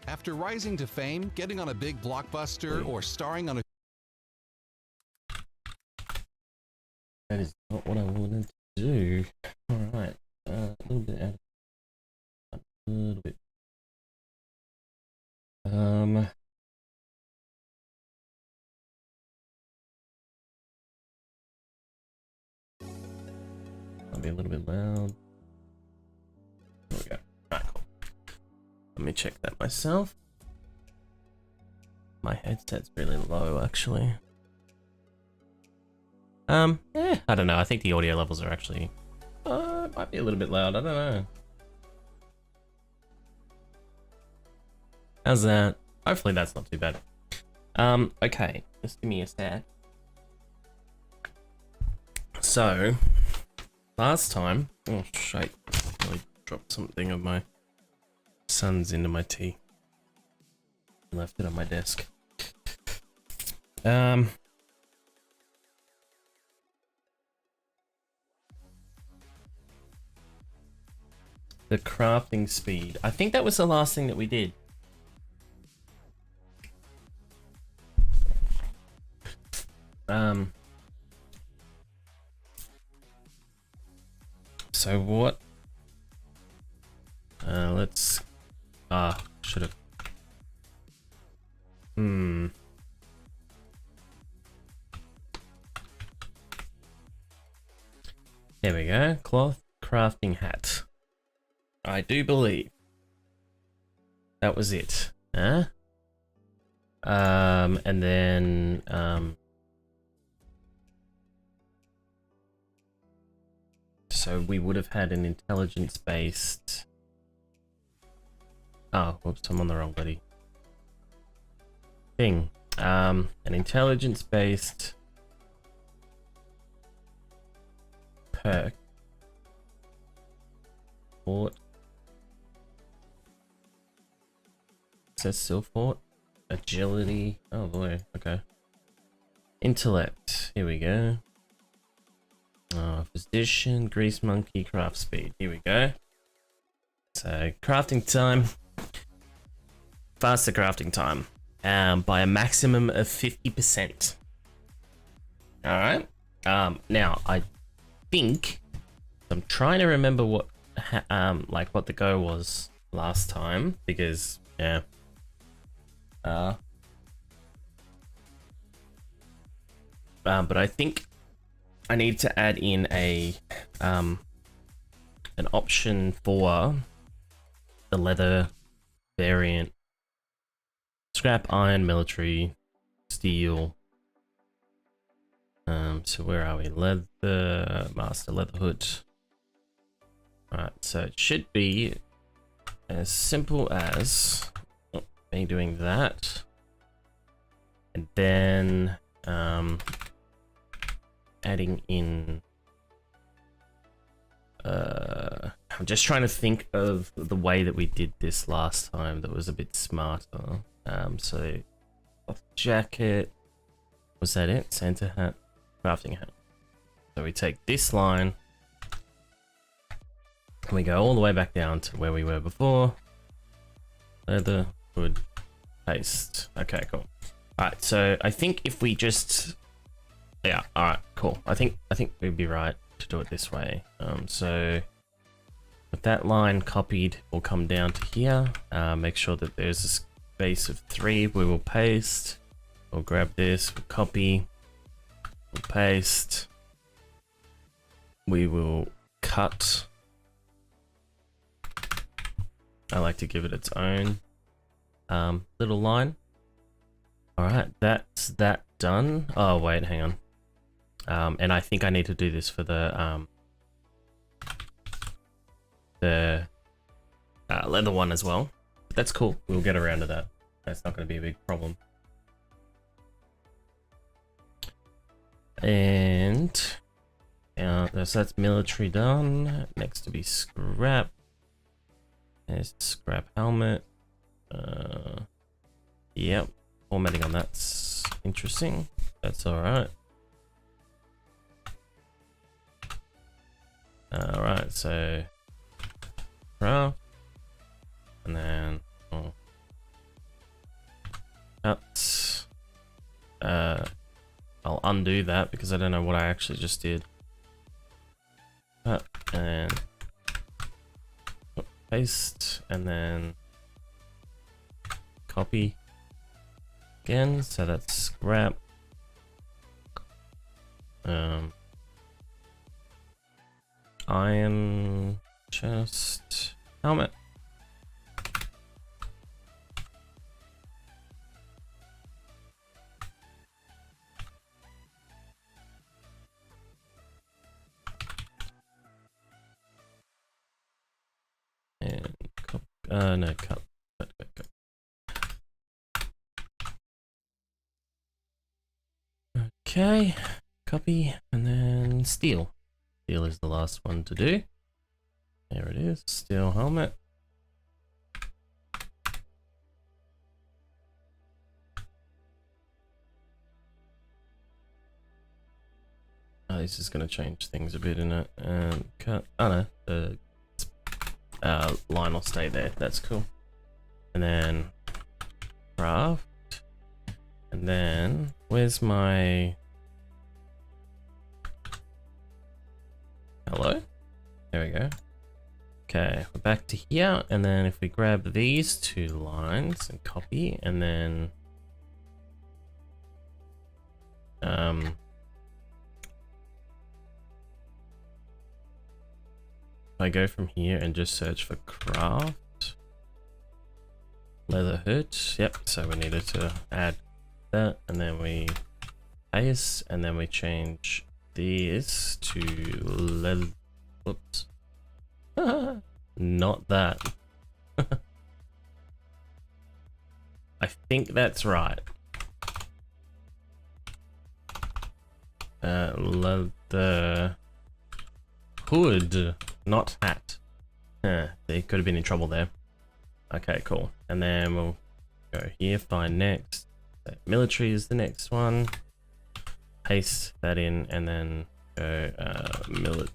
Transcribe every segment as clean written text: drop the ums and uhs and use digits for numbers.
After rising to fame, getting on a big blockbuster, or starring on a That is not what I wanted to do. Alright, a little bit out of... a little bit. I'll be a little bit loud. There we go. Alright, cool. Let me check that myself. My headset's really low, actually. I don't know. I think the audio levels are actually... it might be a little bit loud. I don't know. How's that? Hopefully that's not too bad. Okay. Just give me a sec. So, last time... Oh, shit. I dropped something of my son's into my tea. Left it on my desk. The crafting speed. I think that was the last thing that we did. So what? Let's... should have... There we go. Cloth crafting hat. I do believe that was it. Huh? And then so we would have had an intelligence based. Oh, whoops! I'm on the wrong bloody thing. An intelligence based perk. Fort. Says still fort. Agility. Oh boy. Okay. Intellect. Here we go. Physician, grease monkey, craft speed. Here we go. So crafting time. Faster crafting time. By a maximum of 50%. All right. Now I think I'm trying to remember what like what the go was last time, because yeah. But I think I need to add in a an option for the leather variant. Scrap iron, military, steel. So where are we? Leather, master leather hood. Alright, so it should be as simple as me doing that. And then adding in I'm just trying to think of the way that we did this last time that was a bit smarter. So cloth jacket, was that it? Santa hat, crafting hat. So we take this line and we go all the way back down to where we were before. Leather, wood, paste. Okay, cool. Alright, so I think if we just... Yeah, alright, cool. I think we'd be right to do it this way. So with that line copied, we'll come down to here. Make sure that there's a space of 3. We will paste. We'll grab this, we'll copy, we'll paste. We will cut. I like to give it its own little line. All right, that's that done. Oh wait, hang on. And I think I need to do this for the leather one as well. But that's cool. We'll get around to that. That's not going to be a big problem. And so that's military done. Next to be scrap. There's scrap helmet. Yep. Formatting on that's interesting. That's alright. Alright, so craft. And then cut. I'll undo that because I don't know what I actually just did. Cut and paste, and then copy again. So that's scrap. Iron chest helmet. And no, cut. Okay, copy, and then steel. Steel is the last one to do. There it is, steel helmet. Oh, this is going to change things a bit, isn't it? And cut. Oh no, the line will stay there. That's cool. And then craft. And then where's my... Hello? There we go. Okay, we're back to here, and then if we grab these two lines and copy, and then if I go from here and just search for craft leather hood, yep, so we needed to add that, and then we paste, and then we change this to leather. Whoops. Not that. I think that's right. Leather hood, not hat. They could have been in trouble there. Okay, cool. And then we'll go here, find next. So military is the next one. Paste that in, and then go military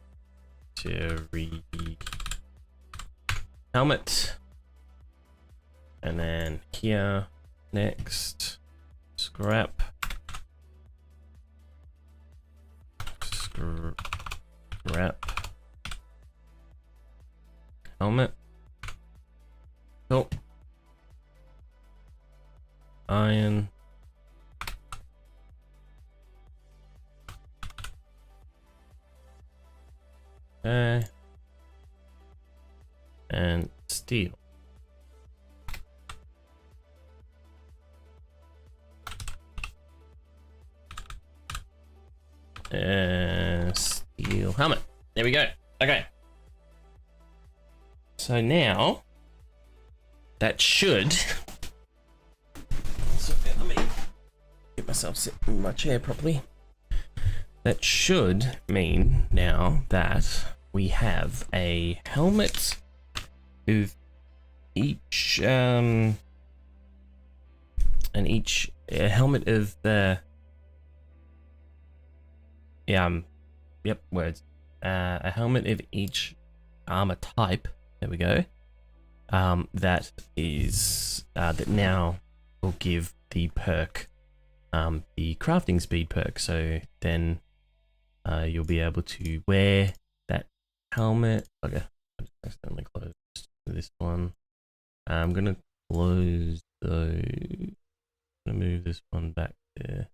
helmet, and then here next scrap helmet. Cool. Iron. Okay. And steel. Steel helmet. There we go. Okay. So now that should. So let me get myself sit in my chair properly. That should mean now that we have a helmet with each and each helmet of the yep, words, a helmet of each armor type, there we go, that is that now will give the perk, the crafting speed perk. So then you'll be able to wear that helmet. Okay, I just accidentally closed this one. I'm gonna close the. I'm gonna move this one back there.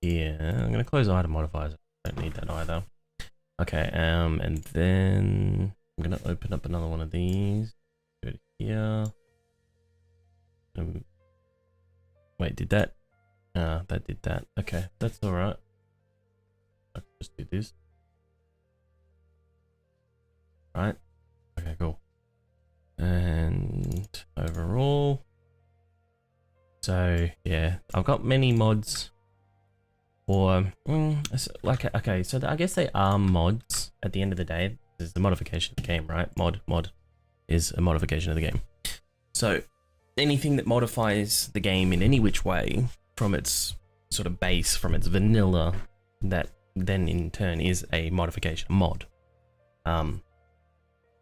Yeah, I'm gonna close item modifiers. I don't need that either. Okay, and then I'm gonna open up another one of these. Go to here. Wait, did that? That did that. Okay, that's all right. I'll just do this. Right. Okay, cool. And overall, so yeah, I've got many mods for like, okay, so I guess they are mods at the end of the day. This is the modification of the game, right? Mod is a modification of the game. So anything that modifies the game in any which way from its sort of base, from its vanilla, that then in turn is a modification, a mod.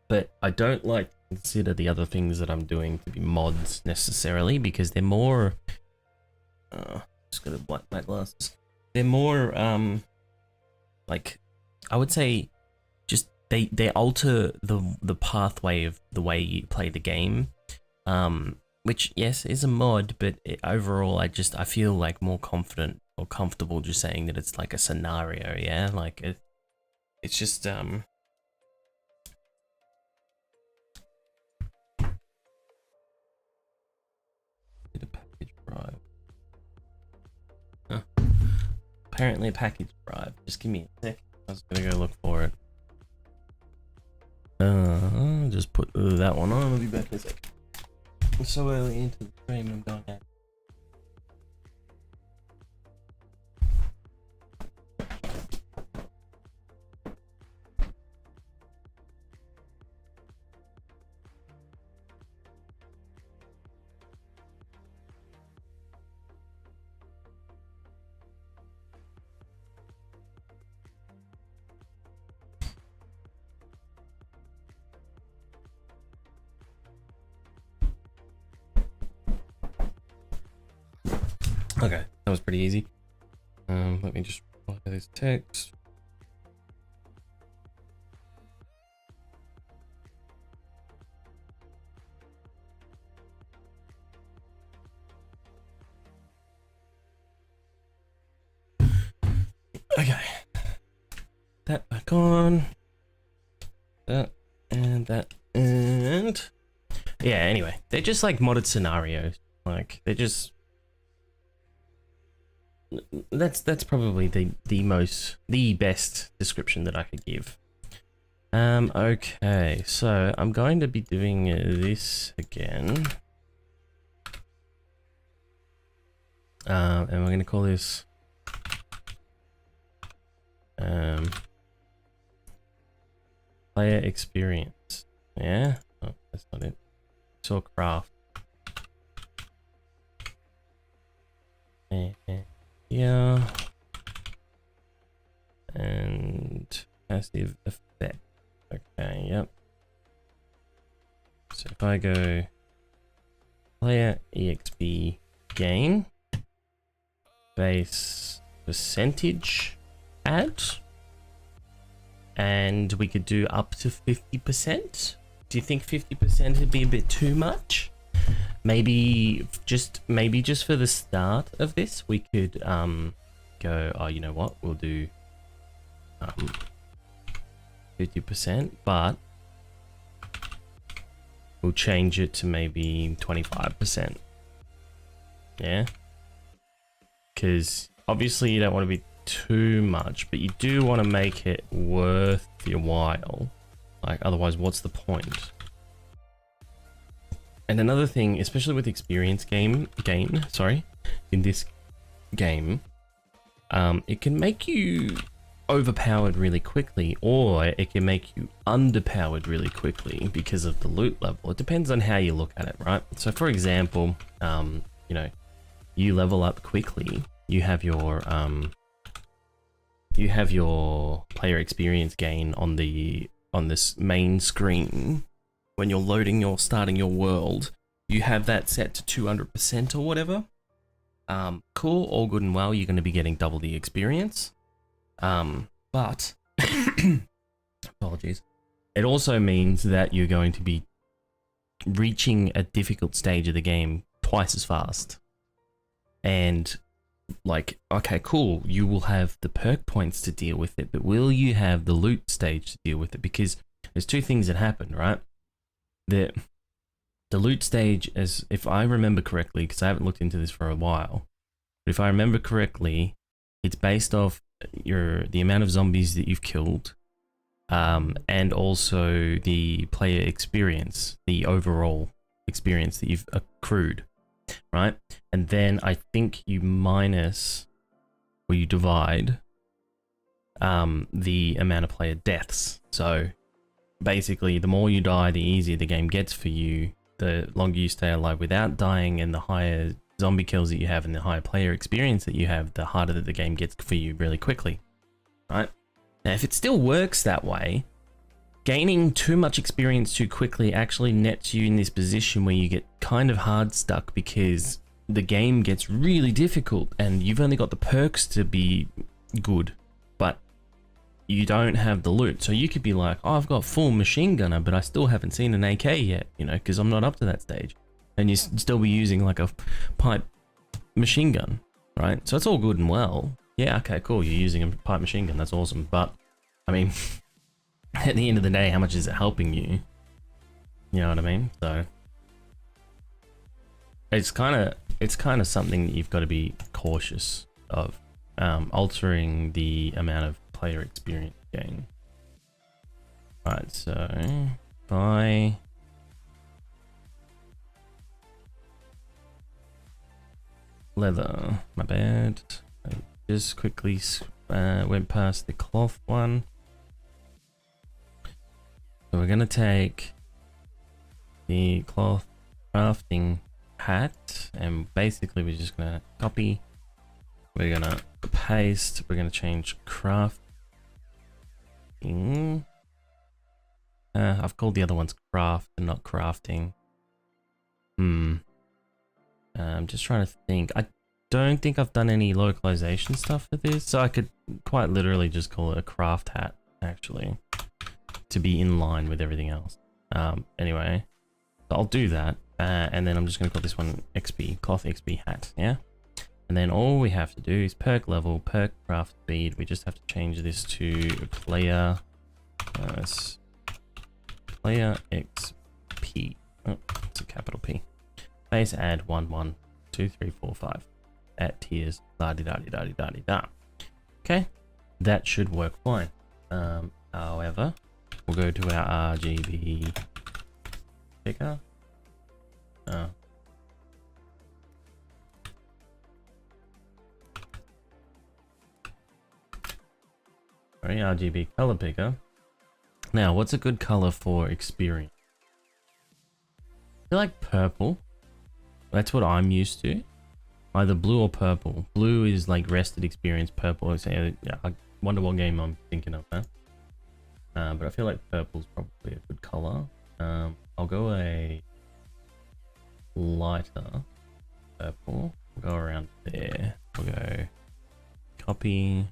But I don't like consider the other things that I'm doing to be mods necessarily, because they're more just gotta black my glasses. They're more like, I would say, just they alter the pathway of the way you play the game, which yes is a mod, but overall I feel like more confident or comfortable just saying that it's like a scenario. Yeah, like it's just did a package arrive? Huh. Apparently a package arrived. Just give me a sec. I was gonna go look for it. Just put that one on. I'll be back in a sec. I'm so early into the stream. I'm going out. Okay, that was pretty easy. Let me just reply this text. Okay. That back on. That and that and yeah, anyway. They're just like modded scenarios. Like they're just that's probably the best description that I could give. Okay, so I'm going to be doing this again. And we're going to call this player experience. Yeah? Oh, that's not it. So craft. Yeah. And passive effect. Okay, yep. So if I go player exp gain base percentage add, and we could do up to 50%. Do you think 50% would be a bit too much? Maybe just for the start of this, we could go, oh, you know what, we'll do 50%, but we'll change it to maybe 25%. Yeah, because obviously you don't want to be too much, but you do want to make it worth your while. Like, otherwise, what's the point? And another thing, especially with experience gain, in this game, it can make you overpowered really quickly, or it can make you underpowered really quickly because of the loot level. It depends on how you look at it, right? So for example, you know, you level up quickly, you have your player experience gain on this main screen. When you're starting your world, you have that set to 200% or whatever. Cool, all good and well, you're going to be getting double the experience. But apologies. It also means that you're going to be reaching a difficult stage of the game twice as fast. And like, okay, cool, you will have the perk points to deal with it, but will you have the loot stage to deal with it? Because there's two things that happen, right? The loot stage, as if I remember correctly, because I haven't looked into this for a while, but if I remember correctly, it's based off the amount of zombies that you've killed, and also the player experience, the overall experience that you've accrued, right? And then I think you minus, or you divide, the amount of player deaths. So basically, the more you die, the easier the game gets for you, the longer you stay alive without dying, and the higher zombie kills that you have and the higher player experience that you have, the harder that the game gets for you really quickly, right? Now, if it still works that way, gaining too much experience too quickly actually nets you in this position where you get kind of hard stuck because the game gets really difficult and you've only got the perks to be good, but you don't have the loot. So you could be like, oh, I've got full machine gunner, but I still haven't seen an AK yet, you know, because I'm not up to that stage. And you still be using like a pipe machine gun, right? So it's all good and well. Yeah, okay, cool. You're using a pipe machine gun. That's awesome. But I mean, at the end of the day, how much is it helping you? You know what I mean? So it's kind of something that you've got to be cautious of, altering the amount of player experience gain. Right, so by leather, my bad. I just quickly went past the cloth one. So we're gonna take the cloth crafting hat and basically we're just gonna copy, we're gonna paste, we're gonna change crafting. I've called the other ones craft and not crafting. I'm just trying to think. I don't think I've done any localization stuff for this, so I could quite literally just call it a craft hat actually, to be in line with everything else. Anyway, so I'll do that, and then I'm just gonna call this one XP, cloth XP hat, yeah? And then all we have to do is perk level, perk craft speed. We just have to change this to player, player XP, oh, it's a capital P. Base add 1, 1, 2, 3, 4, 5 at tiers, da-di-da-di-da-di-da-di-da. Okay, that should work fine. However, we'll go to our RGB picker. Sorry, RGB color picker. Now, what's a good color for experience? I feel like purple. That's what I'm used to. Either blue or purple. Blue is like rested experience. Purple is, yeah, I wonder what game I'm thinking of, man. But I feel like purple's probably a good color. I'll go a lighter purple. We'll go around there. We'll go copy,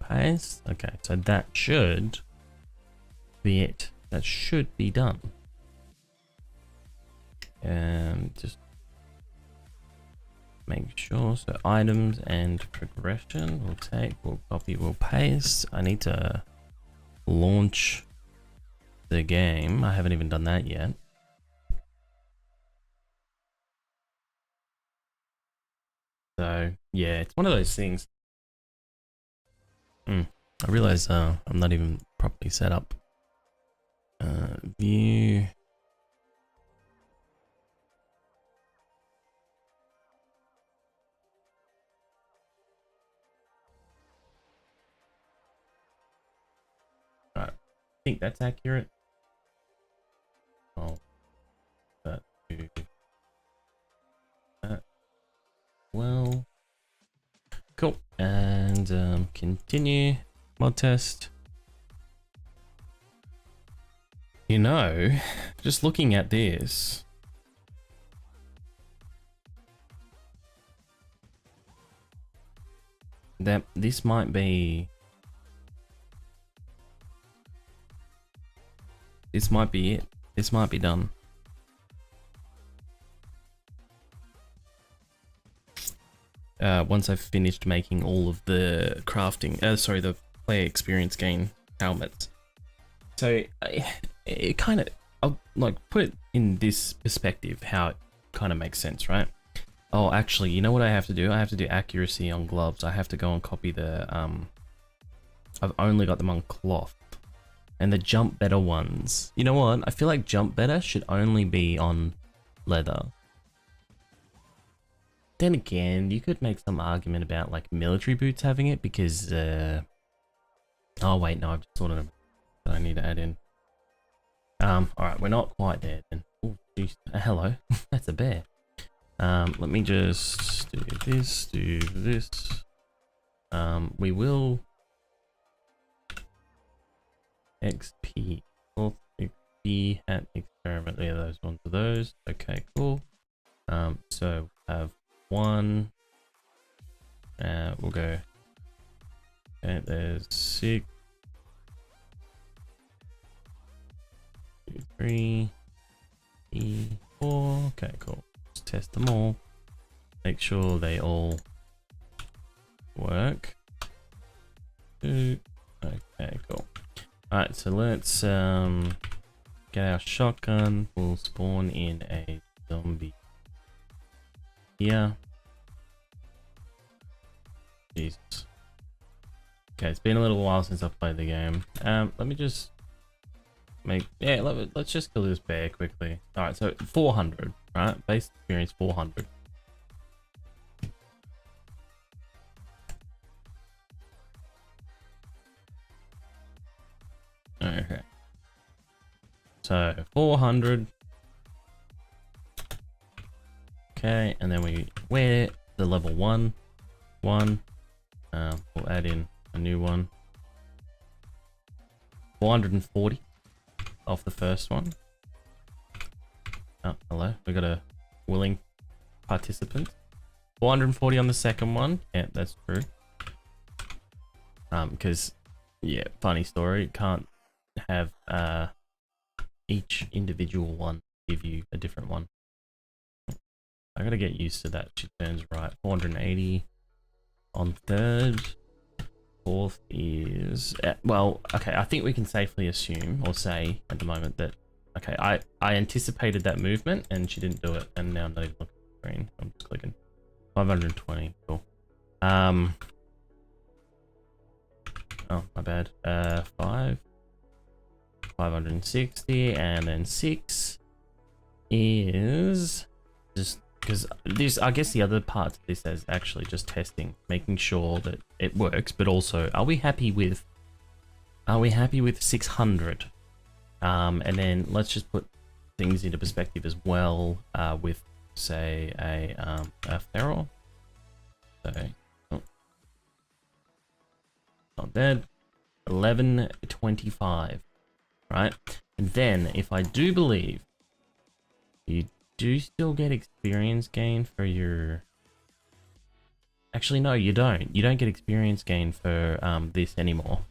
paste. Okay, so that should be it. That should be done. And just make sure. So items and progression. We'll take, we'll copy, we'll paste. I need to launch the game. I haven't even done that yet. So yeah, it's one of those things. I realize I'm not even properly set up. View. Right, I think that's accurate. Oh, that well, cool. And continue mod test. You know, just looking at this, that this might be it. This might be done. Once I've finished making all of the crafting, sorry, the player experience gain helmets. So it kind of, I'll like put it in this perspective, how it kind of makes sense, right? Oh, actually, you know what I have to do? I have to do accuracy on gloves. I have to go and copy the, I've only got them on cloth. And the jump better ones. You know what? I feel like jump better should only be on leather. Then again, you could make some argument about like military boots having it because, oh wait, no, I've just thought of that I need to add in. Alright, we're not quite there then. Oh, jeez. Hello. That's a bear. Let me just do this. We will XP. Health, XP, hat, experiment. Yeah, those ones are those. Okay, cool. So we have 1. We'll go. Okay, there's 6. 2, 3, 4. Okay, cool. Let's test them all. Make sure they all work. 2. Okay, cool. Alright, so let's get our shotgun. We'll spawn in a zombie here. Jesus. Okay, it's been a little while since I've played the game. Let me just let's just kill this bear quickly. Alright, so 400, right? Base experience 400. Okay. So 400. Okay, and then we wear the level 1. We'll add in a new one. 440 off the first one. Oh, hello. We got a willing participant. 440 on the second one. Yeah, that's true. Because, yeah, funny story. Can't have each individual one give you a different one. I gotta get used to that. She turns right. 480 on third. Fourth is well, okay. I think we can safely assume or say at the moment that okay. I anticipated that movement and she didn't do it, and now I'm not even looking at the screen. I'm just clicking. 520. Cool. Oh, my bad. 560, and then 6 is just because this. I guess the other part of this is actually just testing, making sure that it works. But also, are we happy with 600? And then let's just put things into perspective as well. With say a feral. So, oh, not dead. 1125. Right, and then if I do believe you do still get experience gain for your. Actually, no, you don't. You don't get experience gain for this anymore.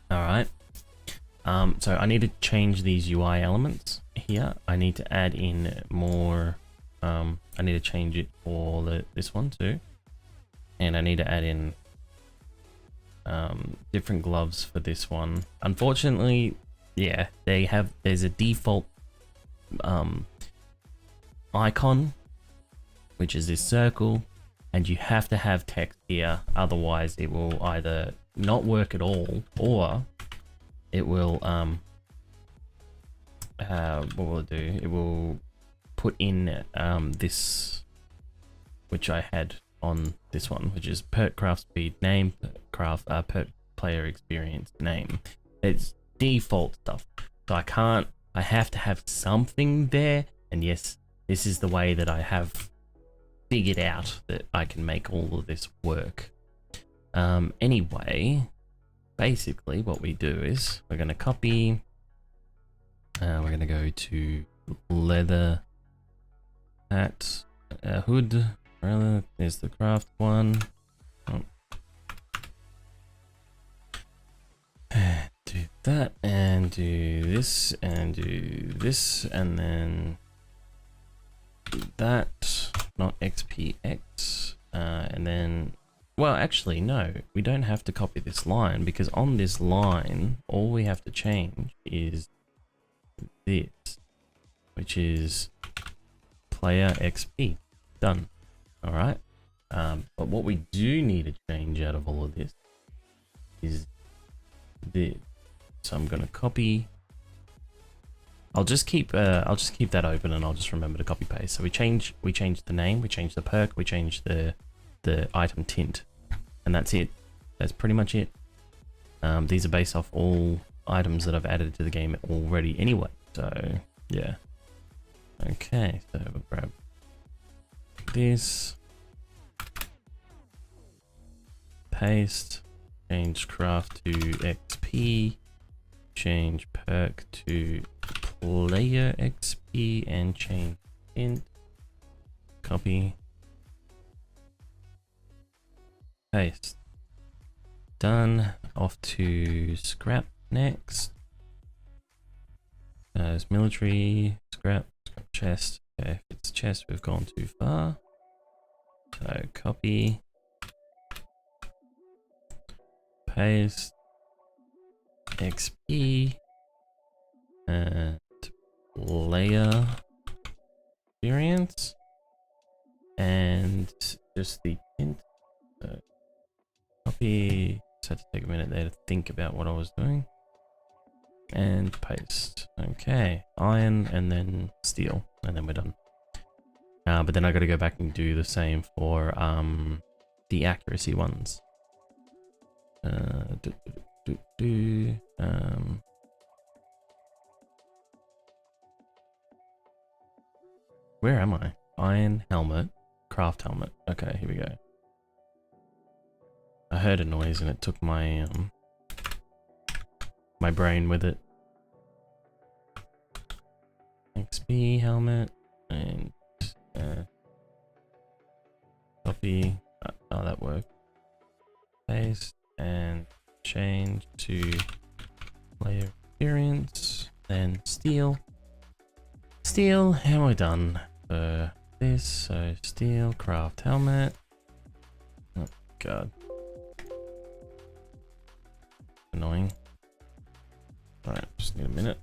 All right. So I need to change these UI elements here. I need to add in more. I need to change it for this one too, and I need to add in different gloves for this one. Unfortunately, yeah, there's a default icon, which is this circle, and you have to have text here, otherwise it will either not work at all, or it will what will it do? It will put in this, which I had on this one, which is perk craft speed name, perk player experience name. It's default stuff, so I have to have something there. And yes, this is the way that I have figured out that I can make all of this work. Anyway, basically what we do is we're going to copy, we're going to go to leather hat, hood. There's the craft one. Oh. Do that and do this and do this and then do that. Not XPX. And then, well, actually, no, we don't have to copy this line, because on this line, all we have to change is this, which is player XP. Done. All right. But what we do need to change out of all of this is this. So I'm going to copy. I'll just keep that open, and I'll just remember to copy paste. So we change the name, we change the perk, we change the item tint, and that's it. That's pretty much it. These are based off all items that I've added to the game already anyway. So yeah. Okay, so we'll grab this, paste, change craft to XP, change perk to player XP and change int. Copy. Paste. Done. Off to scrap next. It's military, scrap chest. Okay, if it's chest, we've gone too far. So copy. Paste. XP. And layer experience. And just the int. So copy. Just had to take a minute there to think about what I was doing. And paste. Okay, iron and then steel, and then we're done. But then I got to go back and do the same for the accuracy ones. Where am I? Iron helmet, craft helmet. Okay, here we go. I heard a noise and it took my my brain with it. XP helmet and copy. Oh, that worked. Paste and change to player experience. Then steel. Steel, and we're done for this. So steel, craft helmet. Oh god. Annoying. Alright, just need a minute.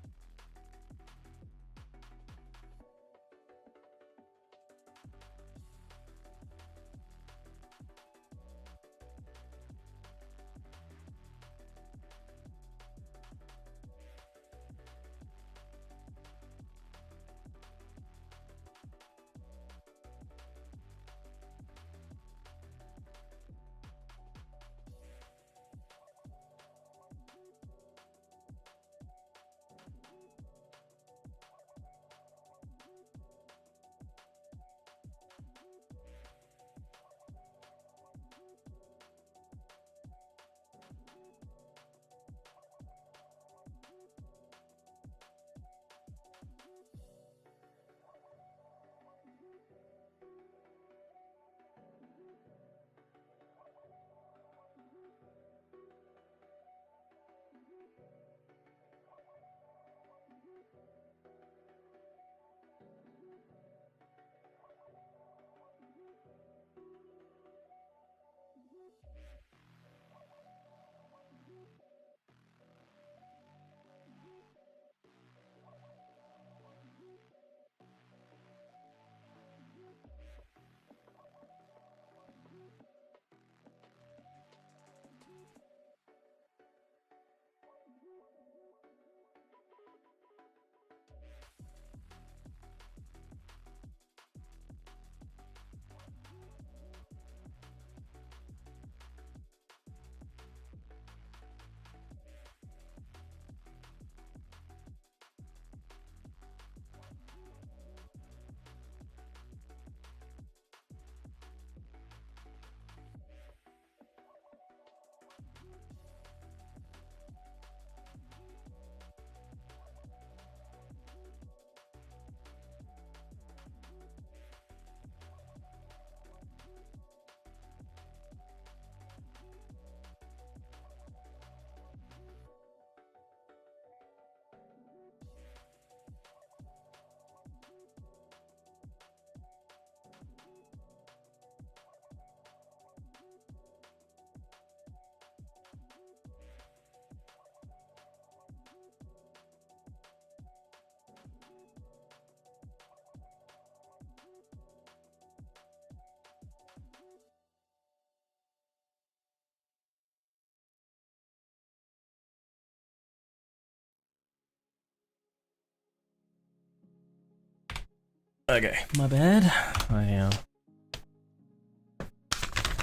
Okay, my bad. I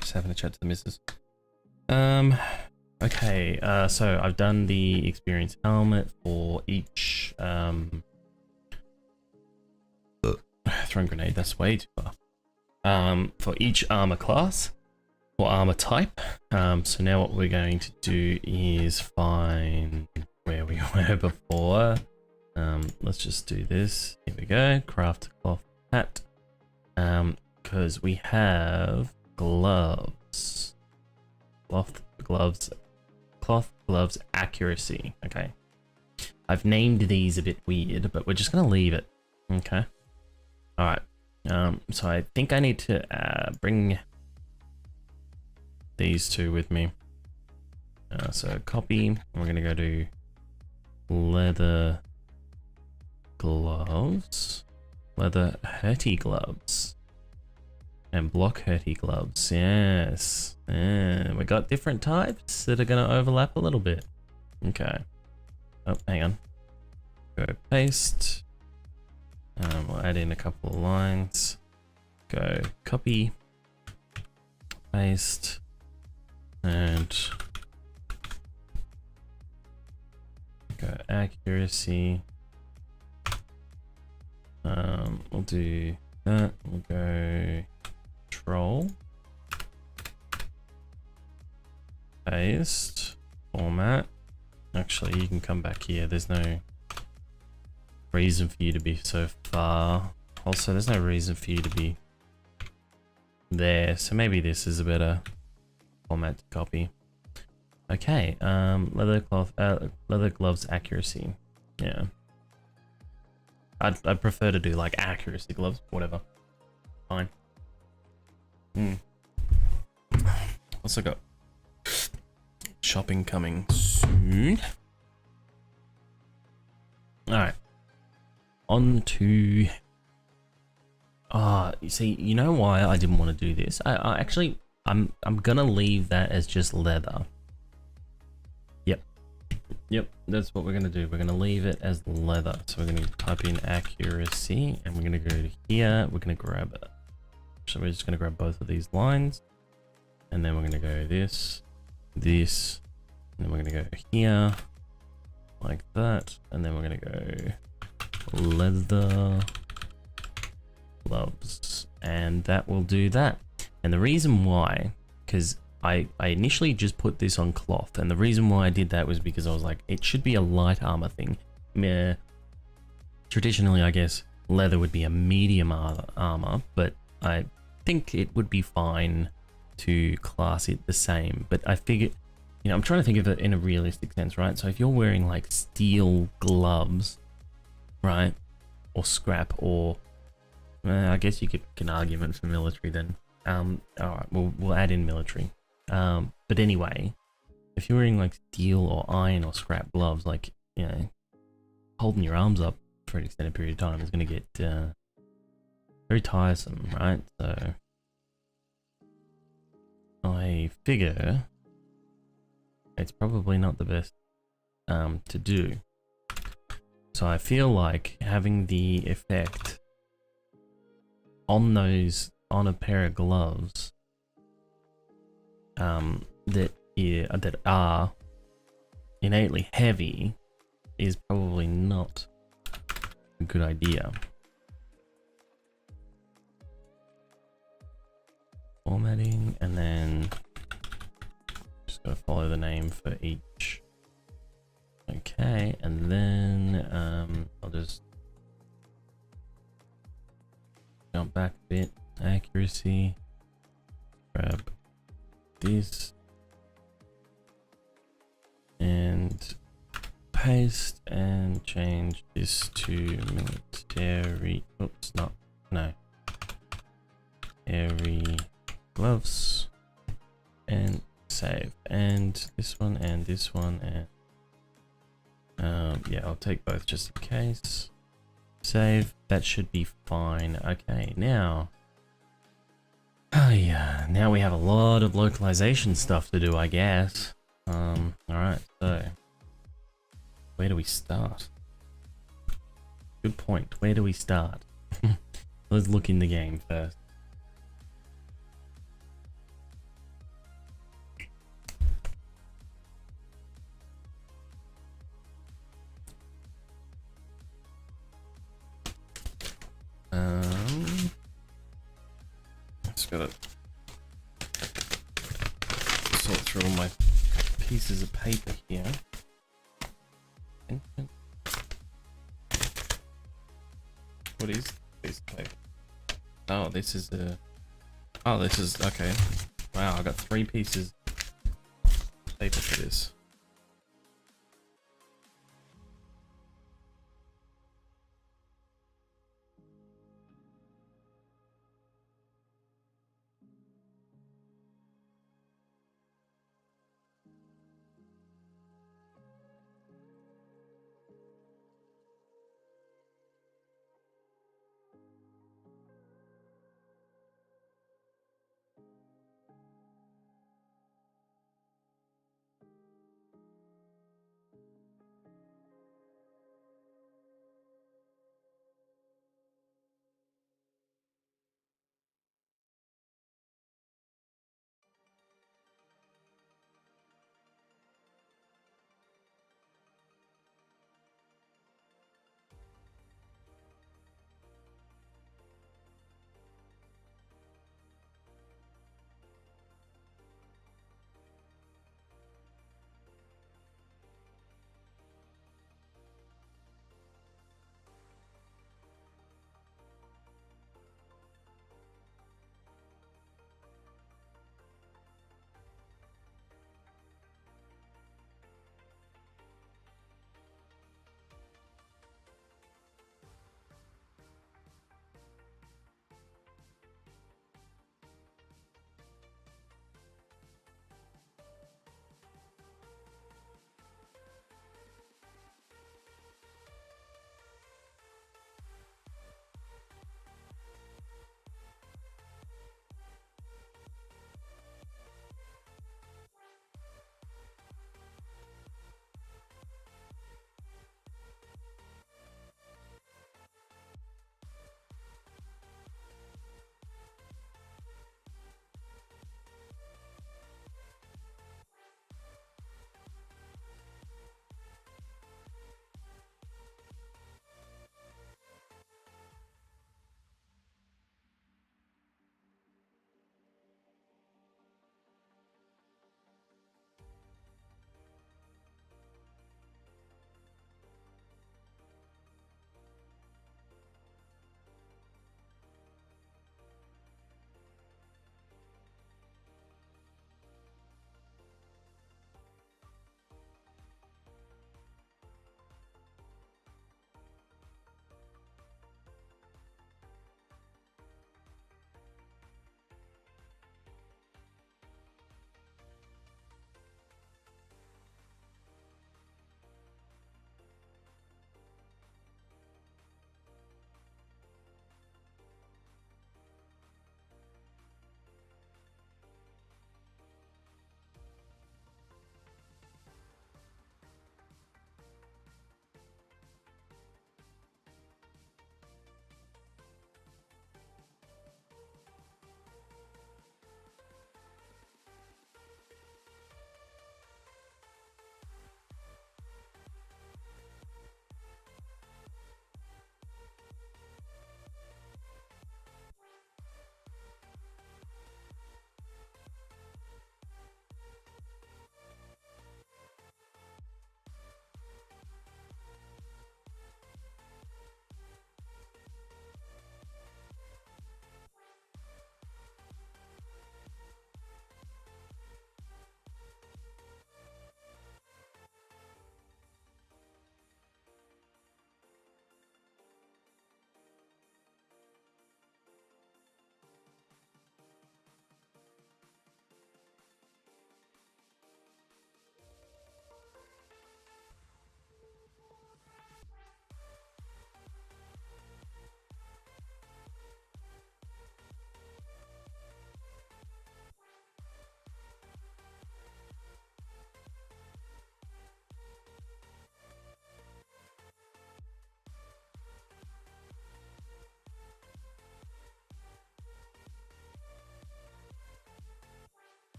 just having a chat to the missus. Okay, so I've done the experience helmet for each throwing grenade, that's way too far. For each armor class or armor type. So now what we're going to do is find, where where we were before. Let's just do this. Here we go. Craft cloth hat. Because we have gloves. Cloth gloves accuracy. Okay. I've named these a bit weird, but we're just gonna leave it. Okay. Alright. So I think I need to bring these two with me. So copy. We're gonna go to leather gloves. Leather hurty gloves. And block hurty gloves. Yes. Yeah, we got different types that are gonna overlap a little bit. Okay. Oh, hang on. Go paste. We'll add in a couple of lines. Go copy. Paste. And go accuracy. We'll do that. We'll go control. Paste. Format. Actually, you can come back here. There's no reason for you to be so far. Also, there's no reason for you to be there. So maybe this is a better format to copy. Okay. Leather gloves accuracy. Yeah. I'd prefer to do like accuracy gloves. Whatever. Fine. Also got shopping coming soon. Alright. On to... you see, you know why I didn't want to do this? I actually, I'm gonna leave that as just leather. Yep, that's what we're gonna do. We're gonna leave it as leather. So we're gonna type in accuracy, and we're gonna go to here. We're gonna grab it. So we're just gonna grab both of these lines, and then we're gonna go this, and then we're gonna go here, like that, and then we're gonna go leather gloves, and that will do that. And the reason why, because I initially just put this on cloth, and the reason why I did that was because I was like, it should be a light armor thing. Traditionally, I guess leather would be a medium armor, but I think it would be fine to class it the same. But I figured, you know, I'm trying to think of it in a realistic sense, right? So if you're wearing like steel gloves, right, or scrap, or I guess you could make an argument for military then. All right, we'll add in military. But anyway, if you're wearing like steel or iron or scrap gloves, like, you know, holding your arms up for an extended period of time is going to get very tiresome, right? So I figure it's probably not the best to do. So I feel like having the effect on a pair of gloves that are innately heavy is probably not a good idea. Formatting, and then just gotta follow the name for each. Okay, and then I'll just jump back a bit. Accuracy. Grab this and paste and change this to military. Oops, no. Airy gloves, and save. And this one and this one, and yeah, I'll take both just in case. Save. That should be fine. Okay, now. Oh yeah, now we have a lot of localization stuff to do, I guess. Alright, so where do we start? Good point. Where do we start? Let's look in the game first. Just gotta sort through all my pieces of paper here. What is this paper? Oh, this is the. Oh, this is okay. Wow, I got 3 pieces of paper for this.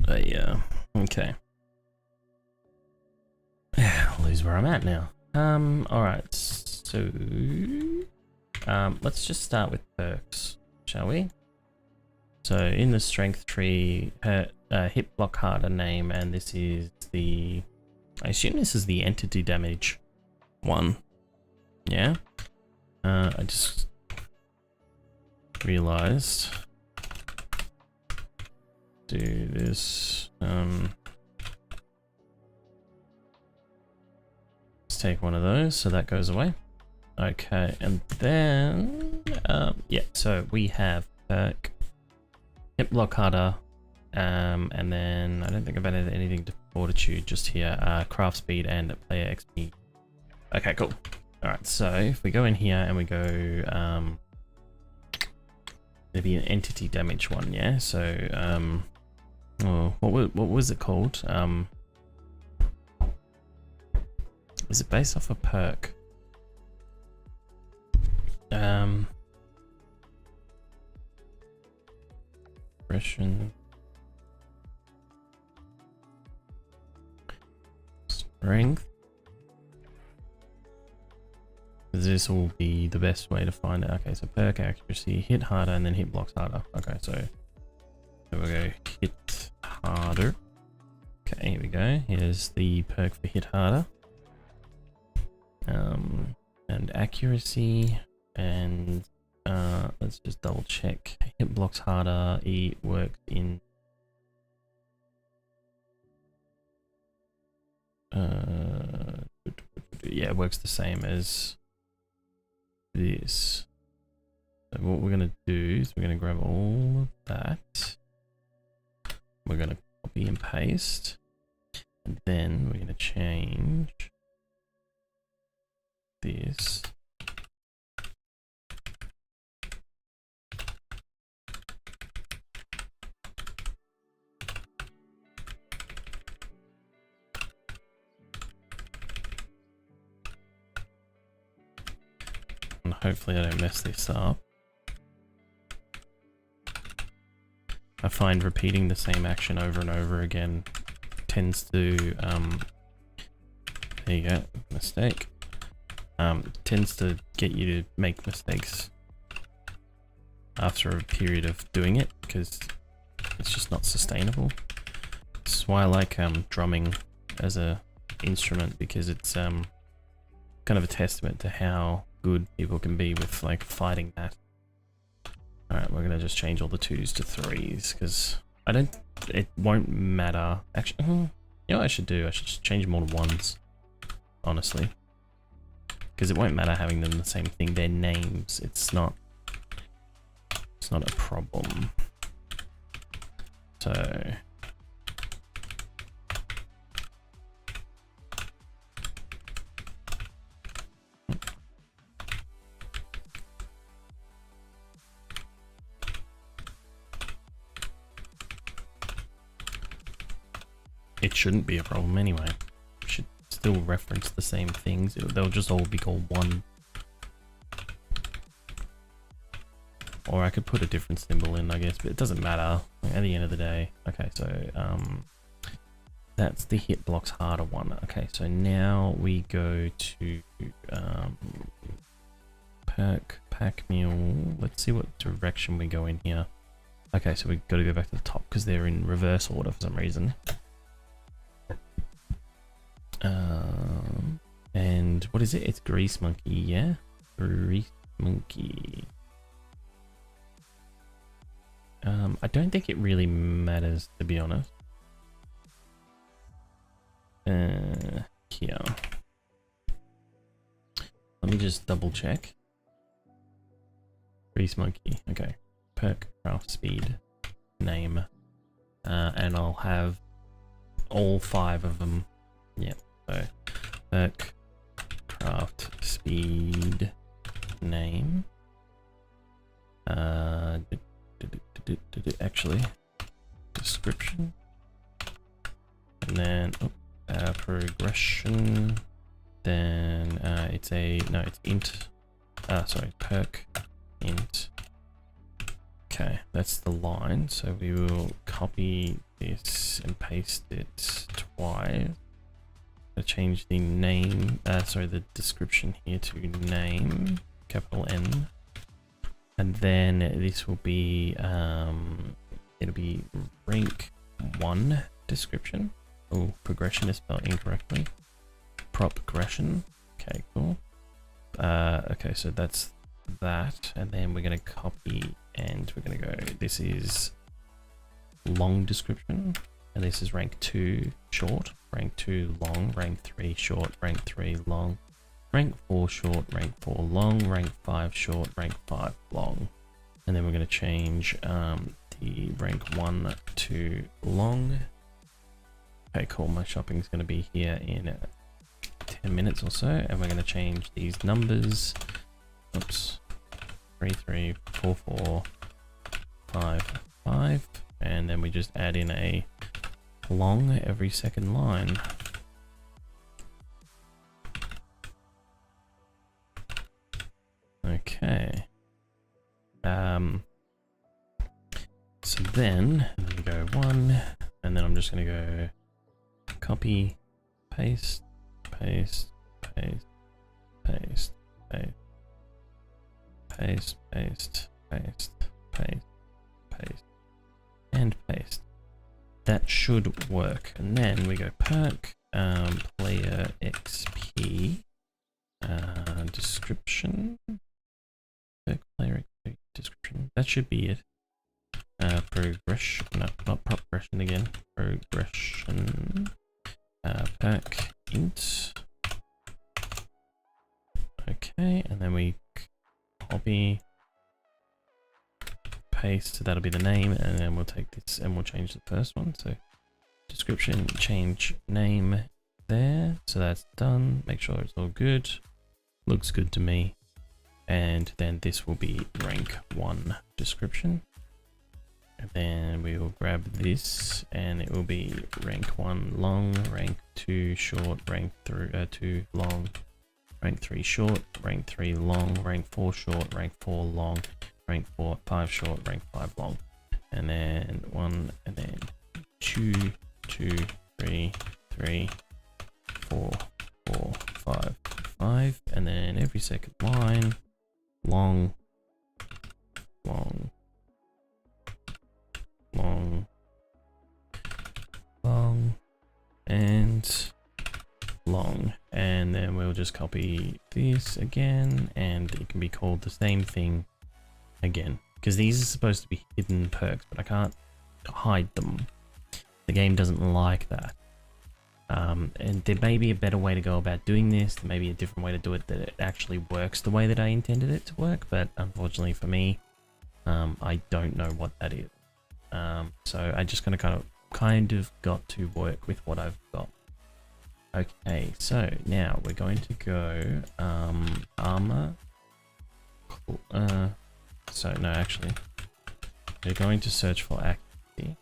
Yeah. Okay. I'll lose where I'm at now. Alright, so let's just start with perks, shall we? So in the strength tree, hit block harder name, and this is the, I assume this is the entity damage one. Yeah. I just realized, do this, let's take one of those, so that goes away. Okay, and then, yeah, so we have perk, hit block harder, and then I don't think I've added anything to fortitude just here, craft speed and player XP. Okay, cool. Alright, so if we go in here and we go, maybe an entity damage one, yeah? So, oh, what was it called? Is it based off a perk? Aggression. Strength. This will be the best way to find it. Okay, so perk accuracy, hit harder, and then hit blocks harder. Okay, so we'll go hit harder. Okay, here we go. Here's the perk for hit harder. And accuracy, and let's just double check. Hit blocks harder. It works in yeah, it works the same as this. So what we're gonna do is we're gonna grab all of that. We're gonna copy and paste, and then we're gonna change this. And hopefully I don't mess this up. I find repeating the same action over and over again tends to, there you go, mistake. Tends to get you to make mistakes after a period of doing it, because it's just not sustainable. This is why I like drumming as a instrument, because it's kind of a testament to how good people can be with like fighting that. Alright, we're gonna just change all the 2s to 3s, because it won't matter. Actually, you know what I should do? I should just change them all to 1s, honestly. Because it won't matter having them the same thing. They're names. It's not a problem. So it shouldn't be a problem anyway. It should still reference the same things. They'll just all be called 1. Or I could put a different symbol in, I guess, but it doesn't matter at the end of the day. Okay, so that's the hit blocks harder one. Okay, so now we go to perk pack mule. Let's see what direction we go in here. Okay, so we've got to go back to the top because they're in reverse order for some reason. And what is it? It's Grease Monkey, yeah? Grease Monkey. I don't think it really matters, to be honest. Here. Let me just double check. Grease Monkey, okay. Perk, craft speed, name. And I'll have all 5 of them. Yep, so perk, craft speed, name. Actually, description, and then progression. Then it's int. Sorry, perk int. Okay, that's the line. So we will copy this and paste it twice. I'll change the name, sorry, the description here to name, capital N. And then this will be, it'll be rank 1 description. Oh, progression is spelled incorrectly. Progression. Okay, cool. Okay, so that's that. And then we're going to copy and we're going to go, this is long description. And this is rank 2 short, rank 2 long, rank 3 short, rank 3 long, rank 4 short, rank 4 long, rank 5 short, rank 5 long. And then we're going to change the rank 1 to long. Okay, cool. My shopping is going to be here in 10 minutes or so. And we're going to change these numbers. Oops. 3, 3, 4, 4, 5, 5. And then we just add in a long every second line. Okay. So then we go 1, and then I'm just going to go copy, paste, paste, paste, paste, paste, paste, paste, paste, paste, paste, and paste. That should work. And then we go perk, player XP, description, perk player XP description. That should be it. Progression, no, not progression again. Progression, perk int. Okay, and then we copy, paste, so that'll be the name, and then we'll take this and we'll change the first one. So description, change name there. So that's done. Make sure it's all good. Looks good to me. And then this will be rank 1 description. And then we will grab this and it will be rank 1 long, rank 2 short, rank 2 long, rank 3 short, rank 3 long, rank 4 short, rank 4 long, rank 5 short, rank 5 long. And then 1, and then 2, 2, 3, 3, 4, 4, 5, 5. And then every second line, long, long, long, long, and long. And then we'll just copy this again, and it can be called the same thing again, because these are supposed to be hidden perks, but I can't hide them. The game doesn't like that. And there may be a better way to go about doing this. There may be a different way to do it that it actually works the way that I intended it to work, but unfortunately for me, I don't know what that is. So I just kind of got to work with what I've got. Okay, so now we're going to go armor. So no, actually, we're going to search for accuracy.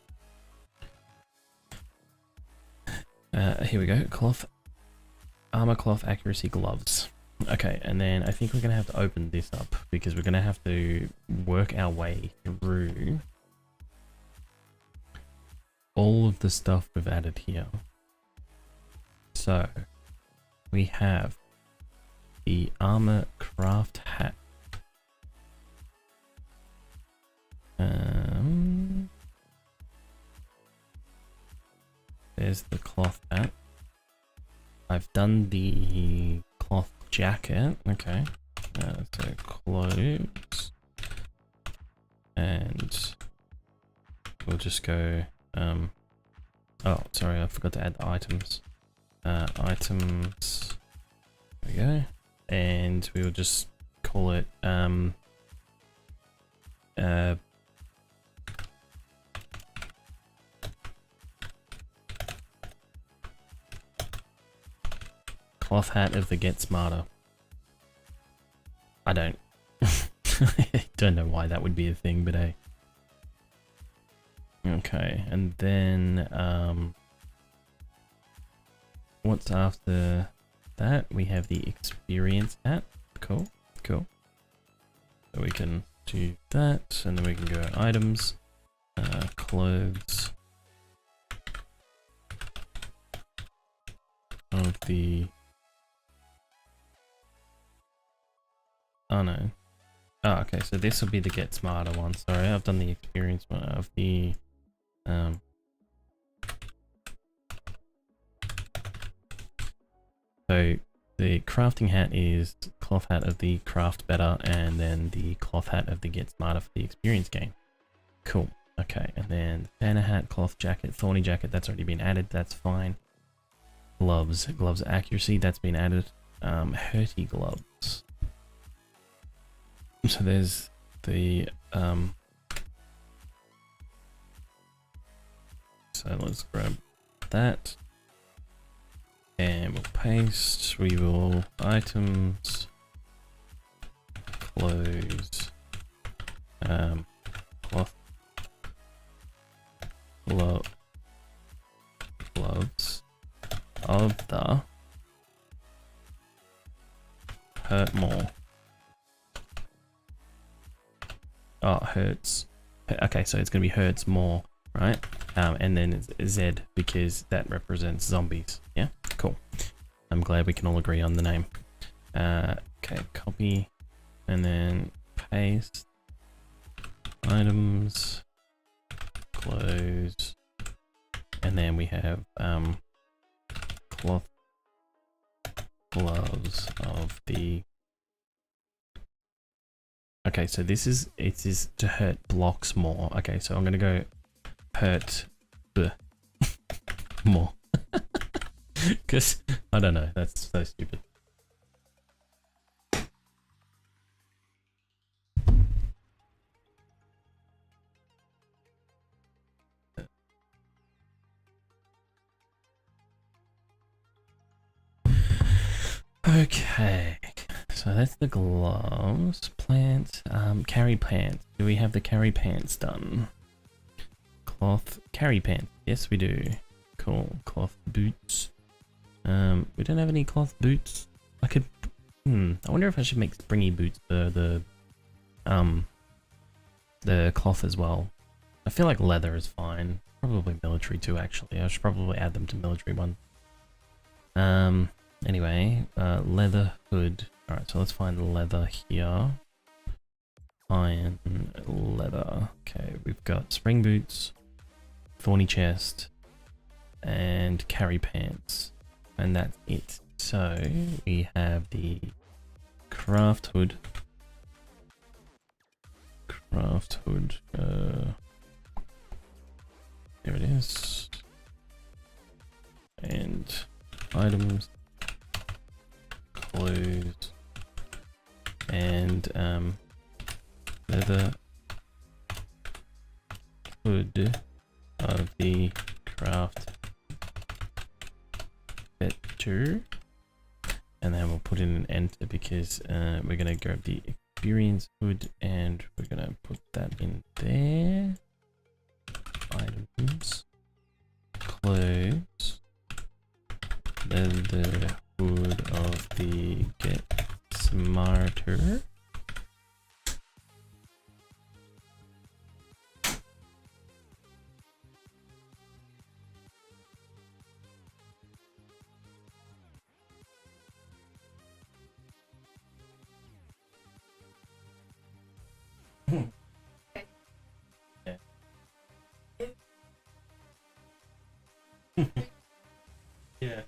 Here we go. Cloth, armor, cloth, accuracy, gloves. Okay, and then I think we're gonna have to open this up because we're gonna have to work our way through all of the stuff we've added here. So we have the armor craft hat. There's the cloth hat. I've done the cloth jacket. Okay. So clothes. And we'll just go, oh, sorry, I forgot to add the items. Items. There we go. And we will just call it, cloth hat of the Get Smarter. I don't know why that would be a thing, but hey. Okay, and then what's after that? We have the experience hat. Cool, cool. So we can do that, and then we can go items, clothes, of the... Oh no. Oh, okay, so this will be the Get Smarter one. Sorry, I've done the experience one of the... So the crafting hat is cloth hat of the Craft Better, and then the cloth hat of the Get Smarter for the experience gain. Cool. Okay, and then banner hat, cloth jacket, thorny jacket, that's already been added, that's fine. Gloves, gloves accuracy, that's been added. Hurty gloves. So there's the so let's grab that and we'll paste. We will items, clothes, cloth, gloves of the hurt more. Oh, hurts. Okay, so it's gonna be hurts more, right? And then it's Z because that represents zombies. Yeah, cool. I'm glad we can all agree on the name. Okay, copy, and then paste. Items, clothes, and then we have cloth gloves of the... Okay, so it is to hurt blocks more. Okay, so I'm gonna go hurt more. Because I don't know, that's so stupid. Okay, so that's the gloves. Plant, carry pants. Do we have the carry pants done? Cloth carry pants. Yes, we do. Cool. Cloth boots. We don't have any cloth boots. I could. I wonder if I should make springy boots the cloth as well. I feel like leather is fine. Probably military too. Actually, I should probably add them to military one. Anyway, leather hood. Alright, so let's find leather here. Iron leather. Okay, we've got spring boots, thorny chest, and carry pants. And that's it. So we have the craft hood. Craft hood. There it is. And items. Clothes and leather hood of the Craft Better, and then we'll put in an enter because we're gonna grab the experience hood and we're gonna put that in there. Items, clothes, leather hood of the Get Smarter. Yeah.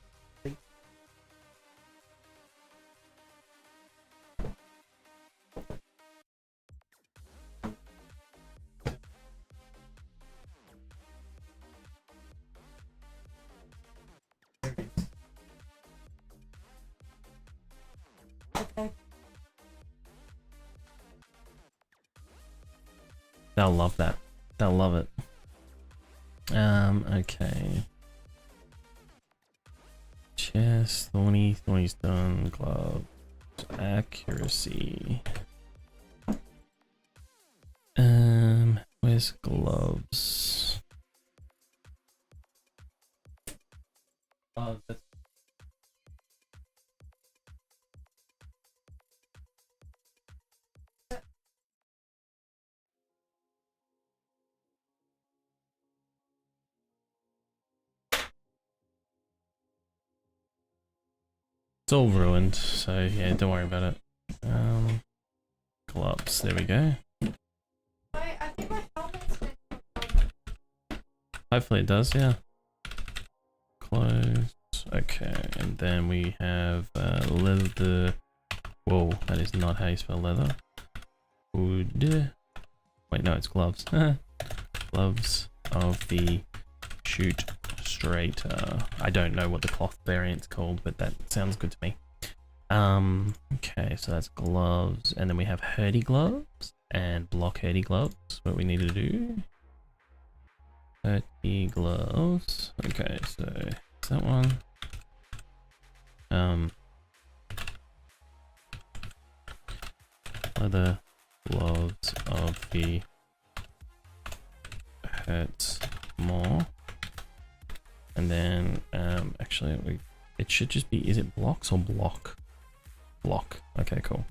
They'll love that. They'll love it. Okay. Chest, thorny's done, gloves, accuracy. Where's gloves? Oh, that's It's all ruined, so yeah, don't worry about it. Gloves, there we go. I think my helmet's been. Hopefully it does, yeah. Close. Okay, and then we have leather. Whoa, that is not how you spell leather. Hood. Wait, no, it's gloves. Gloves of the shoot straighter. I don't know what the cloth variant's called, but that sounds good to me. Okay, so that's gloves, and then we have hurdy gloves and block hurdy gloves. What we need to do. Hurdy gloves. Okay, so it's that one. Leather gloves of the hurts more. And then actually it should just be, is it blocks or block? Block. Okay, cool.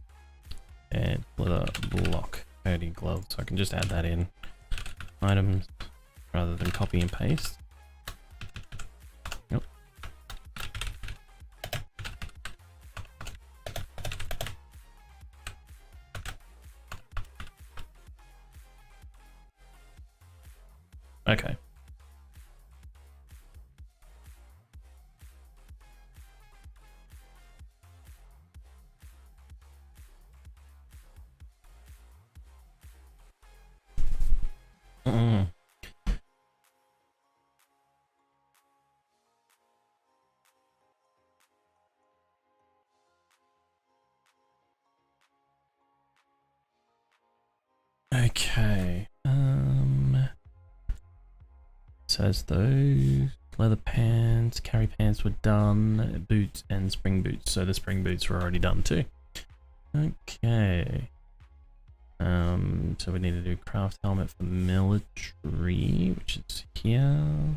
And leather block hurdy gloves. So I can just add that in items rather than copy and paste. Yep. Okay. Okay. Says those leather pants, carry pants were done, boots and spring boots. So the spring boots were already done too. Okay. So we need to do craft helmet for military, which is here.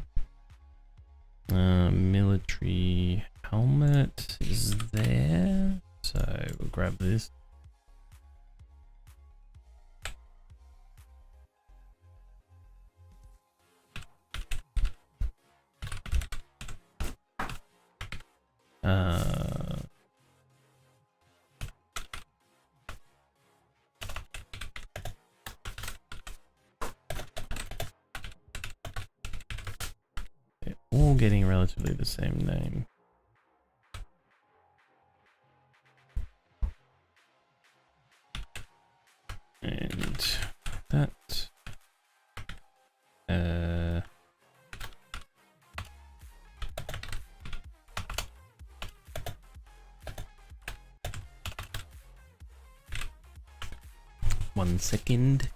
Military helmet is there. So we'll grab this. They're all getting relatively the same name. And that. 1 second.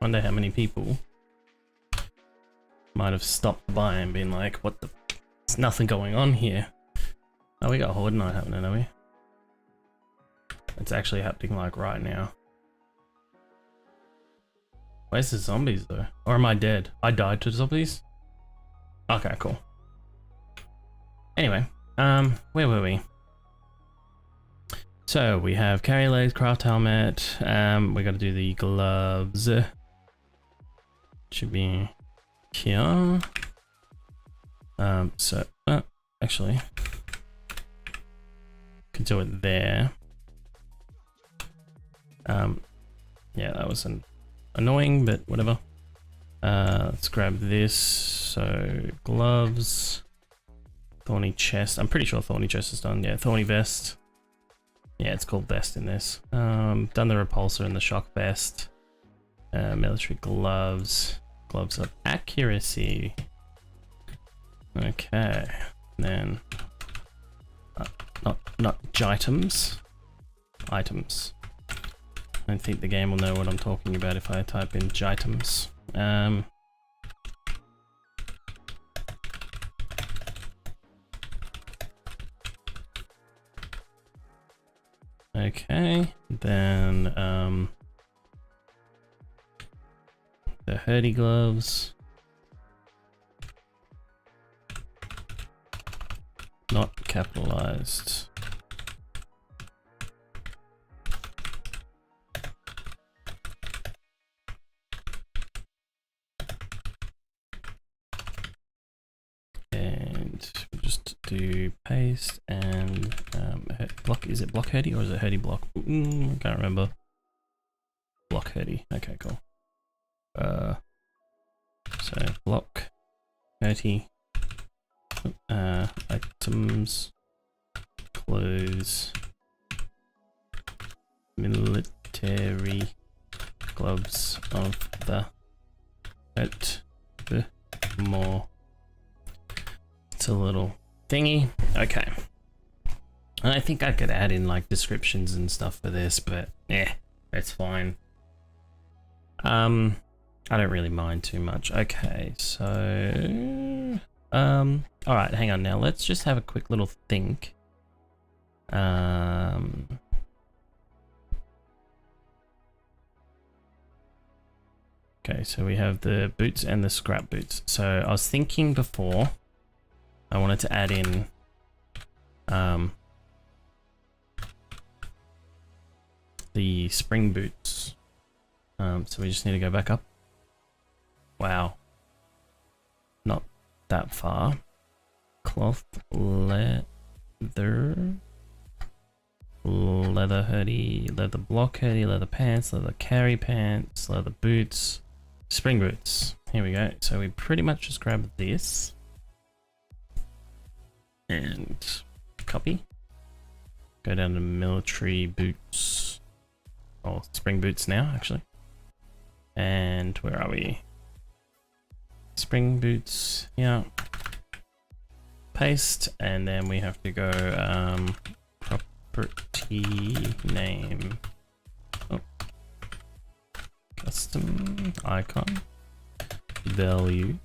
Wonder how many people might have stopped by and been like, what the... There's nothing going on here. Oh, we got Horde Night happening, don't we? It's actually happening like right now. Where's the zombies though? Or am I dead? I died to zombies? Okay, cool. Anyway, where were we? So we have carry legs, craft helmet. We got to do the gloves. Should be here. Actually, could do it there. Yeah, that was annoying, but whatever. Let's grab this. So gloves, thorny chest. I'm pretty sure thorny chest is done. Yeah, thorny vest. Yeah, it's called vest in this. Done the repulsor and the shock vest. Military gloves. Gloves of accuracy. Okay, then not jitums. Items. I don't think the game will know what I'm talking about if I type in jitums. Okay, then the hurdy gloves. Not capitalized. And we'll just do paste and block. Is it block hurdy or is it hurdy block? I can't remember. Block hurdy. Okay, cool. So block hurdy. Items, clothes, military gloves of the more. It's a little thingy. Okay. And I think I could add in like descriptions and stuff for this, but yeah, it's fine. I don't really mind too much. Okay, so all right, hang on now. Let's just have a quick little think. Okay, so we have the boots and the scrap boots. So I was thinking before, I wanted to add in the spring boots. So we just need to go back up. Wow. Not that far. Cloth, leather hoodie, leather block hoodie, leather pants, leather carry pants, leather boots, spring boots. Here we go. So we pretty much just grab this and copy. Go down to military boots, or spring boots now actually. And where are we? Spring boots, yeah. Paste, and then we have to go property name, custom icon, value,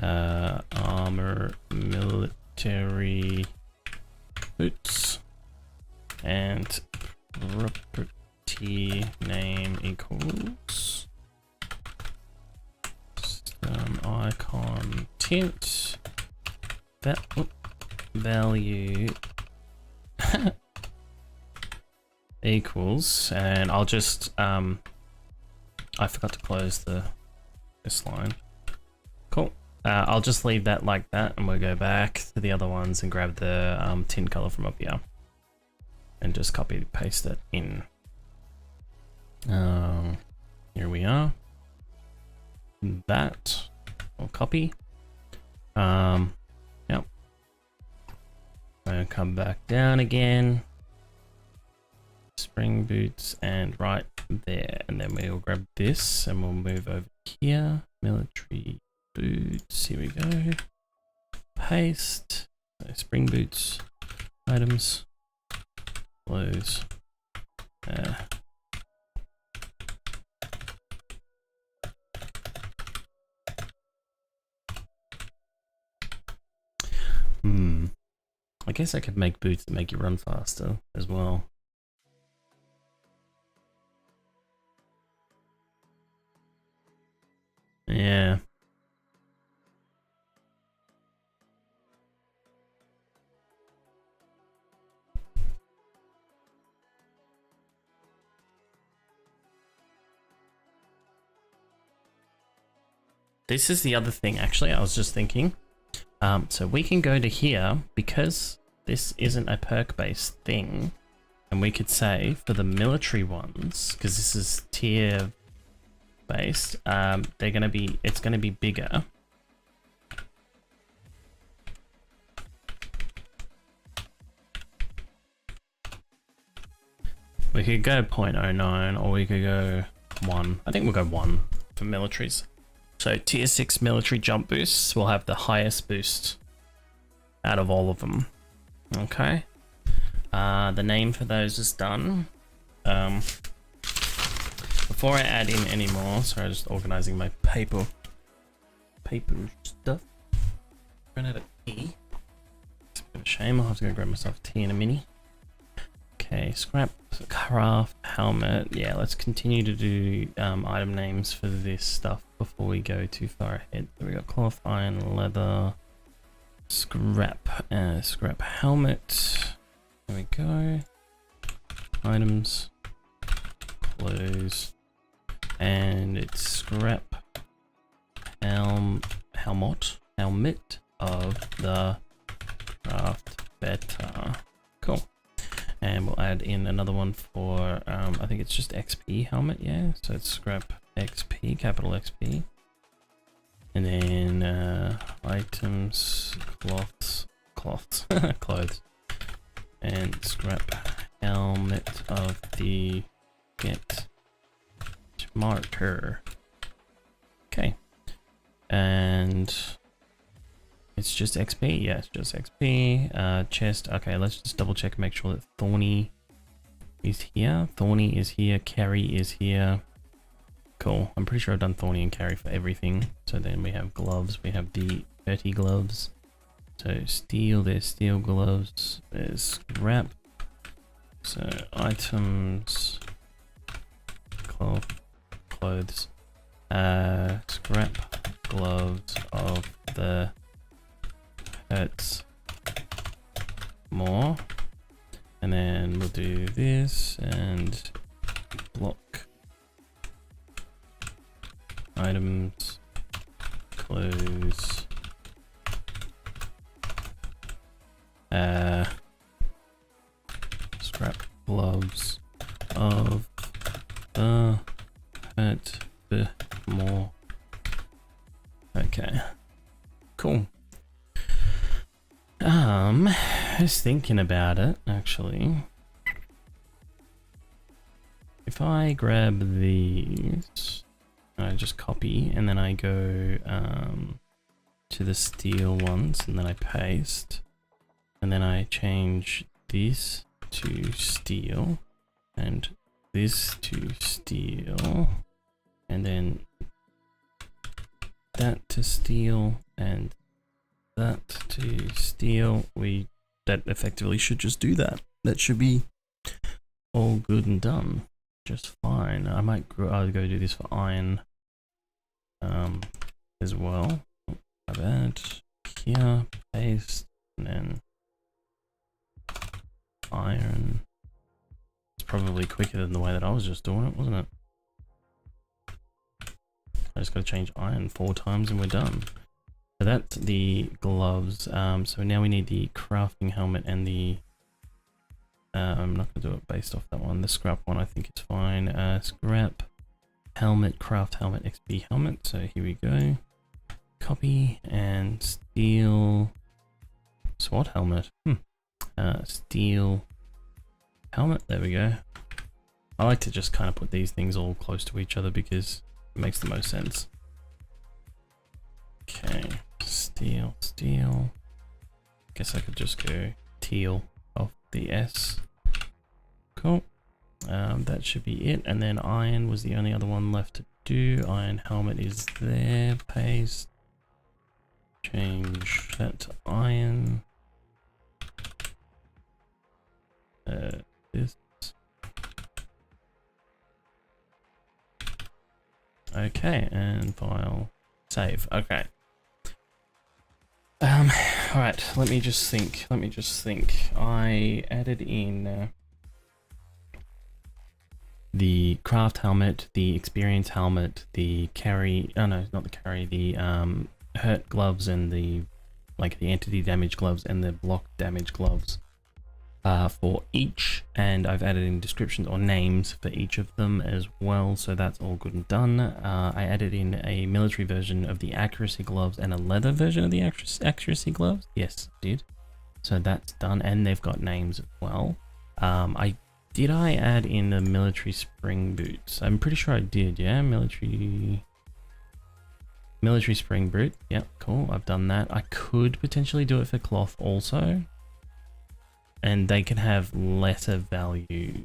armor military boots, and property name equals icon tint. That value equals, and I'll just I forgot to close this line. Cool. I'll just leave that like that, and we'll go back to the other ones and grab the tint color from up here and just copy paste it in. Here we are. That will copy. Yep. And come back down again. Spring boots and right there, and then we'll grab this and we'll move over here. Military boots. Here we go. Paste. So spring boots. Items. Close. guess I could make boots that make you run faster as well. Yeah. This is the other thing, actually, I was just thinking. So we can go to here, because this isn't a perk-based thing, and we could say for the military ones, because this is tier-based, it's gonna be bigger. We could go 0.09, or we could go 1. I think we'll go 1 for militaries. So tier 6 military jump boosts will have the highest boost out of all of them. Okay. The name for those is done. Before I add in any more, sorry, just organizing my paper stuff. Run out of tea. It's a bit of a shame. I'll have to go grab myself tea in a minute. Okay, scrap, craft, helmet. Yeah, let's continue to do item names for this stuff before we go too far ahead. So we got cloth, iron, leather, scrap, scrap helmet. There we go. Items, clothes, and it's scrap helmet of the craft better. Cool. And we'll add in another one for, I think it's just XP helmet, yeah. So it's scrap XP, capital XP. And then items, cloths, clothes. And scrap helmet of the get smarter. Okay. And it's just XP, yeah, it's just XP. Chest, okay, let's just double check and make sure that Thorny is here. Thorny is here, Carry is here. Cool, I'm pretty sure I've done Thorny and Carry for everything. So then we have gloves, we have the 30 gloves. So steel, there's steel gloves, there's scrap. So items, clothes, scrap gloves of the hurts more, and then we'll do this and block items, clothes, scrap gloves of the hurt more. Okay, cool. I was thinking about it, actually. If I grab these, I just copy, and then I go to the steel ones, and then I paste, and then I change this to steel, and this to steel, and then that to steel, and that to steel. That effectively should just do that. That should be all good and done. Just fine. I might go do this for iron as well. My bad. Here, paste, and then iron. It's probably quicker than the way that I was just doing it, wasn't it? I just got to change iron 4 times and we're done. So that's the gloves. So now we need the crafting helmet and the I'm not gonna do it based off that one. The scrap one I think it's fine. Scrap helmet, craft helmet, XP helmet. So here we go. Copy and steel SWAT helmet. Steel helmet. There we go. I like to just kind of put these things all close to each other because it makes the most sense. Okay, steel. Guess I could just go teal off the S. Cool. That should be it. And then iron was the only other one left to do. Iron helmet is there. Paste. Change that to iron. This. Okay, and file save. Okay. All right. Let me just think. I added in the craft helmet, the experience helmet, the carry. Oh no, not the carry. The hurt gloves and the entity damage gloves and the block damage gloves. For each, and I've added in descriptions or names for each of them as well, so that's all good and done. I added in a military version of the accuracy gloves and a leather version of the accuracy gloves. Yes, I did. So that's done, and they've got names as well. I add in the military spring boots? I'm pretty sure I did. Yeah, military spring boot. Yep, cool. I've done that. I could potentially do it for cloth also. And they can have lesser value.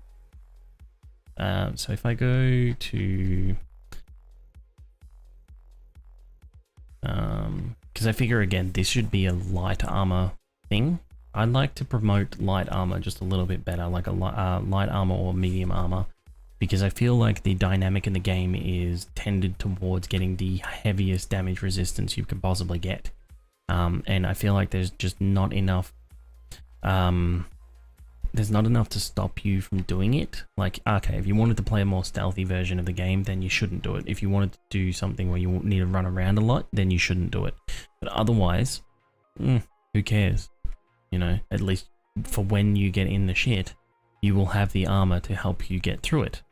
So if I go to, because I figure again, this should be a light armor thing. I'd like to promote light armor just a little bit better, like a light armor or medium armor, because I feel like the dynamic in the game is tended towards getting the heaviest damage resistance you can possibly get. And I feel like there's just not enough to stop you from doing it. Like, okay, if you wanted to play a more stealthy version of the game, then you shouldn't do it. If you wanted to do something where you need to run around a lot, then you shouldn't do it. But otherwise, who cares? You know, at least for when you get in the shit, you will have the armor to help you get through it.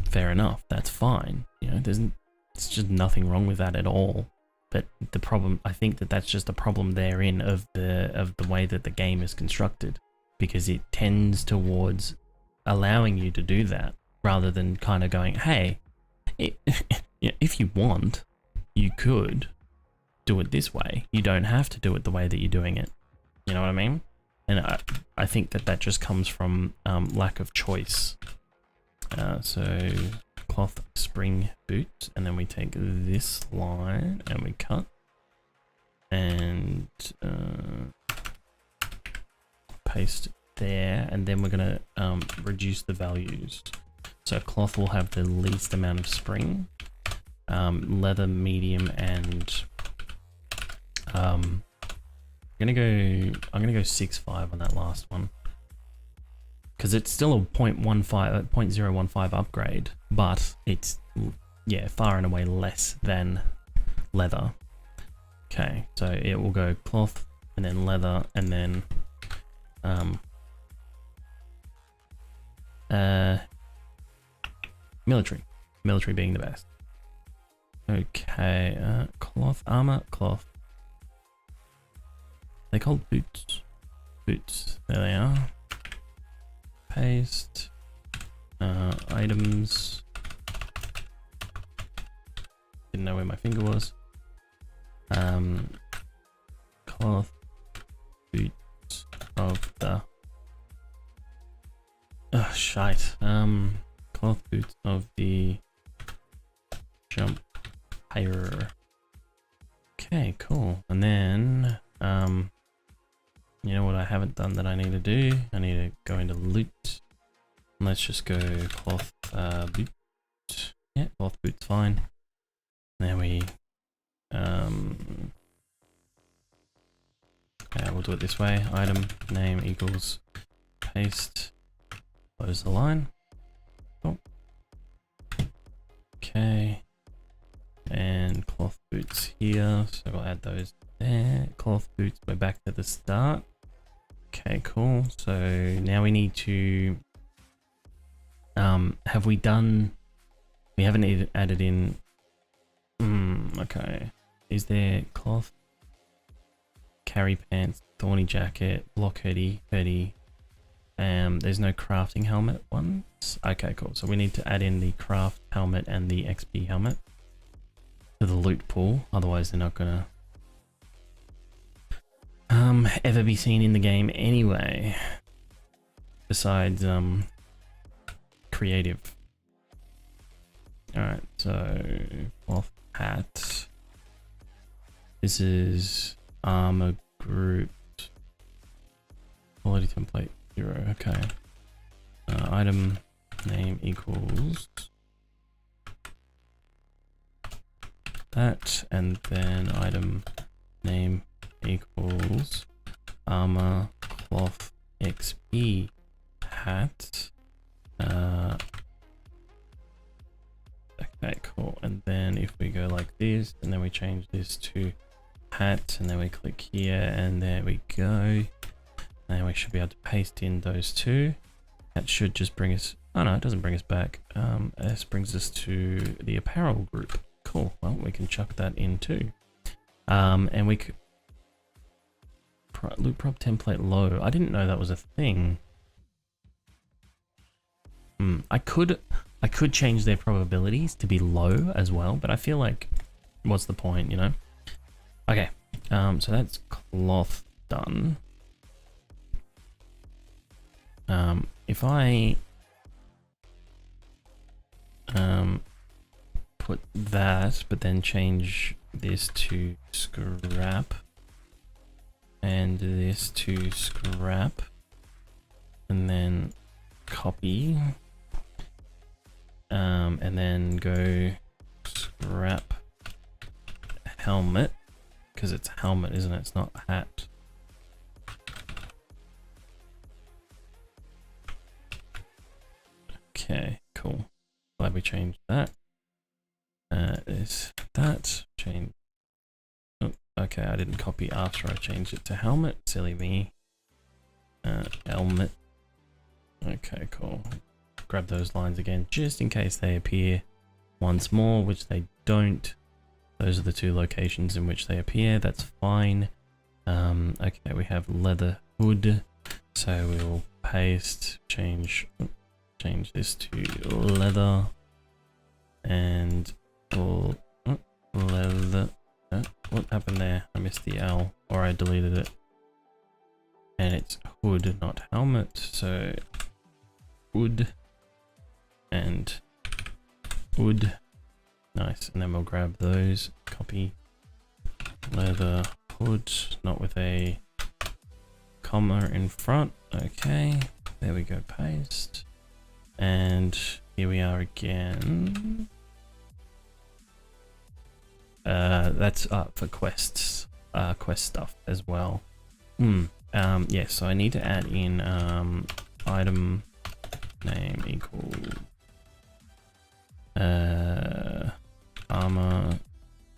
Fair enough. That's fine. You know, it's just nothing wrong with that at all. But the problem, I think that's just a problem therein of the way that the game is constructed, because it tends towards allowing you to do that rather than kind of going, hey, if you want, you could do it this way. You don't have to do it the way that you're doing it. You know what I mean? And I think that just comes from lack of choice. So cloth spring boots, and then we take this line and we cut and paste there, and then we're gonna reduce the values. So cloth will have the least amount of spring, leather medium, and I'm gonna go 6.5 on that last one, because it's still a 0.015 upgrade, but it's far and away less than leather. Okay, so it will go cloth and then leather and then military being the best. Okay, cloth armor, cloth. They're called boots. There they are. Paste. Items. Didn't know where my finger was. Cloth boots of the. Oh shite. Cloth boots of the jump higher. Okay, cool. And then you know what I haven't done that I need to do? I need to go into loot. Let's just go cloth boot. Yeah, cloth boot's fine. There we we'll do it this way. Item name equals paste. Close the line. Cool. Okay. And cloth boots here. So we'll add those there. Cloth boots, we're back to the start. Okay, cool. So now we need to have we done, we haven't added in, okay. Is there cloth, carry pants, thorny jacket, block hoodie, there's no crafting helmet ones. Okay, cool. So we need to add in the craft helmet and the XP helmet to the loot pool. Otherwise they're not gonna ever be seen in the game anyway. Besides creative. Alright, so cloth hat. This is armor group. Quality template 0. Okay. item name equals that, and then item name equals armor cloth XP hat. Okay, cool. And then if we go like this, and then we change this to hat, and then we click here, and there we go. And we should be able to paste in those two. That should just bring us, oh no, it doesn't bring us back. This brings us to the apparel group. Cool, well, we can chuck that in too. And we could, loop prop template low. I didn't know that was a thing. I could change their probabilities to be low as well, but I feel like, what's the point, you know? Okay, so that's cloth done. If I put that, but then change this to scrap and this to scrap, and then copy, and then go scrap helmet, because it's helmet, isn't it? It's not hat. Okay, cool. Glad we changed that. Is that change? Oh, okay, I didn't copy after I changed it to helmet. Silly me. Helmet. Okay, cool. Grab those lines again, just in case they appear once more, which they don't. Those are the two locations in which they appear. That's fine. Okay, we have leather hood, so we'll paste, change this to leather, and leather. What happened there? I missed the L, or I deleted it. And it's hood, not helmet. So hood and hood. Nice. And then we'll grab those. Copy leather hood, not with a comma in front. Okay. There we go. Paste. And here we are again. That's for quests, quest stuff as well. Yeah, so I need to add in item name equal armor.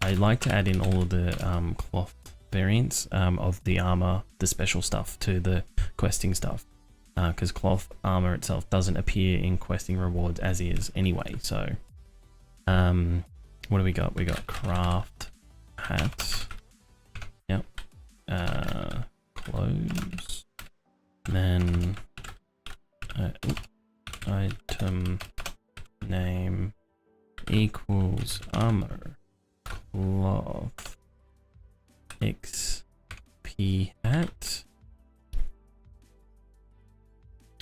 I like to add in all of the cloth variants of the armor, the special stuff, to the questing stuff. Because cloth armor itself doesn't appear in questing rewards as is anyway. So, what do we got? We got craft hat. Yep. Clothes. Then item name equals armor cloth XP hat.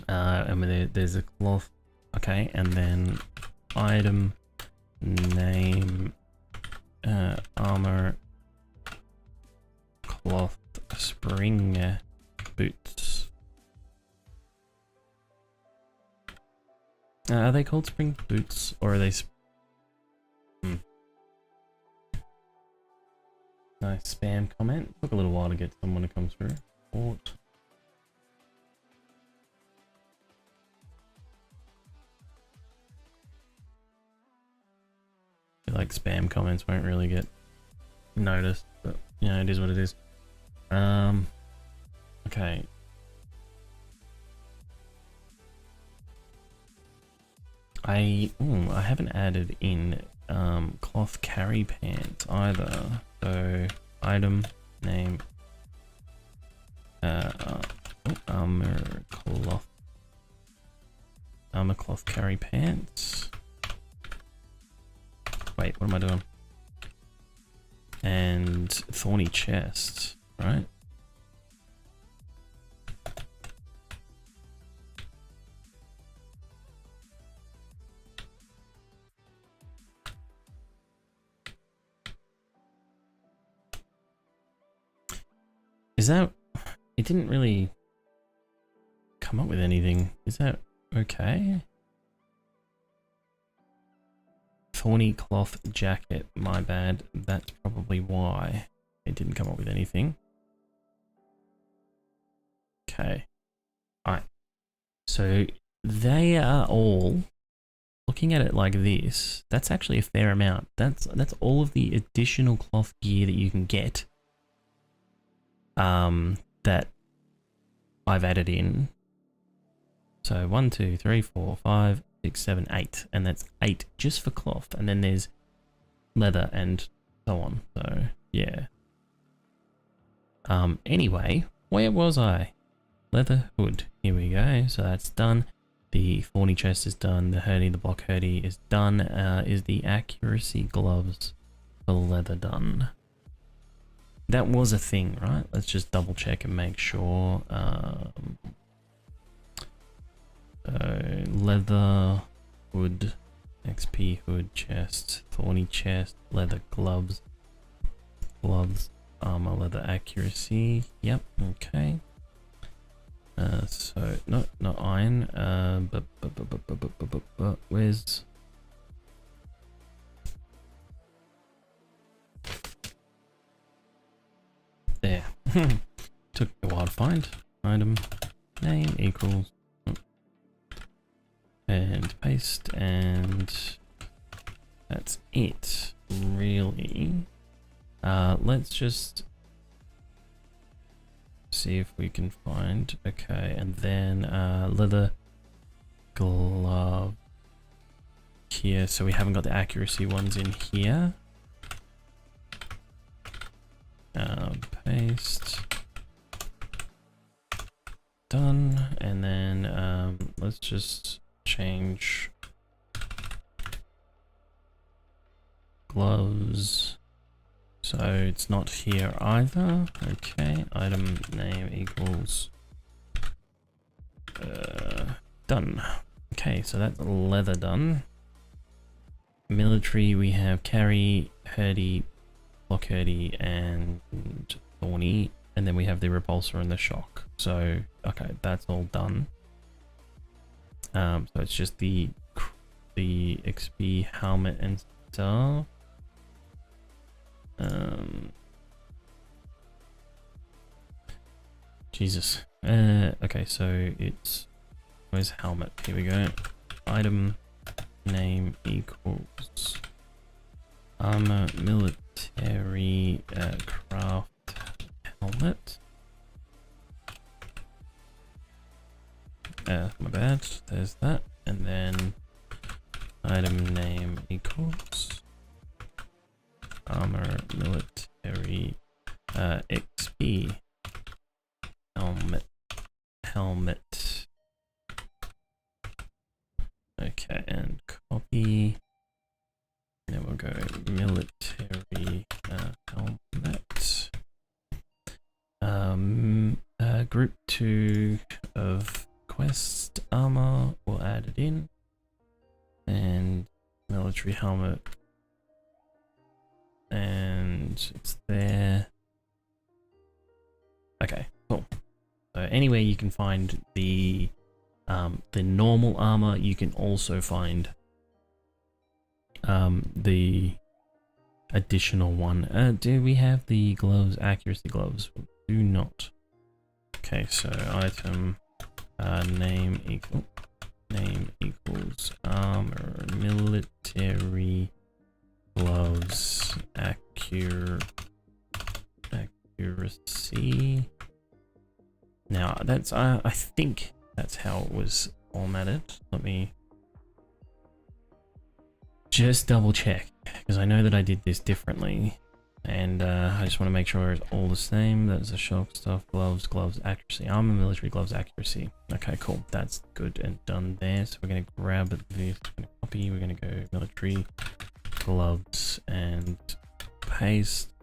And there's a cloth, okay, and then item name armor cloth spring boots. Are they called spring boots, or are they Nice spam comment. Took a little while to get someone to come through. Port. Like spam comments won't really get noticed, but yeah, it is what it is. Okay. I haven't added in cloth carry pants either. So item name armor cloth carry pants. Wait, what am I doing? And thorny chest, right? Is that... It didn't really come up with anything. Is that okay. Thorny cloth jacket, my bad. That's probably why it didn't come up with anything. Okay. Alright. So they are all, looking at it like this, that's actually a fair amount. That's all of the additional cloth gear that you can get. That I've added in. So 1, 2, 3, 4, 5, 6, 7, 8, and that's 8 just for cloth, and then there's leather and so on. So yeah. Anyway, where was I? Leather hood. Here we go. So that's done. The thorny chest is done. The hurdy, the block hurdy is done. Is the accuracy gloves for leather done? That was a thing, right? Let's just double check and make sure. Leather hood, XP hood, chest, thorny chest, leather gloves, armor, leather accuracy. Yep, okay. So not iron. But where's there? Took a while to find. Item name equals. And paste, and that's it, really. Let's just see if we can find, okay, and then leather glove here, so we haven't got the accuracy ones in here. Paste, done, and then let's just change gloves, so it's not here either. Okay, item name equals done. Okay, so that's leather done. Military, we have carry, hurdy, block hurdy, and thorny, and then we have the repulsor and the shock. So okay, that's all done. So it's just the XP helmet and stuff. Jesus. Okay, so it's, where's helmet? Here we go. Item name equals armor military craft helmet. My bad, there's that, and then item name equals armor military XP helmet. Okay, and copy, and then we'll go military helmet. Group 2 of quest armor, we'll add it in, and military helmet, and it's there. Okay, cool. So anywhere you can find the normal armor, you can also find the additional one. Do we have the gloves, accuracy gloves? We do not. Okay, so item name equals armor military gloves accuracy. Now that's I think that's how it was formatted. Let me just double check, because I know that I did this differently, and I just want to make sure it's all the same. That's the shock stuff, gloves, accuracy, armor, military gloves, accuracy. Okay, cool. That's good and done there. So we're going to grab this, we're going to copy, we're going to go military gloves and paste,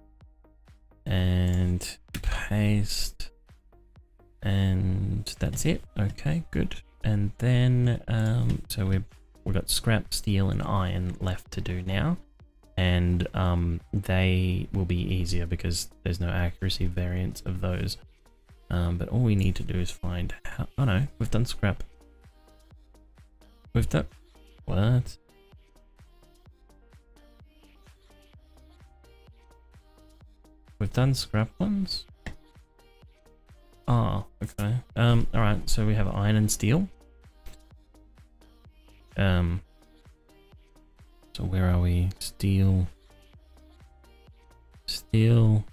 and paste, and that's it. Okay, good. And then so we've got scrap, steel, and iron left to do now. And they will be easier because there's no accuracy variants of those. But all we need to do is find how, oh no, we've done scrap. We've done what? We've done scrap ones. Oh, okay. All right. So we have iron and steel. So where are we? Steel. Steel.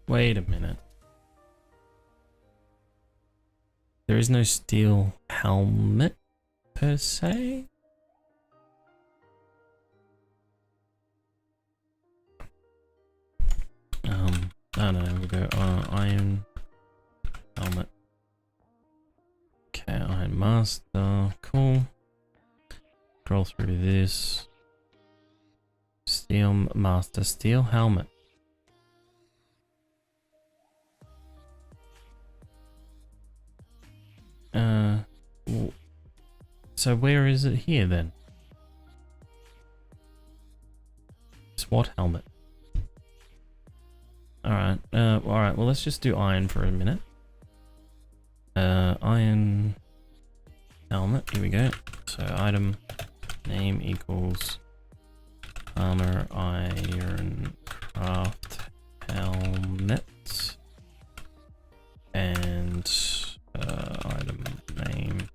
Wait a minute. There is no steel helmet per se. I don't know, we'll go iron helmet. Okay, iron master, cool. Scroll through this. Steel master, steel helmet. So where is it here then? SWAT helmet. Alright, alright, well let's just do iron for a minute. Iron helmet, here we go. So item name equals armor iron craft helmet. And item name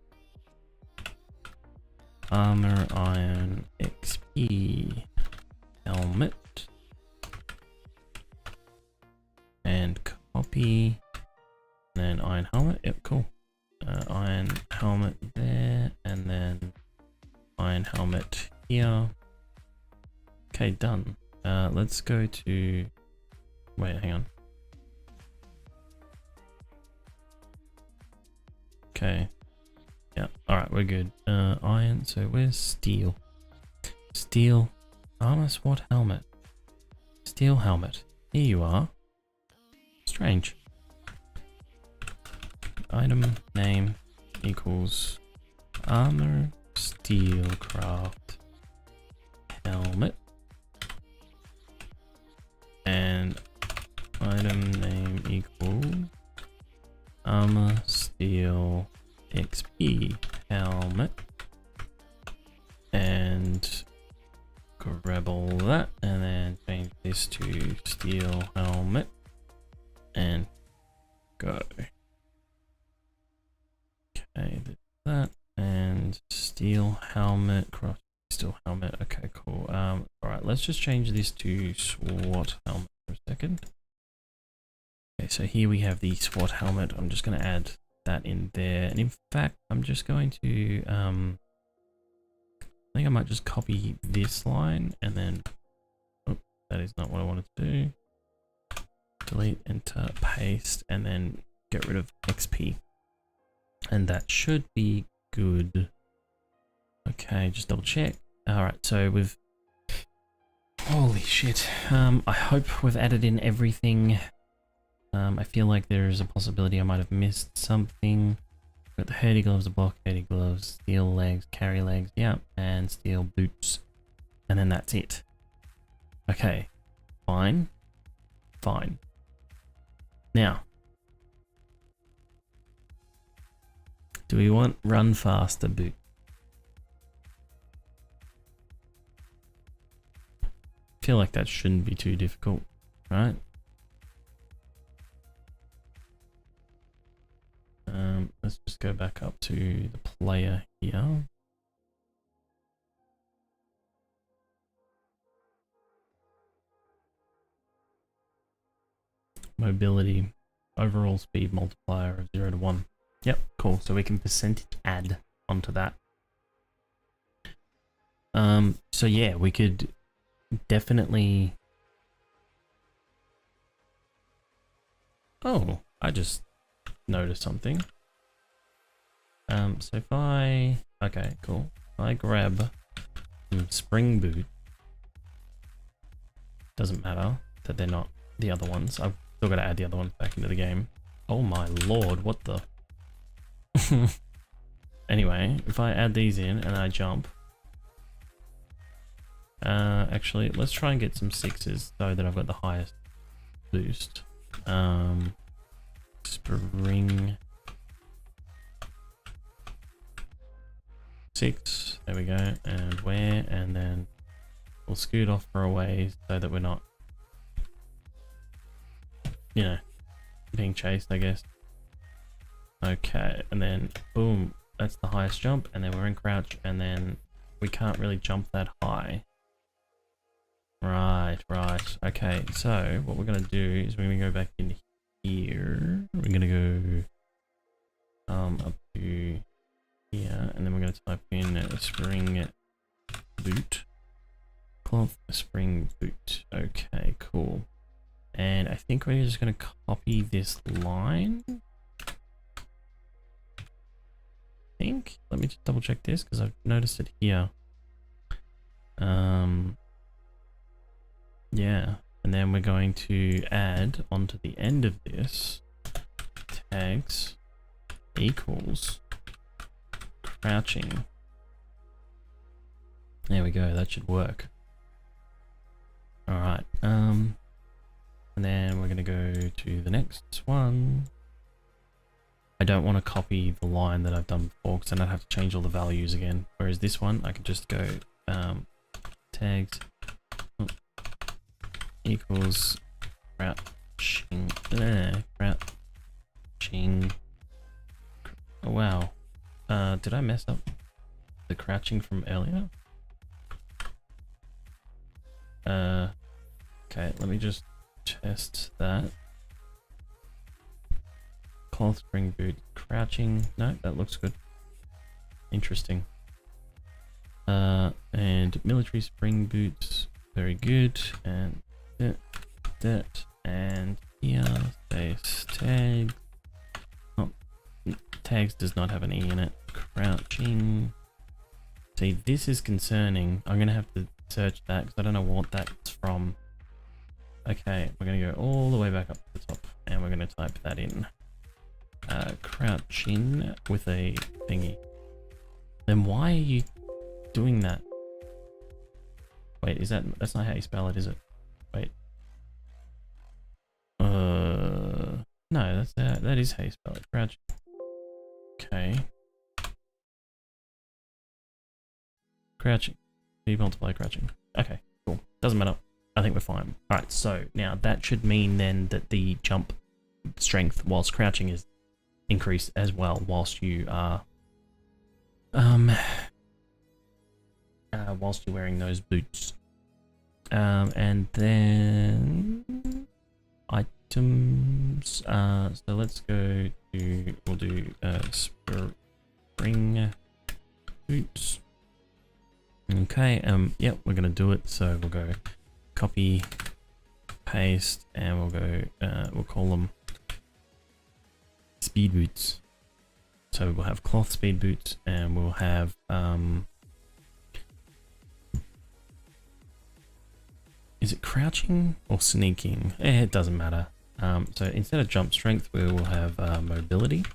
armor iron XP helmet. And copy, and then iron helmet. Yep, cool. Iron helmet there, and then iron helmet here. Okay, done. Let's go to. Wait, hang on. Okay. Yeah. All right, we're good. Iron. So where's steel? Steel armor SWAT helmet. Steel helmet. Here you are. Strange. Item name equals armor steel craft helmet, and item name equals armor steel XP helmet, and grab all that and then change this to steel helmet. And go. Okay, that and steel helmet, cross steel helmet. Okay, cool. All right, let's just change this to SWAT helmet for a second. Okay, so here we have the SWAT helmet. I'm just going to add that in there, and in fact, I'm just going to I think I might just copy this line and then. Oh, that is not what I wanted to do. Delete, enter, paste, and then get rid of XP. And that should be good. Okay, just double check. Alright, so we've... Holy shit. I hope we've added in everything. I feel like there is a possibility I might have missed something. Got the Hurdy gloves, the block Hurdy gloves, steel legs, carry legs, yeah, and steel boots. And then that's it. Okay, fine. Fine. Now, do we want run faster boot? I feel like that shouldn't be too difficult, right? Let's just go back up to the player here. Mobility, overall speed multiplier of 0 to 1. Yep, cool. So we can percentage add onto that. So yeah, we could definitely. Oh, I just noticed something. So if I, okay, cool. If I grab some spring boot, doesn't matter that they're not the other ones. I've still got to add the other ones back into the game. Oh my lord, what the? Anyway, if I add these in and I jump. Actually, let's try and get some 6s so that I've got the highest boost. Spring 6. There we go. And where? And then we'll scoot off for a ways so that we're not, you know, being chased, I guess. Okay, and then boom, that's the highest jump, and then we're in crouch, and then we can't really jump that high. Right. Okay, so what we're gonna do is we're gonna go back in here. We're gonna go up to here, and then we're gonna type in a spring boot. Cloth spring boot. Okay, cool. And I think we're just gonna copy this line. Let me just double check this because I've noticed it here. Yeah, and then we're going to add onto the end of this tags equals crouching. There we go, that should work. All right, and then we're gonna go to the next one. I don't want to copy the line that I've done before because then I'd have to change all the values again. Whereas this one, I could just go tags equals crouching. Crouching. Oh, wow. Did I mess up the crouching from earlier? Okay, let me just test that. Cloth spring boot crouching. No, that looks good. Interesting. And military spring boots. Very good. And that. And here, space tag. Oh, tags does not have an E in it. Crouching. See, this is concerning. I'm going to have to search that because I don't know what that's from. Okay, we're going to go all the way back up to the top. And we're going to type that in. Crouching with a thingy. Then why are you doing that? Wait, that's not how you spell it, is it? Wait. No, that is how you spell it. Crouching. Okay. Crouching. You multiply crouching. Okay, cool. Doesn't matter. I think we're fine. Alright, so now that should mean then that the jump strength whilst crouching is increased as well whilst you are whilst you're wearing those boots. And then items, so let's go to, we'll do spring boots. Okay, yep, we're gonna do it. So we'll go copy, paste, and we'll go, we'll call them speed boots. So we'll have cloth speed boots, and we'll have is it crouching or sneaking? It doesn't matter. So instead of jump strength, we will have mobility.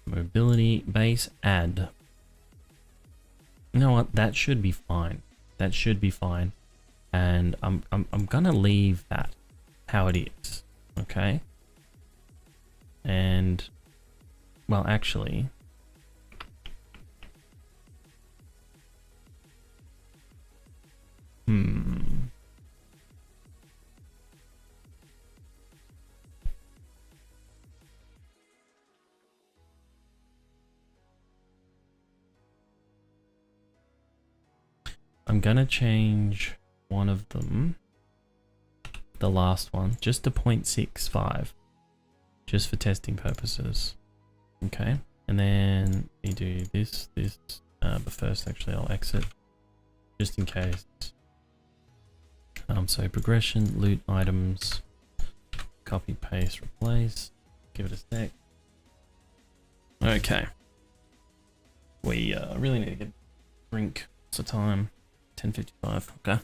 Mobility base add. You know what? That should be fine. That should be fine. And I'm gonna leave that how it is. Okay. And well, actually, I'm gonna change one of them, the last one, just to 0.65, just for testing purposes. Okay, and then we do this, but first actually I'll exit, just in case. So progression, loot items, copy, paste, replace, give it a sec. Okay. We really need to get a drink. What's the time? 10:55. Okay.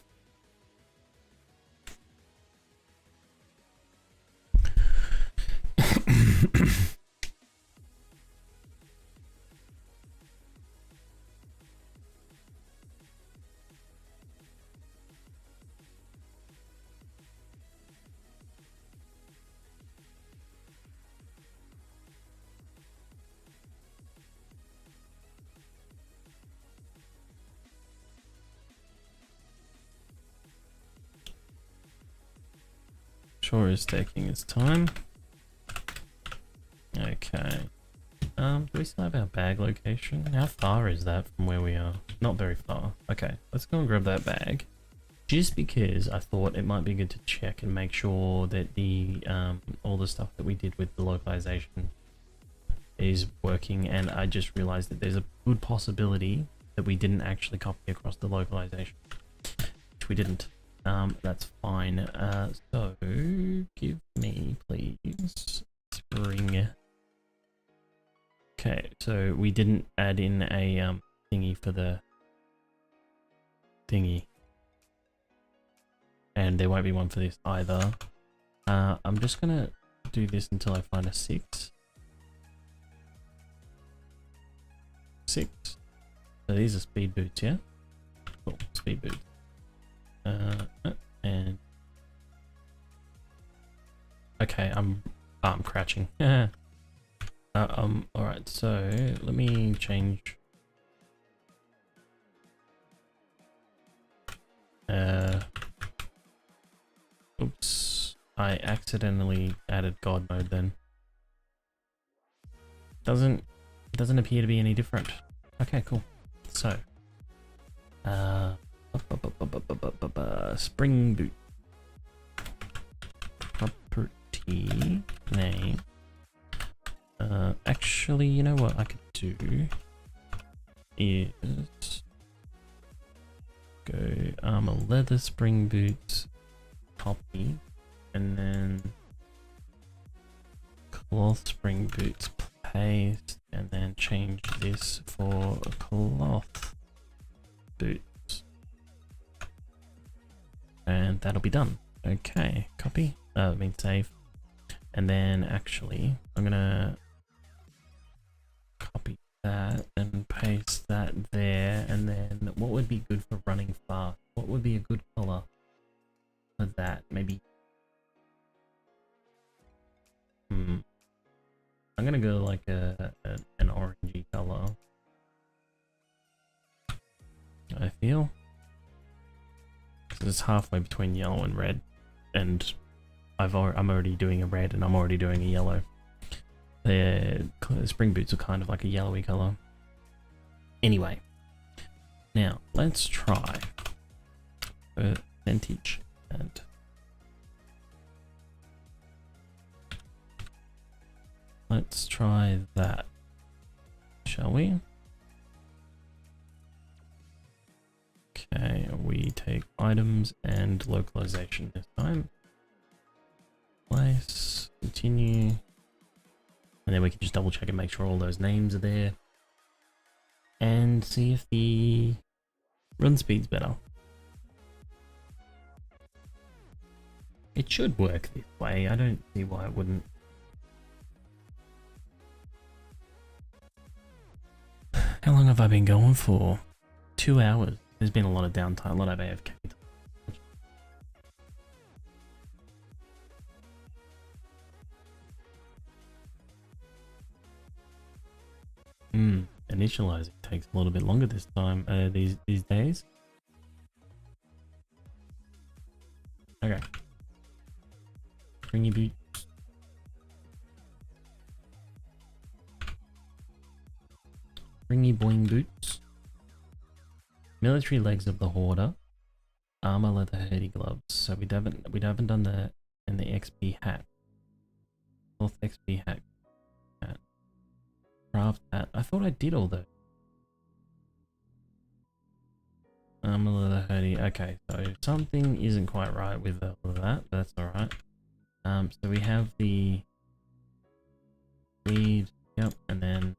Sure is taking its time. Okay. Do we still have our bag location? How far is that from where we are? Not very far. Okay, let's go and grab that bag. Just because I thought it might be good to check and make sure that the all the stuff that we did with the localization is working, and I just realized that there's a good possibility that we didn't actually copy across the localization, which we didn't. That's fine. So give me please spring. Okay, so we didn't add in a thingy for the thingy, and there won't be one for this either. I'm just gonna do this until I find a 6. 6. So these are speed boots, yeah? Cool, speed boots. And okay, I'm crouching. Alright, so let me change. Oops, I accidentally added God mode then. Doesn't appear to be any different. Okay, cool. So, spring boot. Property name. Actually, you know what I could do is go leather spring boots, copy, and then cloth spring boots, paste, and then change this for cloth boots, and that'll be done. Okay, copy. I mean save, and then actually I'm gonna copy that and paste that there, and then what would be good for running fast? What would be a good color for that? Maybe I'm gonna go like an orangey color, I feel. So it's halfway between yellow and red, and I'm already doing a red and I'm already doing a yellow. The spring boots are kind of like a yellowy color. Anyway, now let's try percentage and let's try that, shall we? Okay, we take items and localization this time. Place, continue. And then we can just double check and make sure all those names are there. And see if the run speed's better. It should work this way. I don't see why it wouldn't. How long have I been going for? 2 hours. There's been a lot of downtime, a lot of AFK time. Initializing takes a little bit longer this time, these days. Okay. Springy boots. Springy boing boots. Military legs of the Hoarder. Armor leather hurdy gloves. So we haven't done that in the XP hat. Cloth XP hat. Craft hat. I thought I did all those. Armor leather hoodie. Okay, so something isn't quite right with all of that, but that's alright. So we have the weed, yep, and then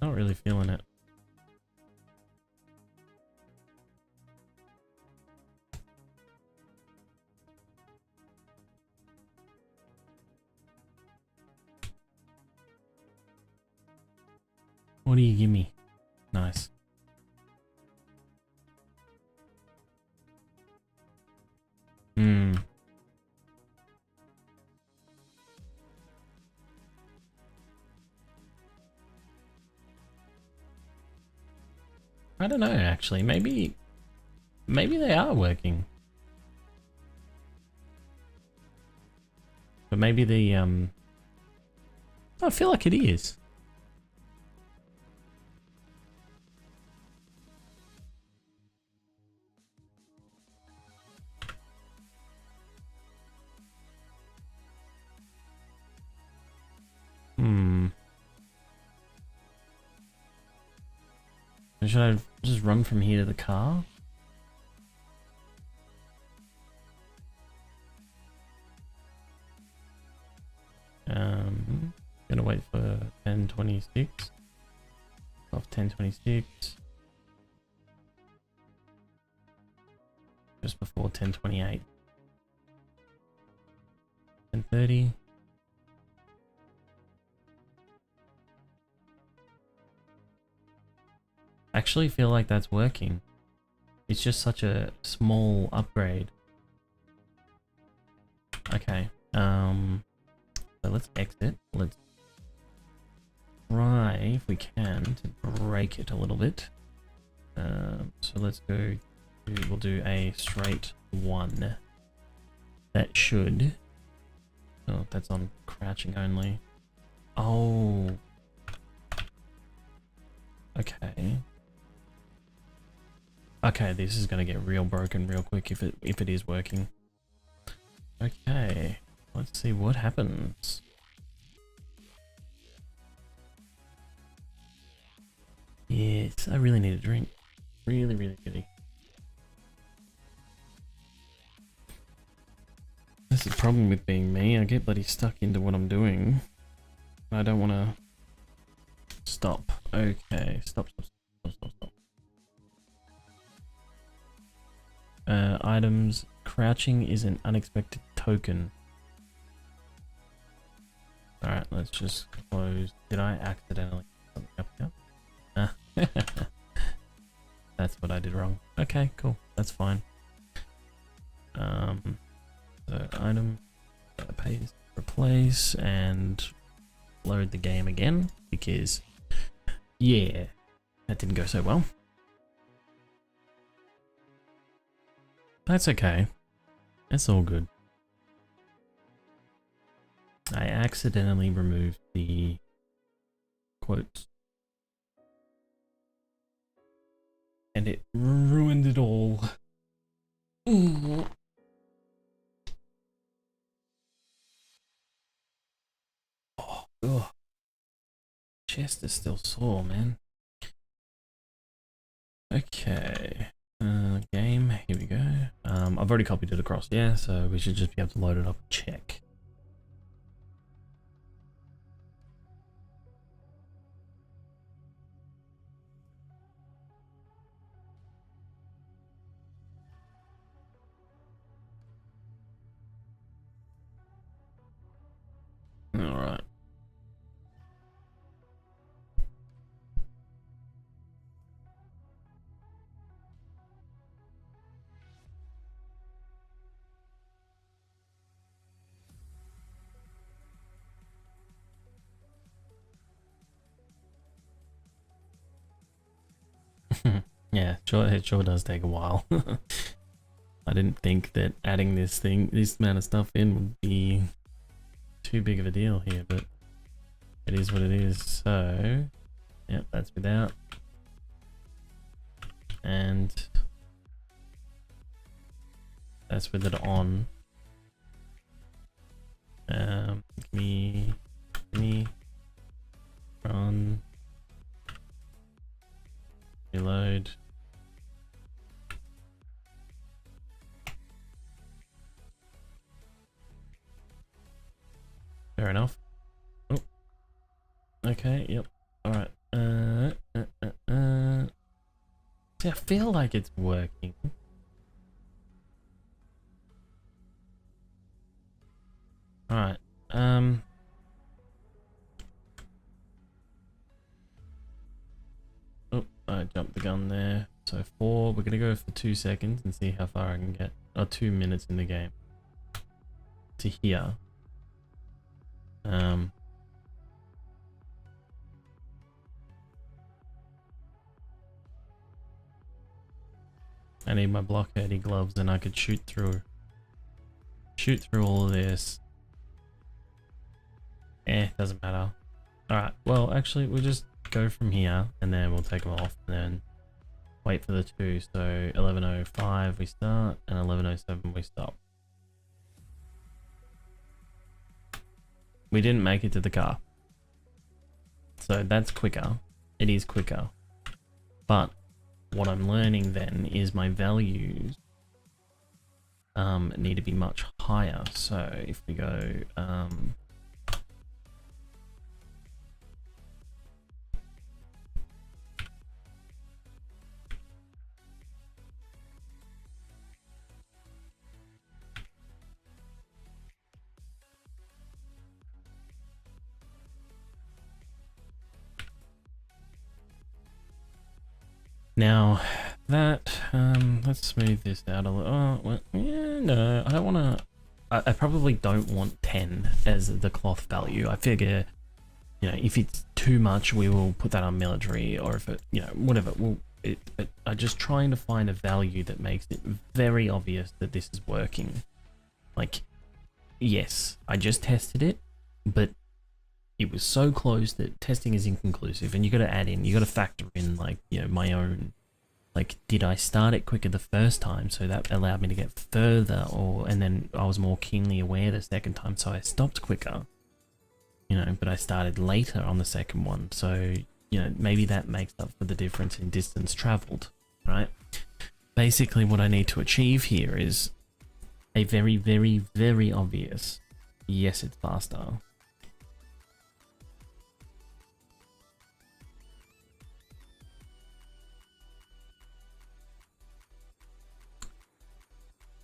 not really feeling it. What do you give me? Nice. I don't know, actually. Maybe maybe they are working. But maybe the I feel like it is. Should I just run from here to the car? Gonna wait for 10:26. Off 10:26. Just before 10:28. 10:30. I actually feel like that's working. It's just such a small upgrade. Okay. So let's exit. Let's try, if we can, to break it a little bit. So let's go. We'll do a straight 1. That should. Oh, that's on crouching only. Oh. Okay. Okay, this is gonna get real broken real quick if it is working. Okay, let's see what happens. Yes, I really need a drink. Really, really, really. That's the problem with being me. I get bloody stuck into what I'm doing. I don't want to stop. Okay, stop. Items. Crouching is an unexpected token. Alright, let's just close. Did I accidentally put something up here? That's what I did wrong. Okay, cool. That's fine. So item, paste, replace, and load the game again because, yeah, that didn't go so well. That's okay. That's all good. I accidentally removed the quotes. And it ruined it all. Ooh. Oh, ugh. Chest is still sore, man. Okay. Game, here we go. I've already copied it across, yeah, so we should just be able to load it up and check. Alright. Yeah, sure, it sure does take a while. I didn't think that adding this amount of stuff in would be too big of a deal here, but it is what it is. So, yep, that's without. And that's with it on. Give me, run, reload. Fair enough. Oh. Okay, yep. Alright. See, I feel like it's working. Alright. Oh, I jumped the gun there. So 4, we're gonna go for 2 seconds and see how far I can get. Oh, 2 minutes in the game. To here. I need my blockadey gloves, and I could shoot through all of this. Doesn't matter. Alright, well, actually, we'll just go from here, and then we'll take them off, and then wait for the 2. So 11:05 we start, and 11:07 we stop. We didn't make it to the car. So that's quicker. It is quicker. But what I'm learning then is my values need to be much higher. So if we go now that let's smooth this out a little. Oh, well, yeah, no, I don't want to. I probably don't want 10 as the cloth value. I figure, you know, if it's too much, we will put that on military, or if it, you know, whatever. But I'm just trying to find a value that makes it very obvious that this is working. Like, yes, I just tested it, but it was so close that testing is inconclusive, and you got to add in, you got to factor in, like, you know, my own. Like, did I start it quicker the first time, so that allowed me to get further, and then I was more keenly aware the second time, so I stopped quicker, you know, but I started later on the second one, so, you know, maybe that makes up for the difference in distance traveled, right? Basically, what I need to achieve here is a very, very, very obvious, yes, it's faster.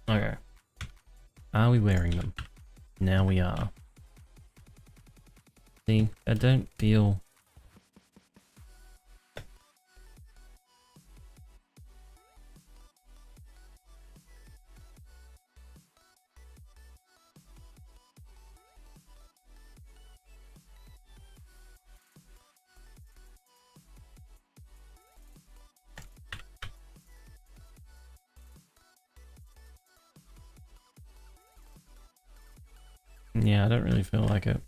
Okay. Are we wearing them? Now we are. See, I don't feel... Yeah, I don't really feel like it.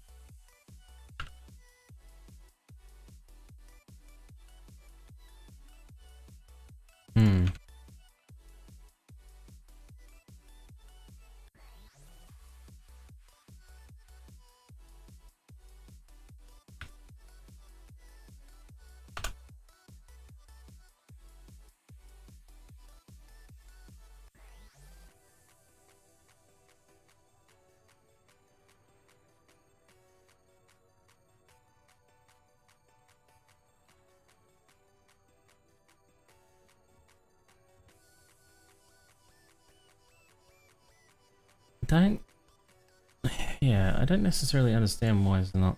I don't necessarily understand why it's not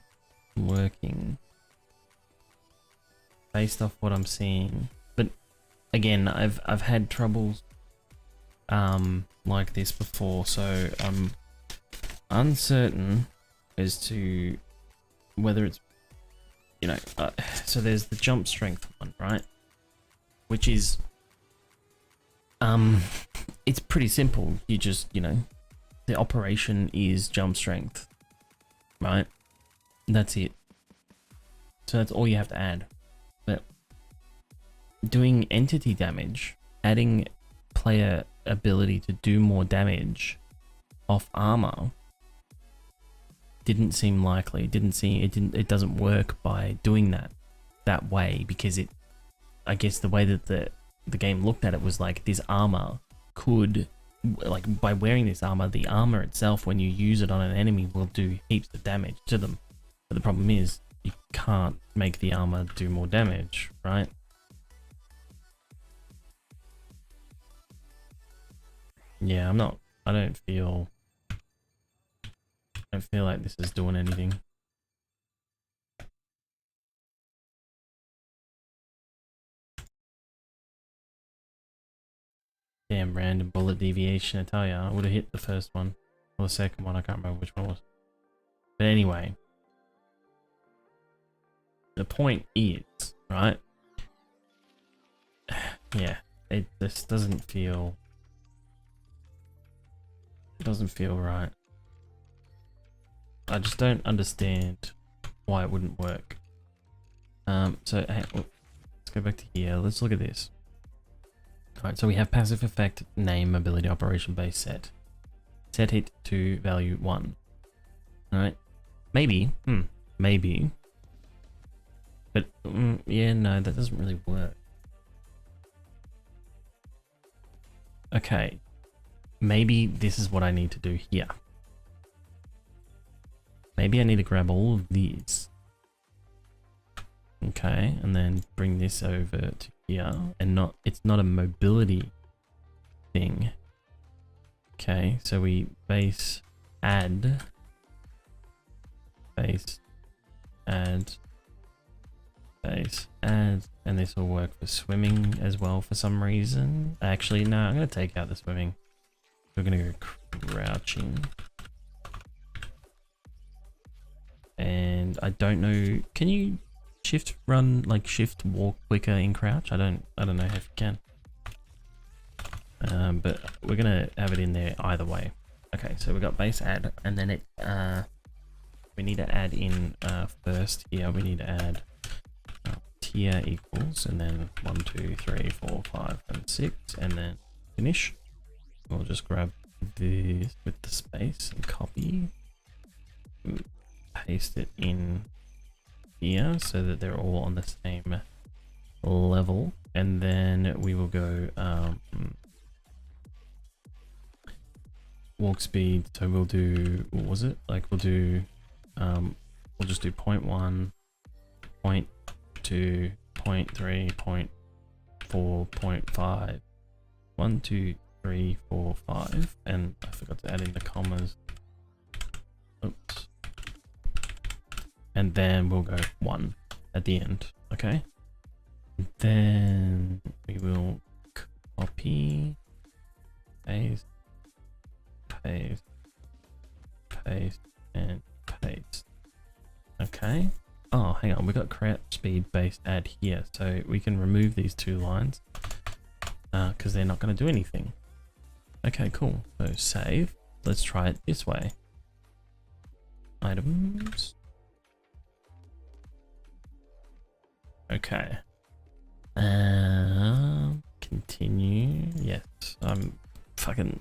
working based off what I'm seeing. But again, I've had troubles like this before, so I'm uncertain as to whether it's, you know, so there's the jump strength one, right? Which is it's pretty simple. You just, you know, the operation is jump strength, right? That's it. So that's all you have to add. But doing entity damage, adding player ability to do more damage off armor didn't seem likely. It doesn't work by doing that way, because I guess the way that the game looked at it was like, this armor could, like, by wearing this armor, the armor itself, when you use it on an enemy, will do heaps of damage to them. But the problem is, you can't make the armor do more damage, right? Yeah, I don't feel like this is doing anything. Damn, random bullet deviation, I tell ya. I would have hit the first one. Or the second one, I can't remember which one it was. But anyway. The point is, right? Yeah. it this doesn't feel. It doesn't feel right. I just don't understand why it wouldn't work. So hey, let's go back to here. Let's look at this. Alright, so we have passive effect, name, ability, operation, base set. Set it to value 1. Alright. Maybe. Maybe. But, yeah, no, that doesn't really work. Okay. Maybe this is what I need to do here. Maybe I need to grab all of these. Okay, and then bring this over to here. And it's not a mobility thing. Okay, so we base add. Base add. Base add. And this will work for swimming as well for some reason. Actually, no, I'm going to take out the swimming. We're going to go crouching. And I don't know, can you shift run, like shift walk quicker in crouch? I don't know if you can. But we're gonna have it in there either way. Okay, so we got base add, and then it we need to add in first here. We need to add tier equals, and then 1, 2, 3, 4, 5, and 6, and then finish. We'll just grab this with the space and copy. Paste it in here so that they're all on the same level, and then we will go walk speed. So we'll do, what was it, like we'll do we'll just do 0.1, 0.2, 0.3, 0.4, 0.5, 1, 2, 3, 4, 5, and I forgot to add in the commas. Oops. And then we'll go 1 at the end, okay? Then we will copy, paste, paste, paste, and paste. Okay. Oh, hang on, we got crouch speed base add here, so we can remove these 2 lines because they're not going to do anything. Okay, cool. So save. Let's try it this way. Items. Okay. Continue. Yes, I'm fucking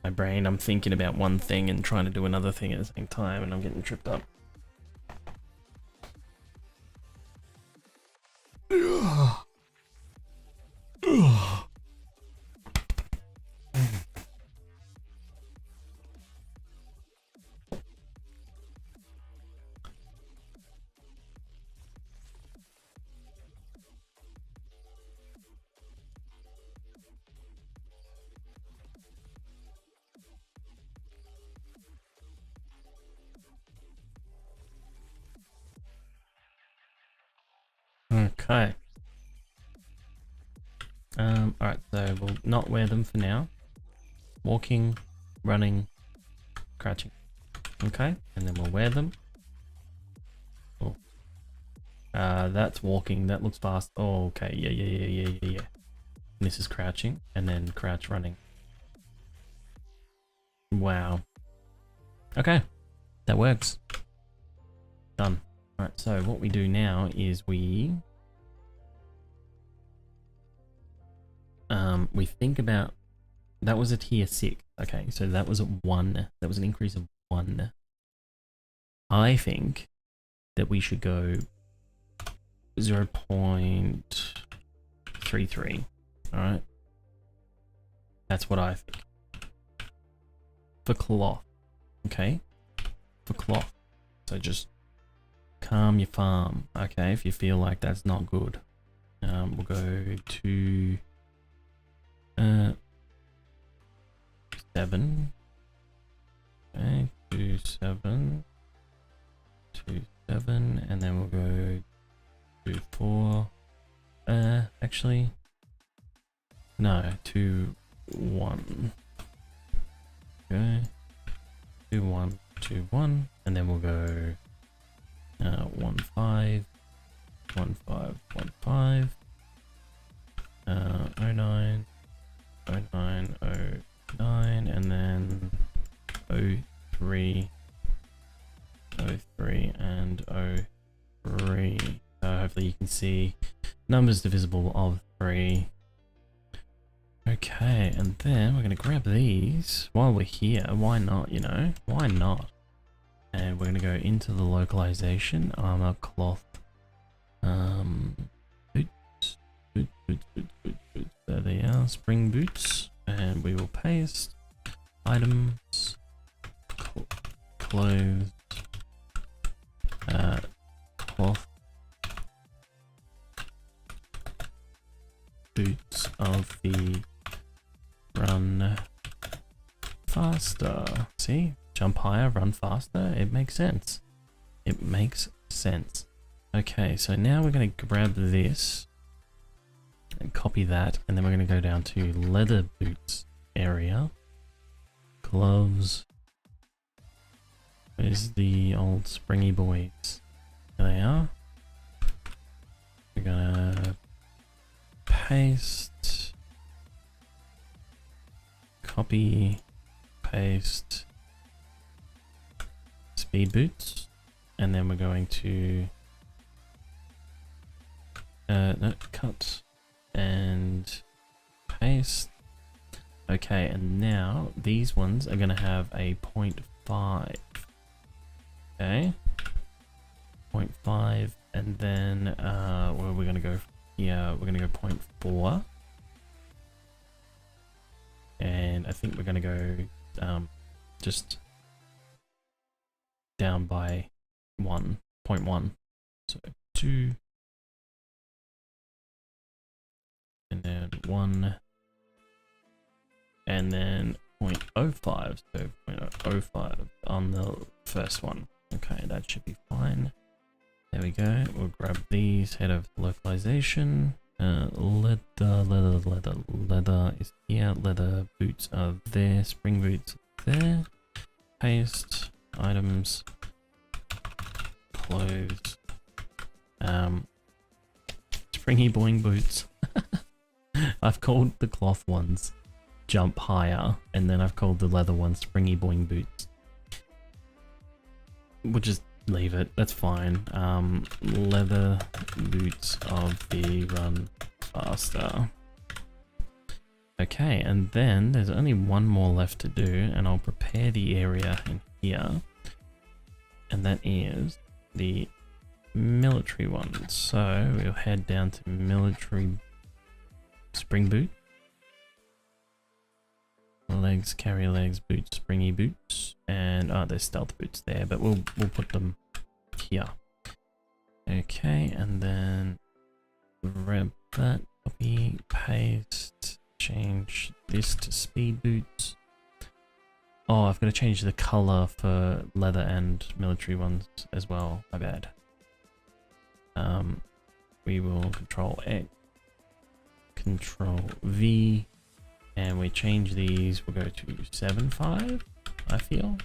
my brain. I'm thinking about one thing and trying to do another thing at the same time, and I'm getting tripped up. Okay. Alright, so we'll not wear them for now. Walking, running, crouching. Okay, and then we'll wear them. Oh. That's walking, that looks fast. Oh, okay, yeah. And this is crouching, and then crouch running. Wow. Okay, that works. Done. Alright, so what we do now is we think about, that was a tier 6. Okay, so that was a 1. That was an increase of 1. I think that we should go 0.33. Alright. That's what I think. For cloth. Okay? For cloth. So just calm your farm, okay, if you feel like that's not good. We'll go to 7. Okay, 2, 7, 2, 7, and then we'll go to 4. Actually, no, 2, 1. Okay, 2, 1, 2, 1, and then we'll go 1, 5, 1, 5, 1, 5. 09, 09, 09, and then 03, 03, and 03. Hopefully you can see numbers divisible of 3. Okay, and then we're going to grab these while we're here. Why not, you know? Why not? And we're going to go into the localization, armor, cloth, boots, boots. There they are, spring boots. And we will paste items, clothes, cloth, boots of the run faster. See? Jump higher, run faster. It makes sense. It makes sense. Okay, so now we're going to grab this and copy that, and then we're going to go down to leather boots area, gloves. Where's the old springy boys? There they are. We're gonna paste, copy, paste, speed boots, and then we're going to no, cut and paste. Okay, and now these ones are going to have a 0.5. Okay, 0.5, and then where are we going to go from here? We're going to go 0.4, and I think we're going to go just down by 1.1, so 2, and then 1, and then 0.05, so 0.05 on the first one. Okay, that should be fine. There we go. We'll grab these, head over to localization. Leather is here. Leather boots are there. Spring boots are there. Paste items, clothes, springy boing boots. I've called the cloth ones jump higher, and then I've called the leather ones springy boing boots. We'll just leave it, that's fine. Leather boots of the run faster. Okay, and then there's only one more left to do, and I'll prepare the area in here, and that is the military one. So we'll head down to military spring boot, legs, carry legs, boots, springy boots, and there's stealth boots there, but we'll put them here. Okay, and then grab that, copy, paste, change this to speed boots. Oh, I've got to change the color for leather and military ones as well. My bad. We will Control X, Control V, and we change these. We'll go to 7.5, I feel.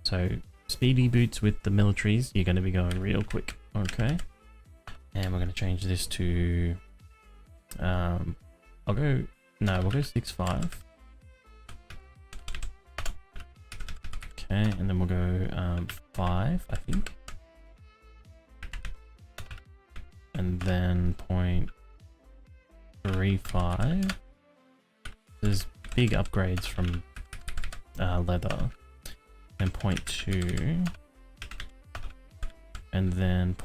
So speedy boots with the militaries, you're going to be going real quick. Okay. And we're going to change this to, we'll go 6.5. Okay, and then we'll go 5, I think. And then 0.35. There's big upgrades from leather. And 0.2. And then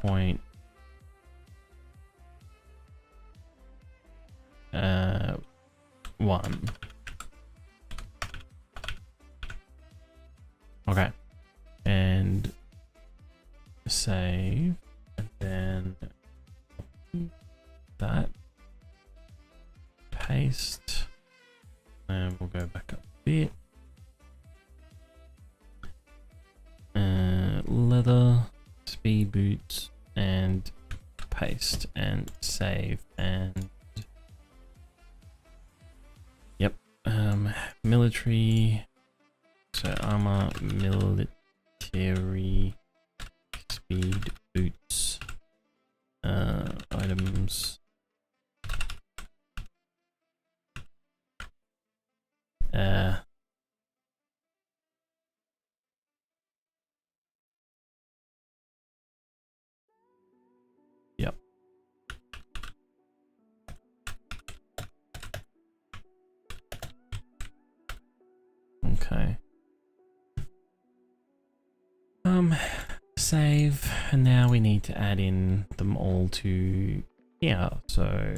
1. Okay. And save. And then that. Paste. And we'll go back up a bit. Leather, speed boots, and paste, and save, and yep. Military, so armor, military, speed boots, items, Okay. Save, and now we need to add in them all to here. So,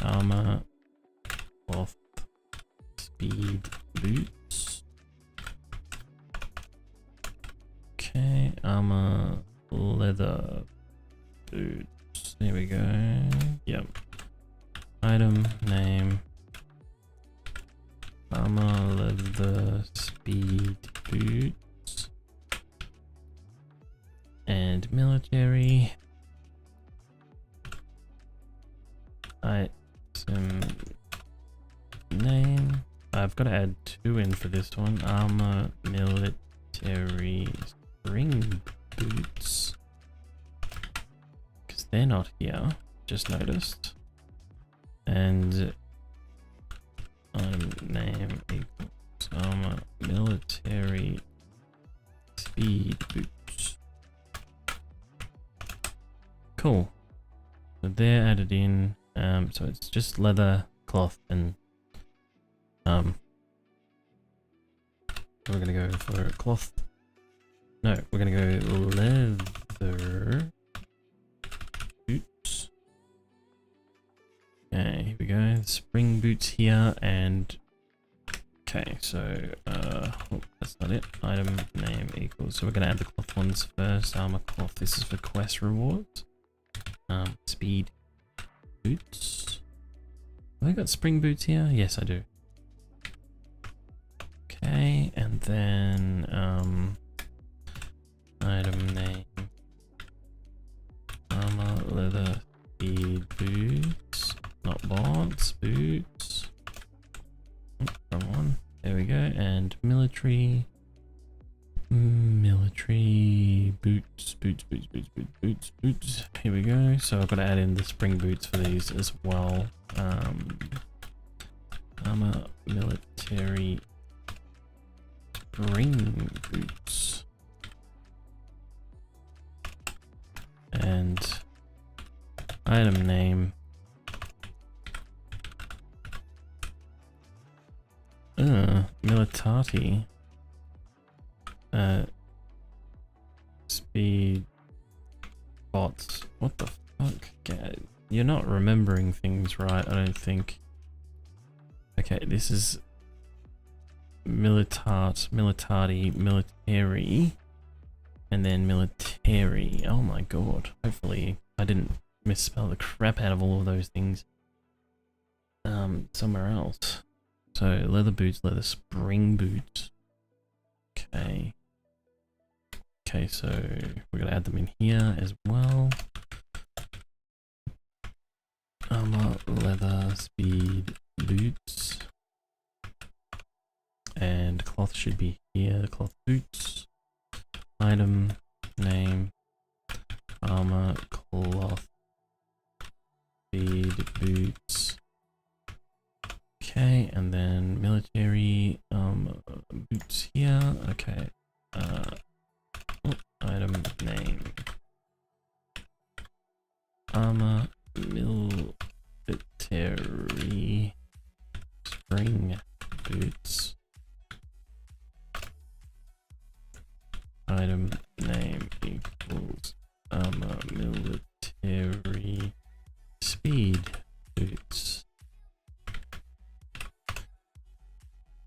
armor, cloth, speed, boots. Okay, armor, leather, boots. There we go. Yep. Item, name, armor, leather, speed, boots, and military. Item name. I've got to add 2 in for this one. Armor, military, spring boots. Because they're not here. Just noticed. And item name equals armor, military, speed boots. Cool. So they're added in. So it's just leather, cloth, and we're gonna go for cloth. No, we're gonna go leather boots. Okay, here we go. Spring boots here, and okay, so oh, that's not it. Item name equals. So we're gonna add the cloth ones first. Armor cloth. This is for quest rewards. Speed boots. Have I got spring boots here? Yes, I do. Okay, and then item name, armor, leather, speed boots, not bots, boots. Oh, wrong one. There we go. And military boots, boots. Here we go. So I've got to add in the spring boots for these as well. Armor, military, spring boots, and item name. Militati. Speed bots. What the fuck? You're not remembering things right, I don't think. Okay, this is militati, military, and then military. Oh my god. Hopefully I didn't misspell the crap out of all of those things somewhere else. So leather boots, leather spring boots. Okay. Okay, so we're gonna add them in here as well. Armor, leather, speed, boots. And cloth should be here, cloth boots. Item, name, armor, cloth, speed, boots. Okay, and then military, boots here. Okay. Item name, armor, military, spring boots. Item name equals armor, military, speed boots.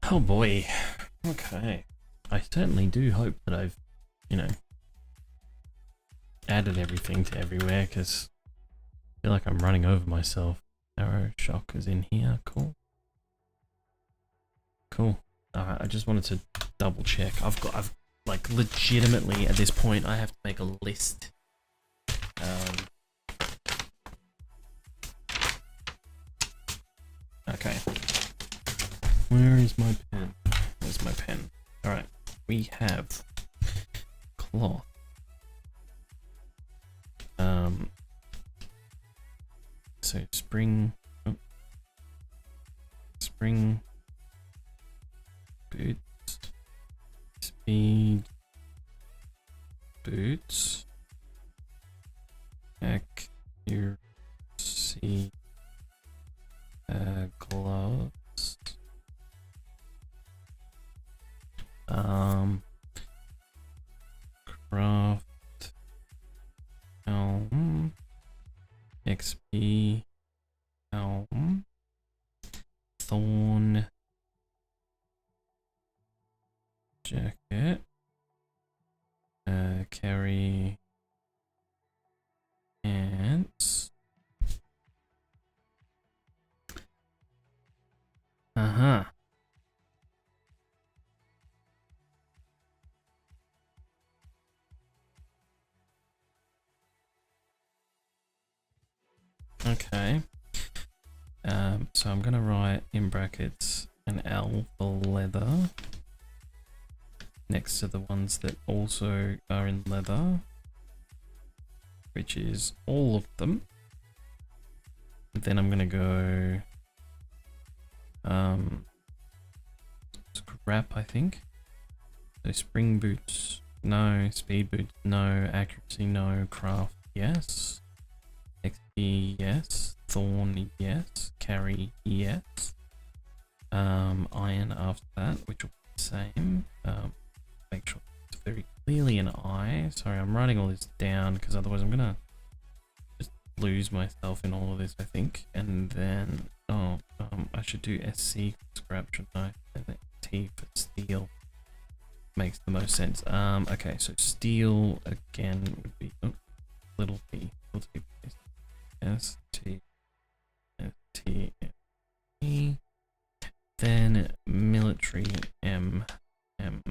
Oh boy. Okay. I certainly do hope that I've, added everything to everywhere, because I feel like I'm running over myself. Arrow shock is in here. Cool. Cool. Alright, I just wanted to double check. I've like legitimately at this point I have to make a list. Okay. Where is my pen? Where's my pen? Alright. We have cloth. So spring boots, speed boots, accuracy thorn jacket. Carry ants. Uh-huh. Okay. So I'm gonna write in brackets an L for leather next to the ones that also are in leather, which is all of them. Then I'm gonna go scrap, I think. So spring boots, no. Speed boots, no. Accuracy, no. Craft, yes. XP, yes. Thorn, yes. Carry, yes. Iron after that, which will be the same. Make sure it's very clearly an I. Sorry, I'm writing all this down because otherwise I'm gonna just lose myself in all of this, I think. And then, I should do SC for scrap, shouldn't I? And then T for steel. Makes the most sense. Okay, so steel again would be little t, please. S T S T F E. Then military M and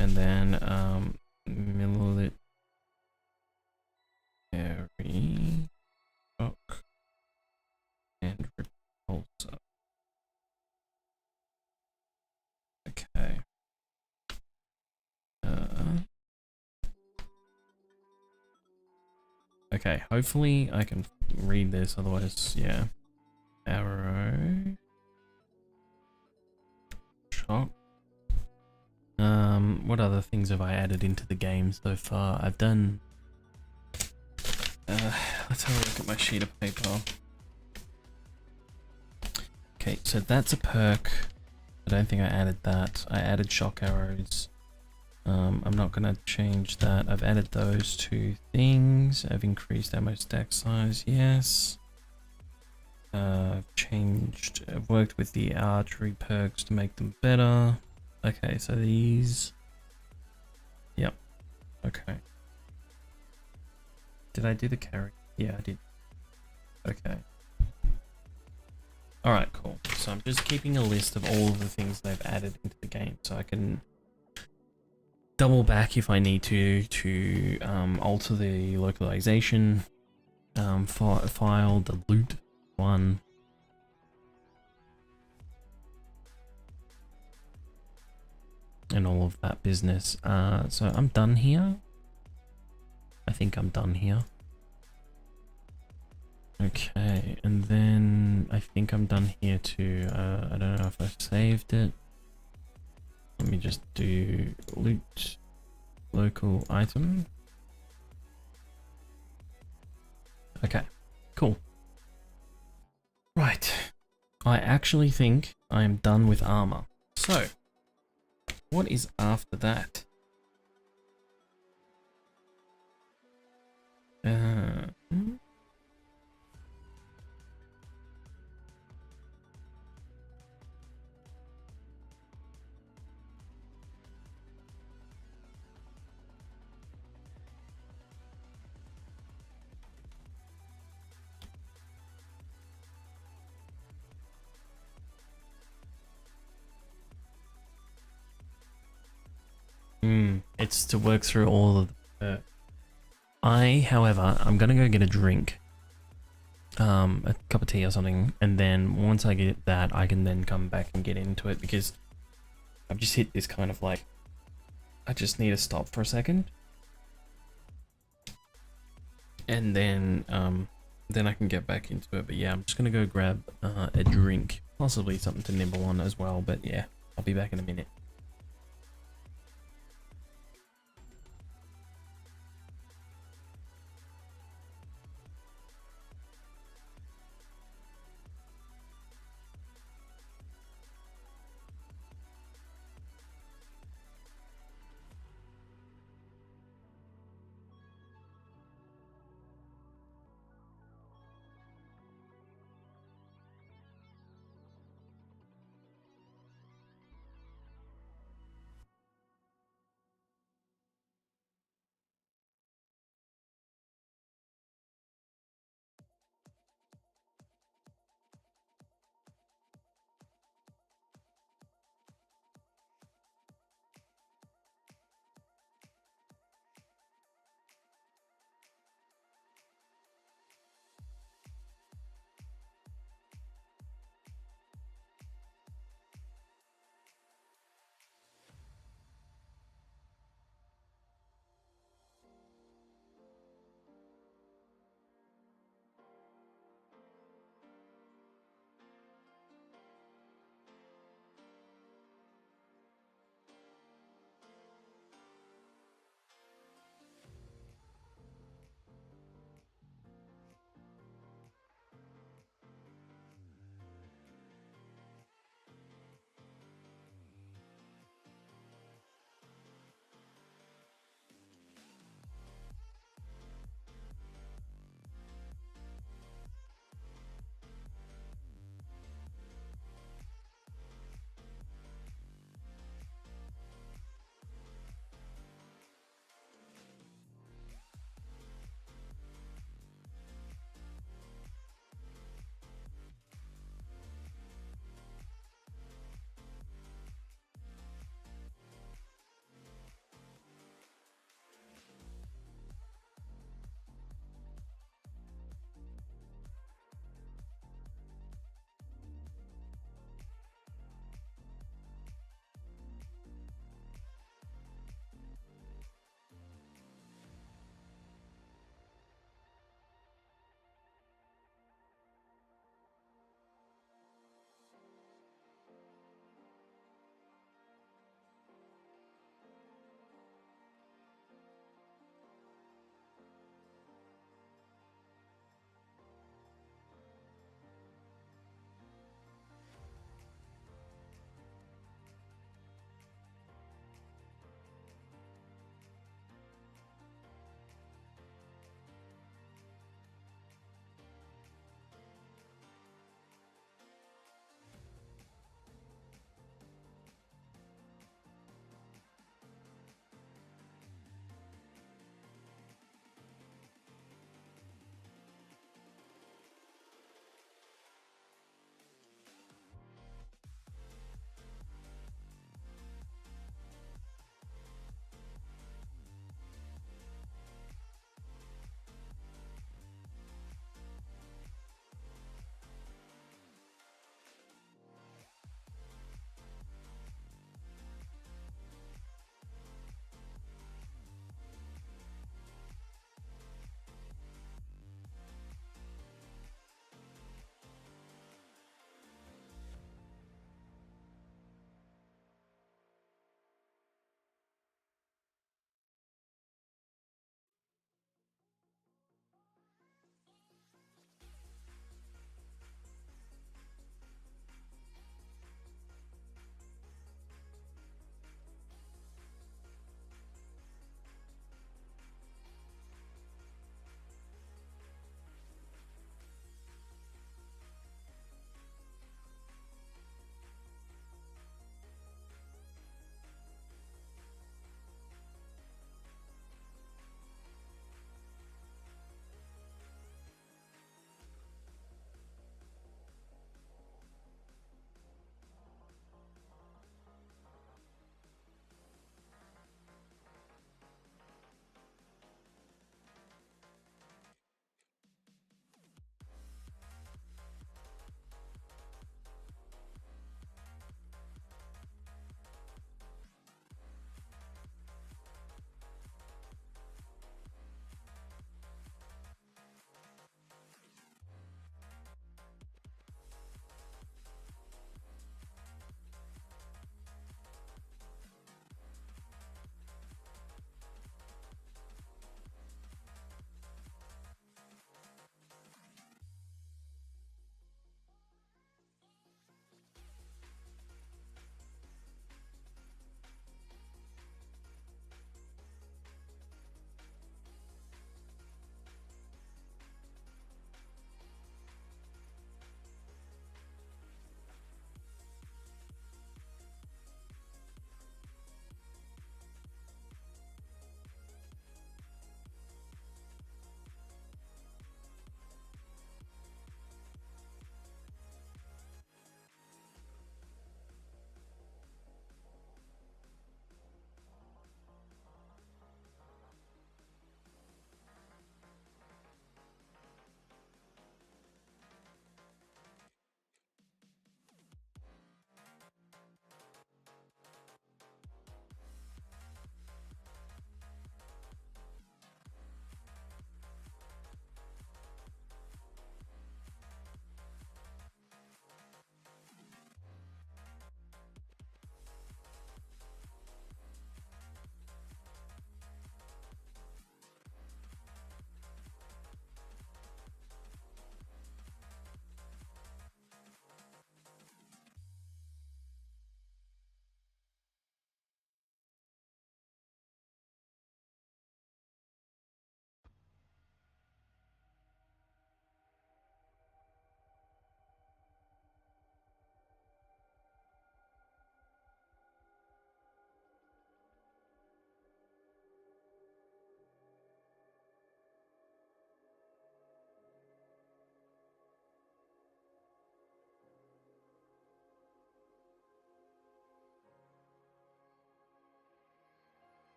and then military shock and repulsor. Okay. Okay, hopefully I can read this, otherwise, yeah. Arrow. Shock. What other things have I added into the game so far? I've done... let's have a look at my sheet of paper. Okay, so that's a perk. I don't think I added that. I added shock arrows. I'm not gonna change that. I've added those two things. I've increased ammo stack size, yes. I've worked with the archery perks to make them better. Okay, so these... Yep, okay. Did I do the carry? Yeah, I did. Okay. Alright, cool. So I'm just keeping a list of all of the things they've added into the game so I can double back if I need to alter the localization file, the loot one. And all of that business. So I'm done here. I think I'm done here. Okay, and then I think I'm done here too. I don't know if I've saved it. Let me just do loot local item. Okay, cool. Right. I actually think I am done with armor. So, what is after that? It's to work through all of the... however, I'm gonna go get a drink. A cup of tea or something, and then once I get that, I can then come back and get into it, because I've just hit this kind of like... I just need to stop for a second. And then I can get back into it. But yeah, I'm just gonna go grab a drink. Possibly something to nibble on as well, but yeah, I'll be back in a minute.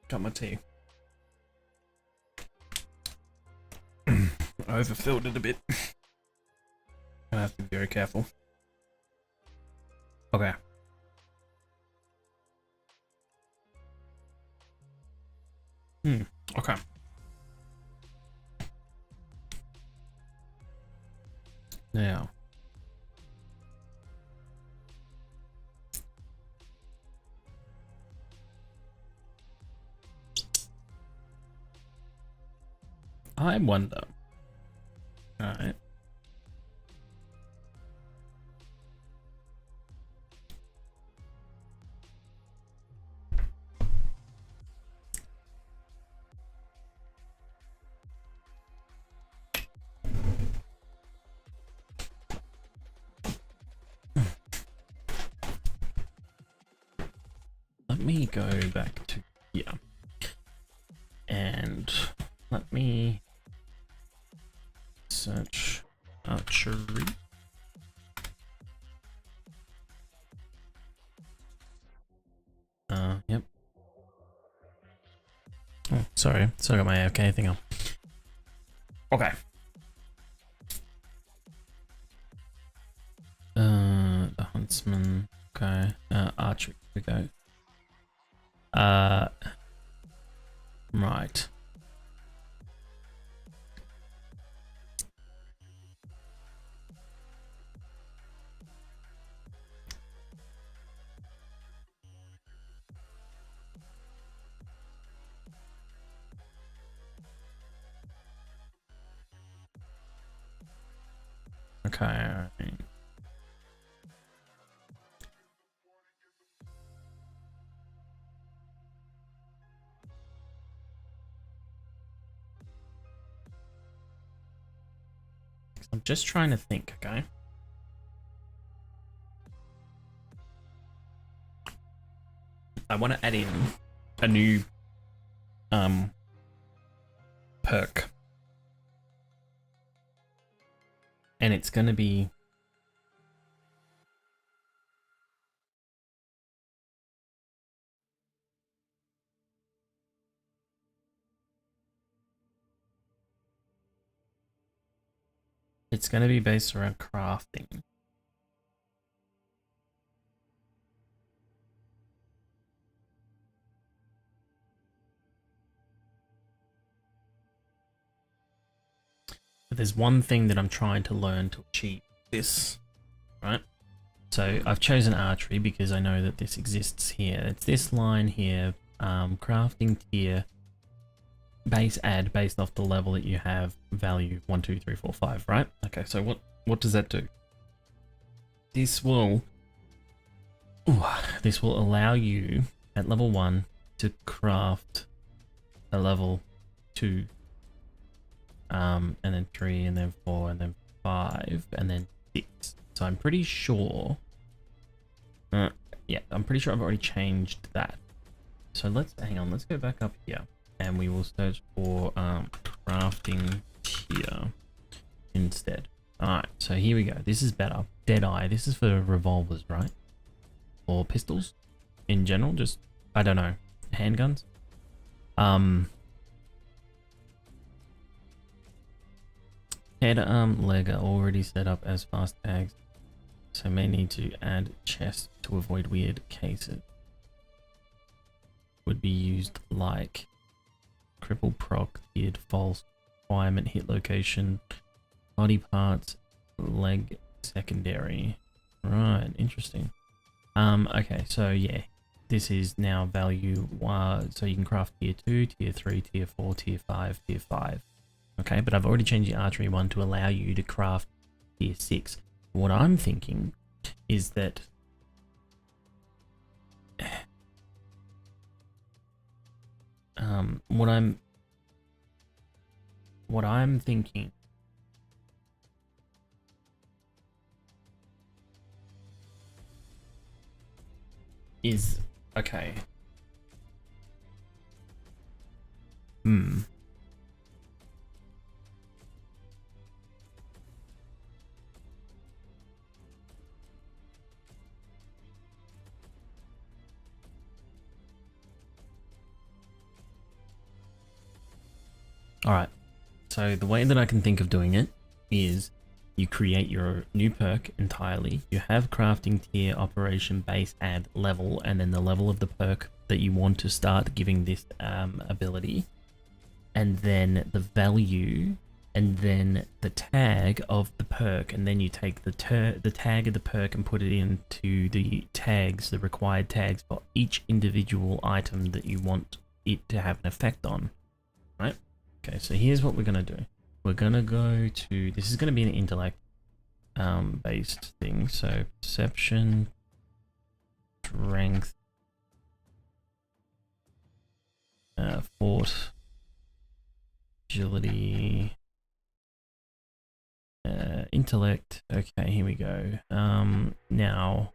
Got my tea. I overfilled it a bit. I have to be very careful. Okay. Okay. Now. I wonder. Alright. Let me go back to here. And let me search archery. Yep. Oh, sorry. Still got my AFK thing on. Okay. The huntsman. Okay. Archery. Here we go. Right. Okay. Alright. I'm just trying to think, okay? I want to add in a new perk. And it's going to be based around crafting. But there's one thing that I'm trying to learn to achieve this, right? So I've chosen archery because I know that this exists here. It's this line here, crafting tier, base add based off the level that you have, value 1, 2, 3, 4, 5, right? Okay, so what does that do? This will allow you at level 1 to craft a level 2, and then 3, and then 4, and then 5, and then 6. So I'm pretty sure, yeah, I'm pretty sure I've already changed that. So let's go back up here, and we will search for crafting tier instead. Alright, so here we go. This is better. Deadeye. This is for revolvers, right? Or pistols in general, just, I don't know, handguns. Head leg are already set up as fast tags, so may need to add chest to avoid weird cases. Would be used like cripple proc, tiered false, requirement hit location, body parts, leg secondary. Right, interesting. Okay, so yeah, this is now value, so you can craft tier 2, tier 3, tier 4, tier 5, tier 5. Okay, but I've already changed the archery one to allow you to craft tier 6. What I'm thinking is that what I'm thinking is, okay. All right. So the way that I can think of doing it is you create your new perk entirely. You have crafting tier, operation, base, add, level, and then the level of the perk that you want to start giving this ability. And then the value, and then the tag of the perk, and then you take the tag of the perk and put it into the tags, the required tags for each individual item that you want it to have an effect on, right? Okay, so here's what we're gonna do. We're gonna go to, this is gonna be an intellect based thing, so perception, strength, fort, agility, intellect. Okay, here we go. Now,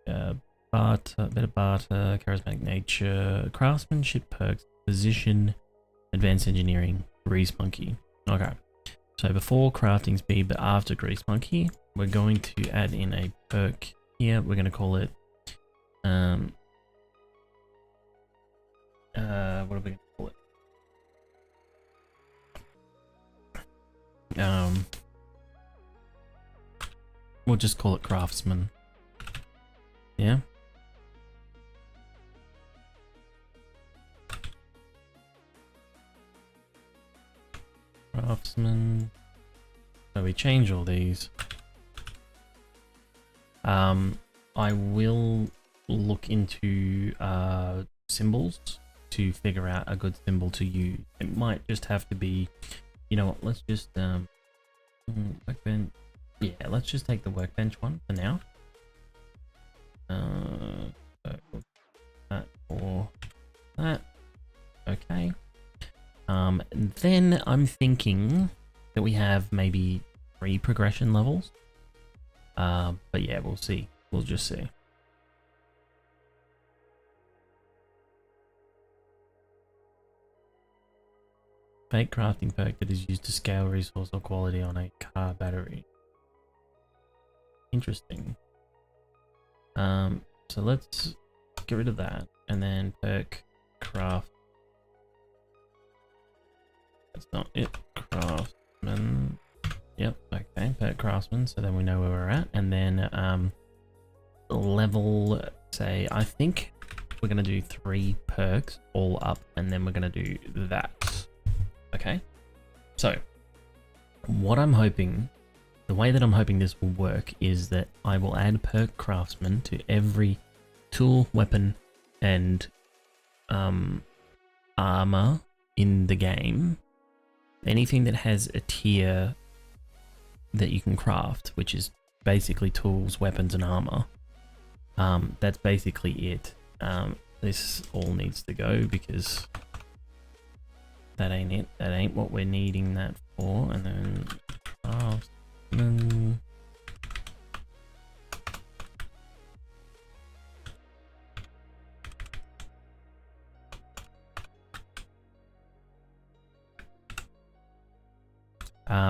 better barter, charismatic nature, craftsmanship perks, position, advanced engineering, grease monkey. Okay, so before crafting speed, but after grease monkey, we're going to add in a perk here. We're going to call it, what are we going to call it? We'll just call it craftsman. Yeah. Craftsman. So we change all these. I will look into symbols to figure out a good symbol to use. It might just have to be, you know what, let's just workbench. Yeah, let's just take the workbench one for now. So that or that. Okay. And then I'm thinking that we have maybe 3 progression levels. But yeah, we'll see. We'll just see. Fake crafting perk that is used to scale resource or quality on a car battery. Interesting. So let's get rid of that, and then perk craft. That's not it. Craftsman. Yep. Okay. Perk craftsman. So then we know where we're at, and then level. Say I think we're gonna do 3 perks all up, and then we're gonna do that. Okay. So what I'm hoping. The way that I'm hoping this will work is that I will add perk craftsman to every tool, weapon, and armor in the game. Anything that has a tier that you can craft, which is basically tools, weapons, and armor. That's basically it. This all needs to go because that ain't it. That ain't what we're needing that for. And then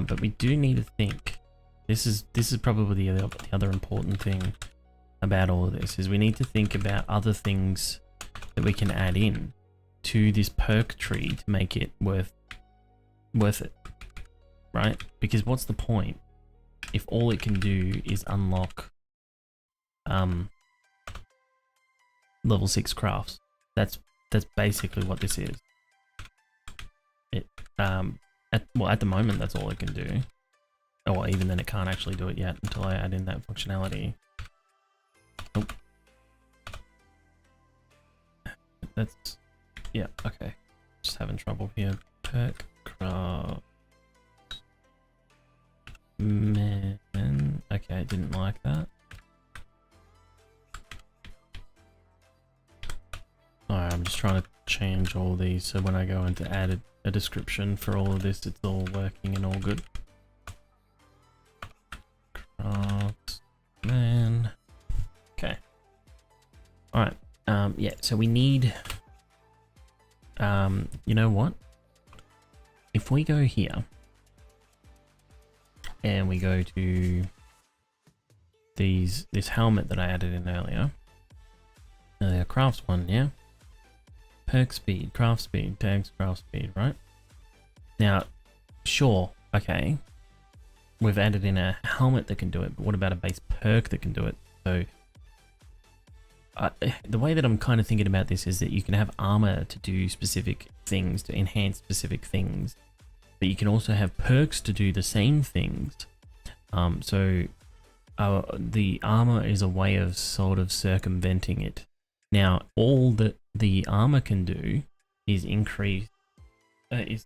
but we do need to think. This is probably the other important thing about all of this is we need to think about other things that we can add in to this perk tree to make it worth it, right? Because what's the point if all it can do is unlock level 6 crafts? That's basically what this is. It at the moment that's all it can do. Or even then it can't actually do it yet until I add in that functionality. Nope. That's yeah, okay. Just having trouble here. Perk craft. Man, okay, I didn't like that. Alright, I'm just trying to change all these so when I go into add a description for all of this, it's all working and all good. Man. Okay. Alright, yeah, so we need, you know what? If we go here, and we go to this helmet that I added in earlier. Crafts one, yeah. perk speed, craft speed, tags, craft speed, right? Now, sure, okay. We've added in a helmet that can do it, but what about a base perk that can do it? So, the way that I'm kind of thinking about this is that you can have armor to do specific things, to enhance specific things, but you can also have perks to do the same things. So the armor is a way of sort of circumventing it. Now, all that the armor can do is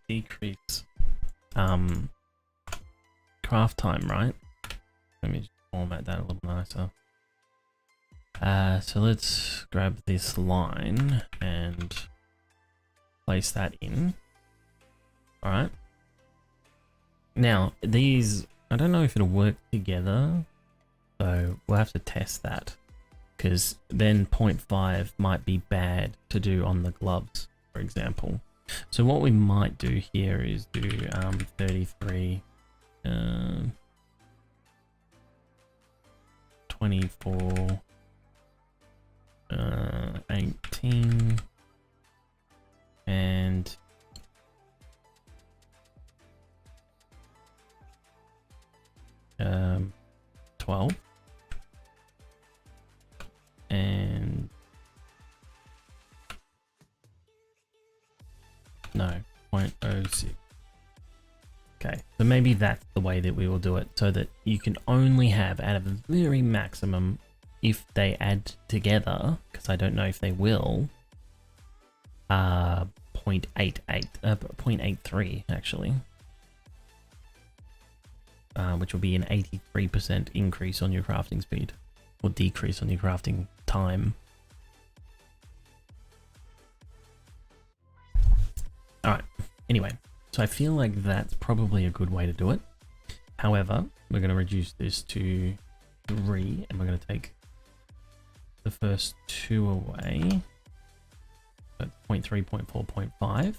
decrease craft time, right? Let me just format that a little nicer. So let's grab this line and place that in. All right. Now, these, I don't know if it'll work together, so we'll have to test that, because then 0.5 might be bad to do on the gloves, for example. So what we might do here is do 33, 24, 18, and 12, and no, 0.06. Okay, so maybe that's the way that we will do it, so that you can only have, out of the very maximum, if they add together, because I don't know if they will, 0.83 actually, which will be an 83% increase on your crafting speed, or decrease on your crafting time. Alright, anyway, so I feel like that's probably a good way to do it. However, we're going to reduce this to 3, and we're going to take the first 2 away. So 0.3, 0.4, 0.5.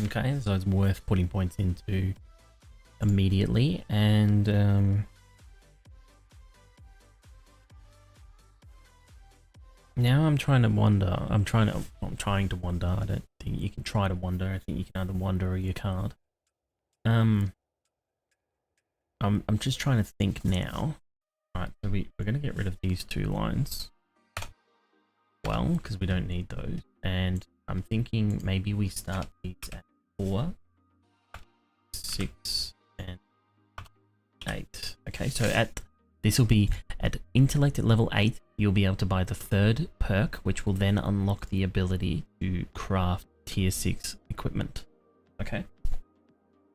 Okay, so it's worth putting points into immediately, and now I'm trying to wonder. I'm trying to wonder. I don't think you can try to wonder. I think you can either wonder or you can't. I'm just trying to think now. Alright, so we're gonna get rid of these 2 lines. Well, because we don't need those. And I'm thinking maybe we start these at 4, 6, and 8. Okay, so this will be at intellect at level 8. You'll be able to buy the 3rd perk, which will then unlock the ability to craft tier 6 equipment. Okay.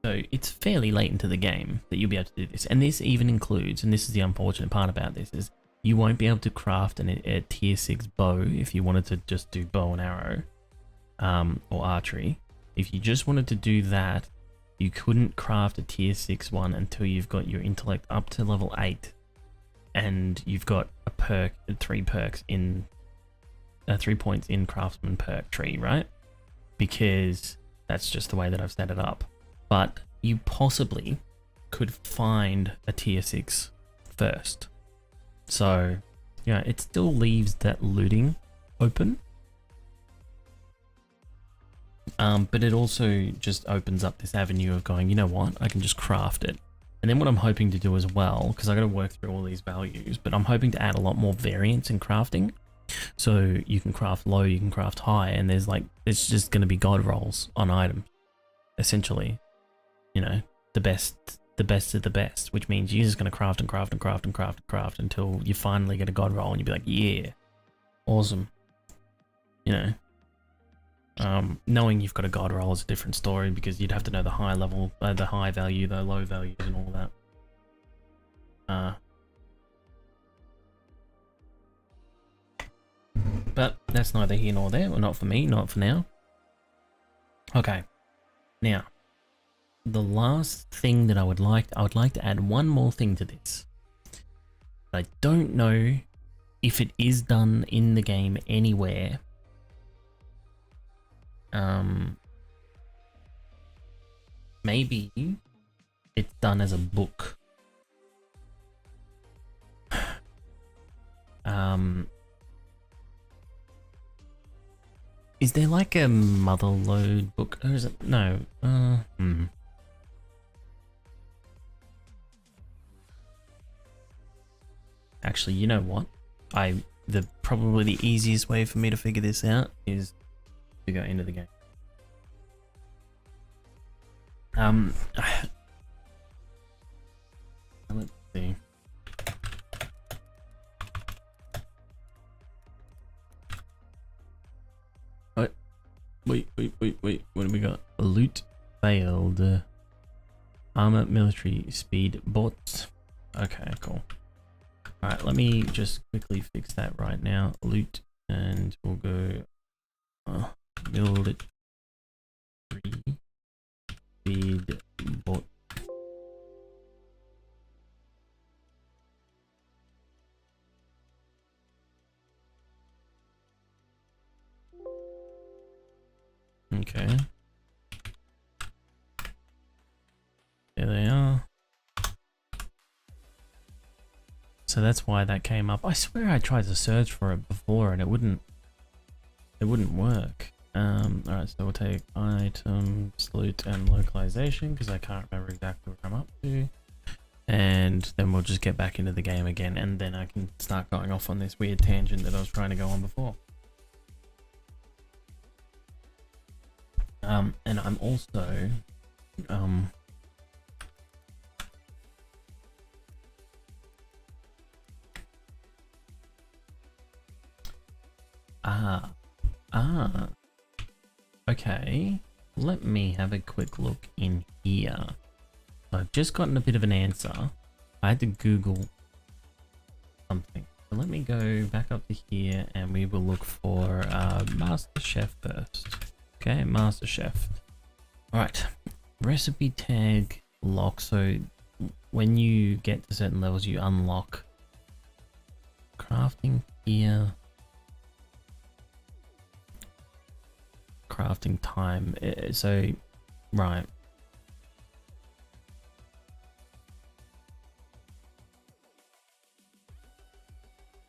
So it's fairly late into the game that you'll be able to do this. And this even includes, and this is the unfortunate part about this, is you won't be able to craft a tier 6 bow if you wanted to just do bow and arrow, or archery. If you just wanted to do that, you couldn't craft a tier 6 one until you've got your intellect up to level 8. And you've got a perk, 3 perks in, 3 points in craftsman perk tree, right? Because that's just the way that I've set it up. But you possibly could find a tier 6 first. So, yeah, it still leaves that looting open. But it also just opens up this avenue of going, you know what, I can just craft it. And then what I'm hoping to do as well, because I got to work through all these values, but I'm hoping to add a lot more variance in crafting. So you can craft low, you can craft high, and it's just going to be god rolls on items, essentially. You know, the best of the best, which means you're just going to craft and craft and craft and craft and craft until you finally get a god roll and you'll be like, yeah, awesome. You know, knowing you've got a god roll is a different story, because you'd have to know the high level, the high value, the low values, and all that. But that's neither here nor there, or not for me, not for now. Okay, now the last thing that I would like to add one more thing to this. I don't know if it is done in the game anywhere. Maybe it's done as a book. Is there like a mother load book? Or is it? No. Actually, you know what? Probably the easiest way for me to figure this out is to go into the game. Let's see. Wait. What do we got? Loot failed. Armor, military, speed, bots. Okay, cool. Alright, let me just quickly fix that right now. Loot, and we'll go military, speed, bot. Okay. There they are. So that's why that came up. I swear I tried to search for it before and it wouldn't work. Alright, so we'll take items, loot, and localization because I can't remember exactly what I'm up to. And then we'll just get back into the game again, and then I can start going off on this weird tangent that I was trying to go on before. And I'm also okay, let me have a quick look in here. I've just gotten a bit of an answer. I had to Google something. So let me go back up to here and we will look for Master Chef first. Okay, Master Chef. Alright, recipe tag lock. So when you get to certain levels, you unlock crafting gear, crafting time. So, right.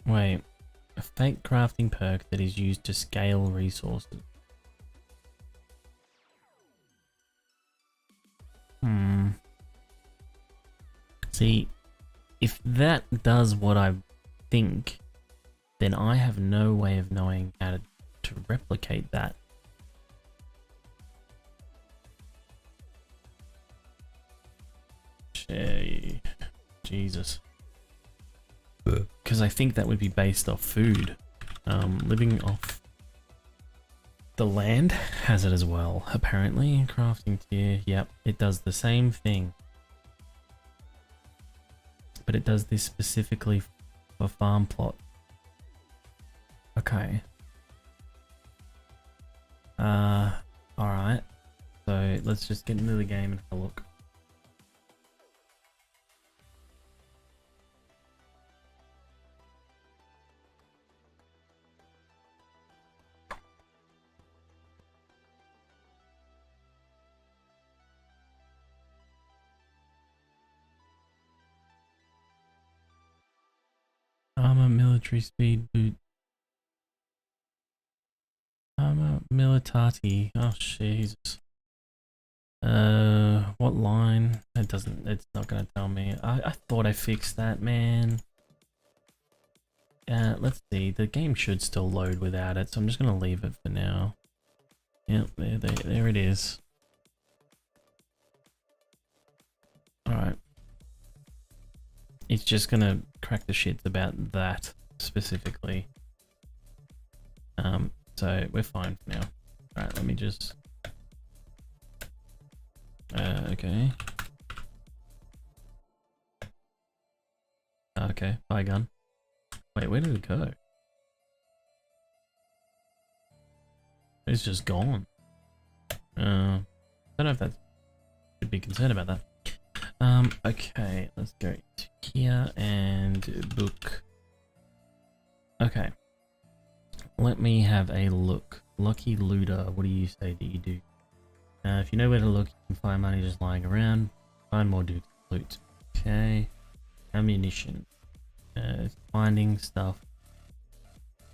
Wait, a fake crafting perk that is used to scale resources. See, if that does what I think, then I have no way of knowing how to replicate that. Jesus. Because I think that would be based off food. Living off the land has it as well, apparently. Crafting tier, yep, it does the same thing. But it does this specifically for farm plot. Okay. Alright. So let's just get into the game and have a look. Armor, military, speed, boot. Armor, militati. Oh, Jesus. What line? It's not gonna tell me. I thought I fixed that, man. Let's see. The game should still load without it, so I'm just gonna leave it for now. Yep, there it is. Alright. It's just gonna crack the shits about that specifically. So we're fine for now. Alright, let me just... okay. Okay, bye gun. Wait, where did it go? It's just gone. I don't know if that should be concerned about that. Okay, let's go to here and book. Okay. Let me have a look. Lucky looter, what do you say that you do? If you know where to look, you can find money just lying around. Find more loot. Okay. Ammunition. Finding stuff.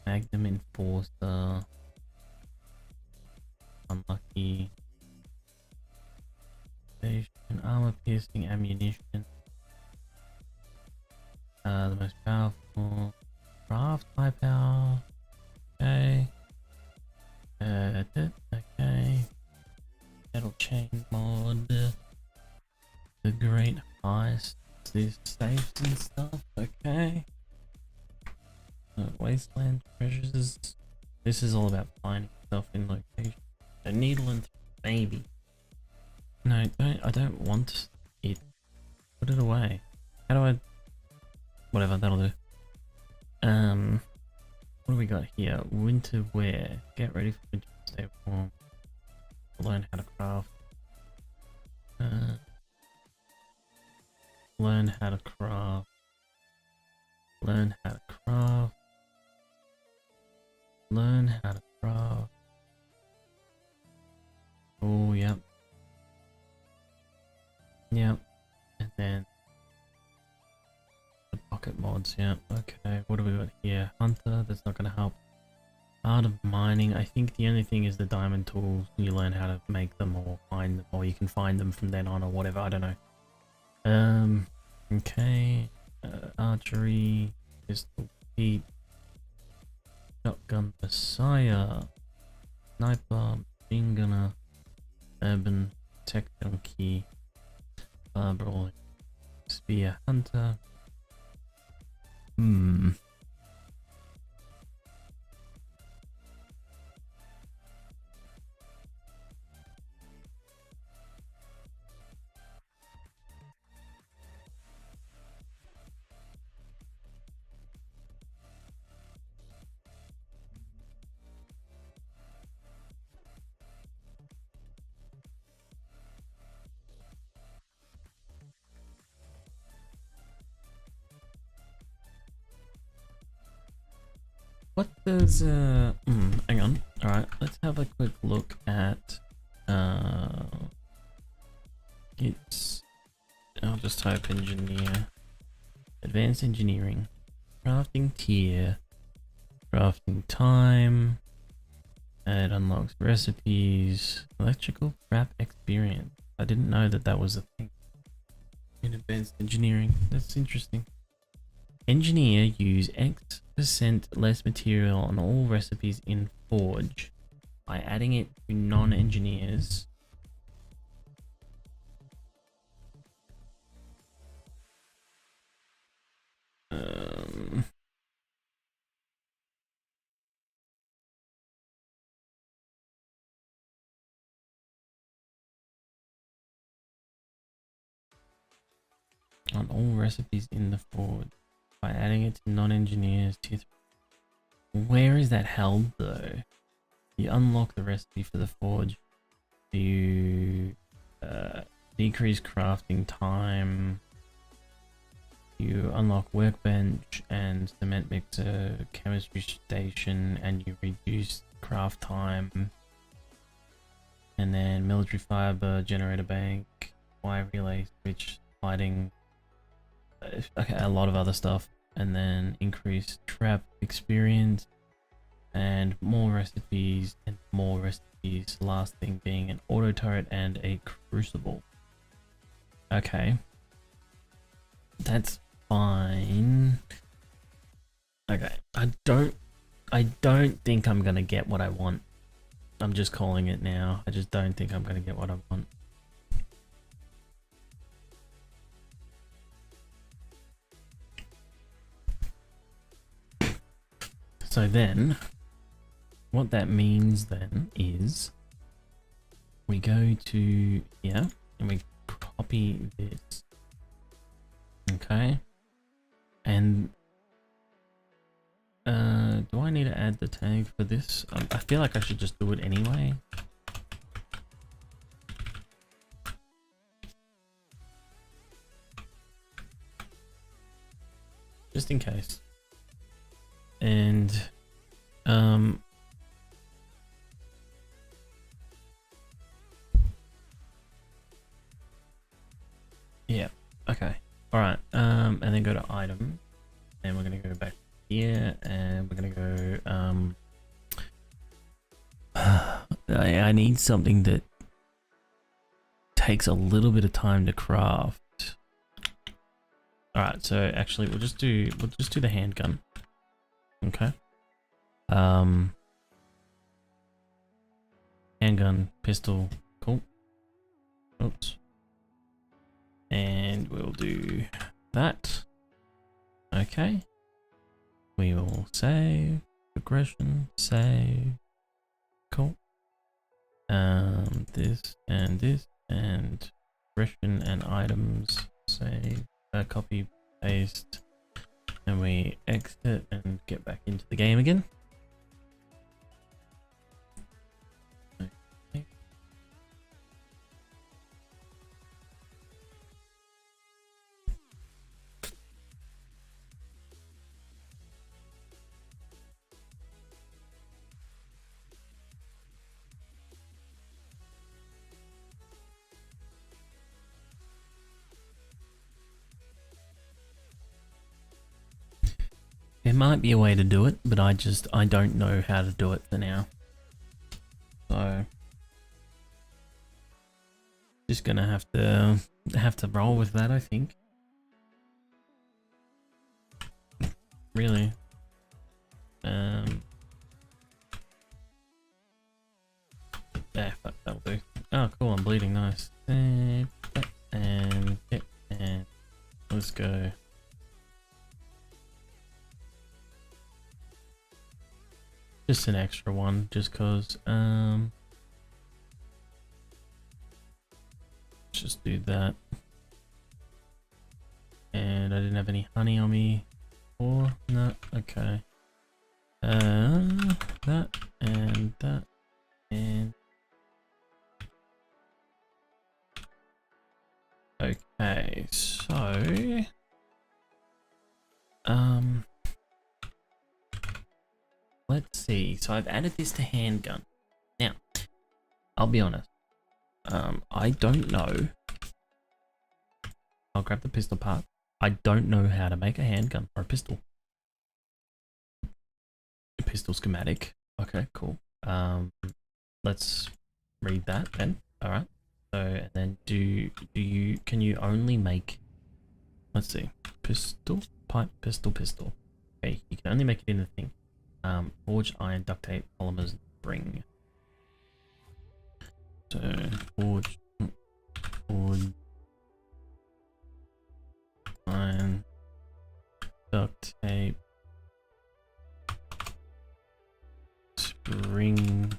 Magnum Enforcer. unlucky. Armor piercing ammunition. The most powerful. Craft high power. Okay. Okay. Metal chain mod. The great heist. These safes and stuff. Okay. Wasteland treasures. This is all about finding stuff in location. A needle and maybe. No, I don't want it. Put it away. How do I? Whatever, that'll do. What do we got here? Winter wear. Get ready for winter. Stay warm. Learn how to craft. Learn how to craft. Learn how to craft. Learn how to craft. Oh, yep. Yep. And then the pocket mods, yeah. Okay, what do we got here? Hunter, that's not gonna help. Art of mining. I think the only thing is the diamond tools. You learn how to make them or find them, or you can find them from then on or whatever, I don't know. Okay. Archery, pistol Pete, shotgun Messiah, sniper, machine gunner, urban tech junkie, barbara, spear hunter. What does hang on. Alright, let's have a quick look at it's I'll just type engineer. Advanced engineering. Crafting tier. Crafting time. It unlocks recipes. Electrical scrap experience. I didn't know that was a thing in advanced engineering. That's interesting. Engineer use X% less material on all recipes in Forge by adding it to non-engineers. On all recipes in the Forge by adding it to non-engineers tier 3. Where is that held though? You unlock the recipe for the Forge. You decrease crafting time. You unlock workbench and cement mixer, chemistry station, and you reduce craft time. And then military fiber, generator bank, wire relay switch, lighting. Okay, a lot of other stuff. And then increase trap experience and more recipes and more recipes. Last thing being an auto turret and a crucible. Okay, that's fine. Okay, I don't think I'm gonna get what I want. I'm just calling it now. I just don't think I'm gonna get what I want. So then, what that means then is we go to here and we copy this. Okay. And do I need to add the tag for this? I feel like I should just do it anyway. Just in case. And yeah, okay, all right. And then go to item, and we're gonna go back here, and we're gonna go I need something that takes a little bit of time to craft. All right, so actually we'll just do the handgun. Okay. Handgun, pistol, cool. Oops. And we'll do that. Okay. We will save, progression, save. Cool. This and progression and items, save, copy, paste, and we exit and get back into the game again. Okay. There might be a way to do it, but I don't know how to do it for now. So just gonna have to roll with that, I think. Really. Yeah, fuck, that'll do. Oh, cool, I'm bleeding, nice. And let's go. Just an extra one, just cause, just do that. And I didn't have any honey on me. Or, no, okay. That, and that, and... Okay, so... Let's see. So I've added this to handgun. Now, I'll be honest. I don't know. I'll grab the pistol part. I don't know how to make a handgun or a pistol. A pistol schematic. Okay, cool. Let's read that then. All right. So, and then can you only make, let's see, pistol, pipe, pistol, pistol. Okay, you can only make it in the thing. Forge, iron, duct tape, polymers, ring. So, forge, iron, duct tape, spring,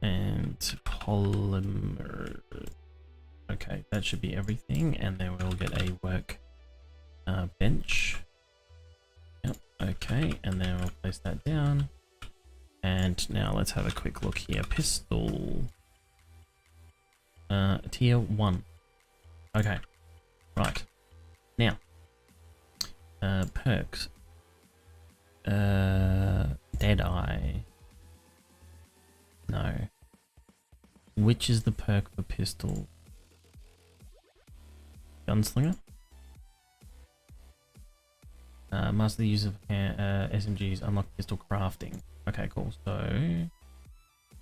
and polymer. Okay, that should be everything, and then we'll get a work bench. Yep, okay, and then we'll place that down. And now let's have a quick look here. Pistol. Tier 1. Okay, right. Now, perks. Deadeye. No. Which is the perk for pistol? Gunslinger? Master the use of SMGs, unlock pistol crafting. Okay, cool. So,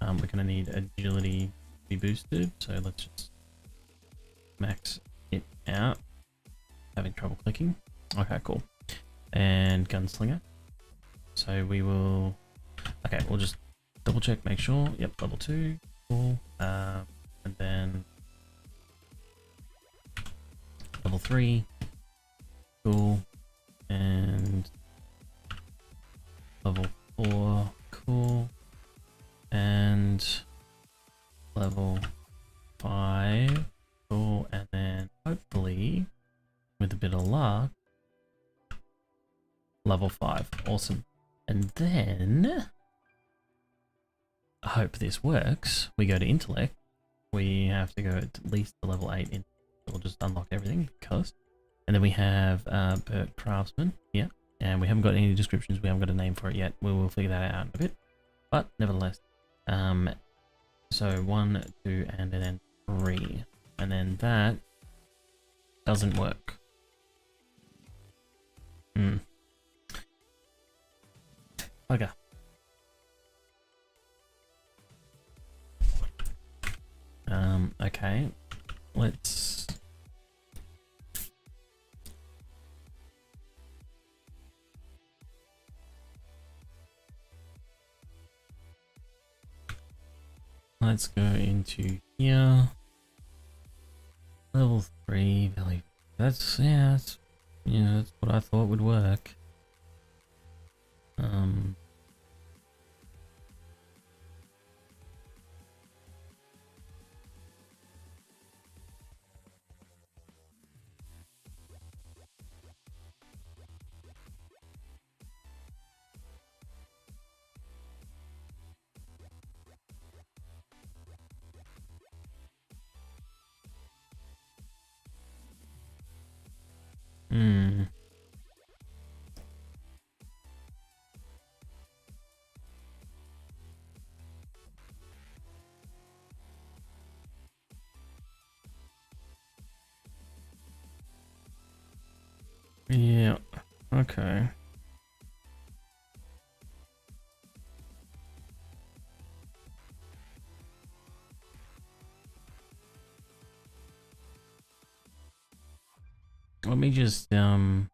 we're gonna need agility to be boosted. So let's just max it out. Having trouble clicking. Okay, cool. And gunslinger. So we will. Okay, we'll just double check, make sure. Yep, level 2. Cool. And then level 3. Cool. And level 4. Cool. And level 5. Cool. And then hopefully, with a bit of luck, level 5. Awesome. And then, I hope this works. We go to intellect. We have to go at least to level 8. We'll just unlock everything because. And then we have Bert Craftsman. Yeah. And we haven't got any descriptions. We haven't got a name for it yet. We will figure that out in a bit. But nevertheless. So 1, 2, and then 3. And then that doesn't work. Okay. let's go into here. Level 3 value. That's that's that's what I thought would work. Yeah, okay. Let me just I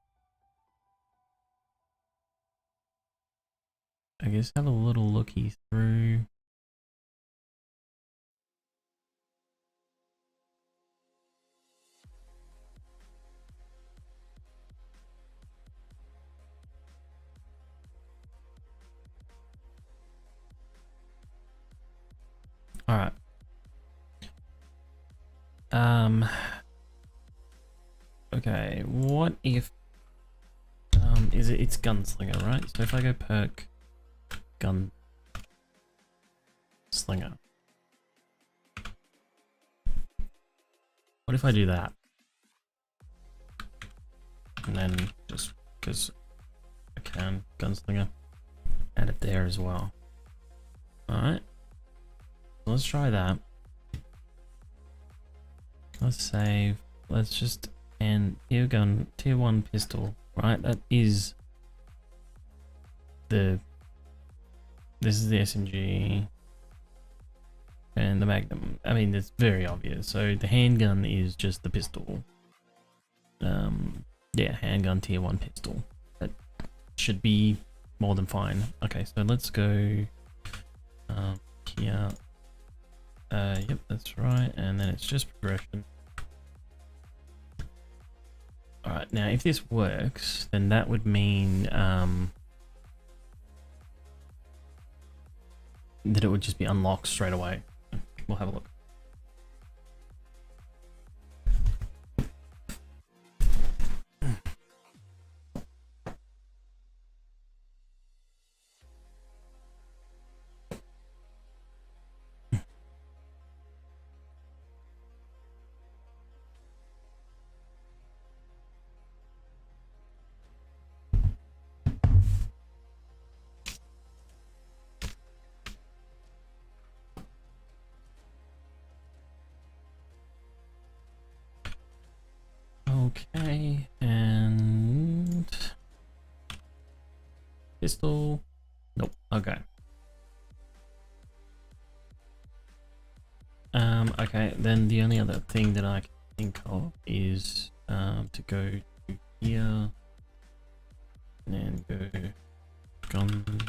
guess have a little looky through. All right. Okay, what if it's gunslinger, right? So if I go perk gun slinger. What if I do that? And then just because I can gunslinger, add it there as well. Alright. Let's try that. Let's save. Let's just and tier 1 pistol, right? That is this is the SMG and the Magnum. I mean, it's very obvious. So the handgun is just the pistol. Yeah, handgun tier 1 pistol. That should be more than fine. Okay, so let's go here. Yep, that's right. And then it's just progression. Alright, now if this works, then that would mean that it would just be unlocked straight away. We'll have a look. Okay, and pistol. Nope. Okay. Okay, then the only other thing that I can think of is to go to here and go gunslinger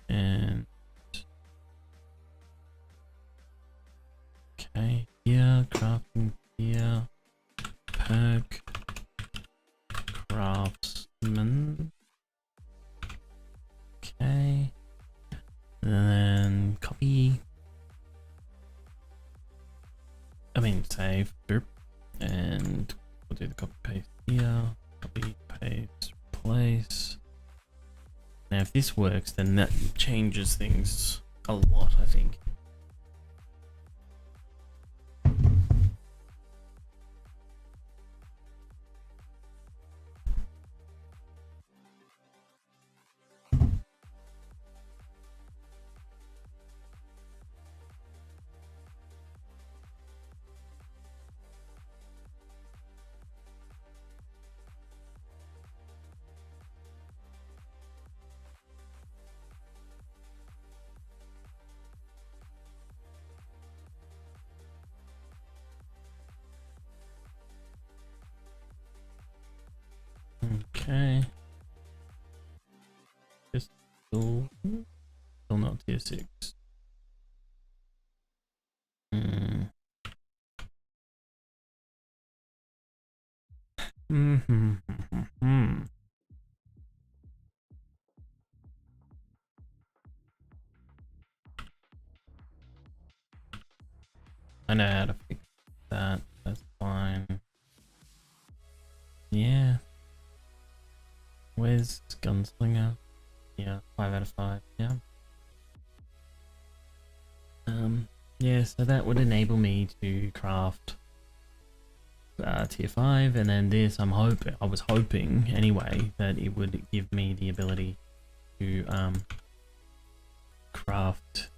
and okay, here, crafting here, perk, craftsman, okay, and then copy, save, boop, and we'll do the copy paste here, copy paste, replace. Now if this works, then that changes things a lot, I think. Still not tier 6. Hmm. Hmm. I know how to fix that. That's fine. Yeah. Where's Gunslinger? Yeah, 5 out of 5. Yeah. Yeah, so that would enable me to craft tier 5, and then this I was hoping anyway that it would give me the ability to craft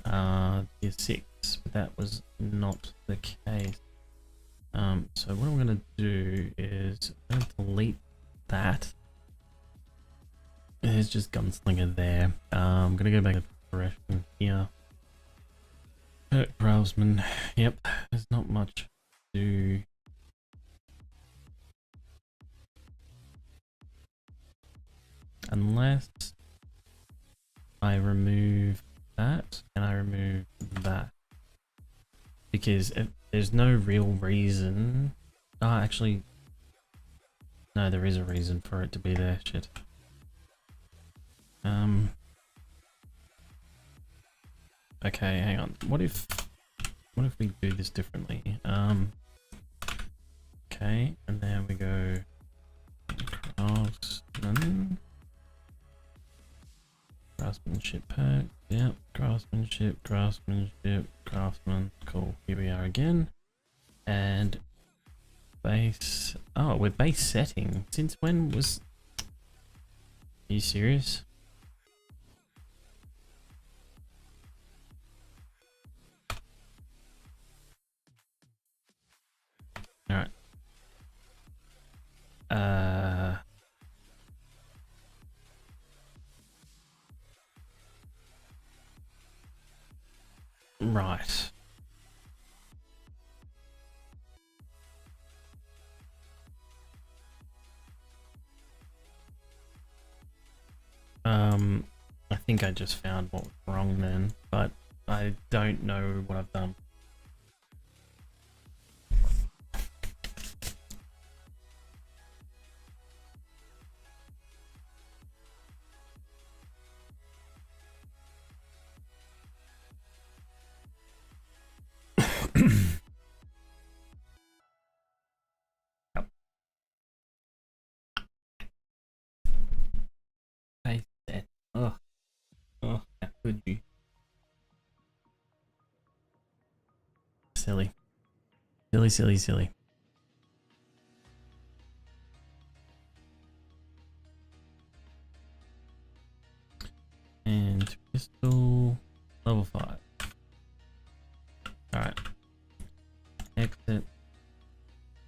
tier 6, but that was not the case. So what I'm gonna do is I'm gonna delete that. There's just Gunslinger there. I'm gonna go back to progression here. Craftsman. Yep, there's not much to do. Unless I remove that and I remove that. Because there's no real reason. Actually, no, there is a reason for it to be there. Shit. Okay, hang on. What if we do this differently? Okay, and then we go craftsmanship pack. Yep, craftsman. Cool. Here we are again. And base. Oh, we're base setting. Since when was? Are you serious? All right. Right. I think I just found what was wrong then, but I don't know what I've done. Yep. I said, oh, how could you? Silly. Silly. And pistol level 5. Alright. Exit.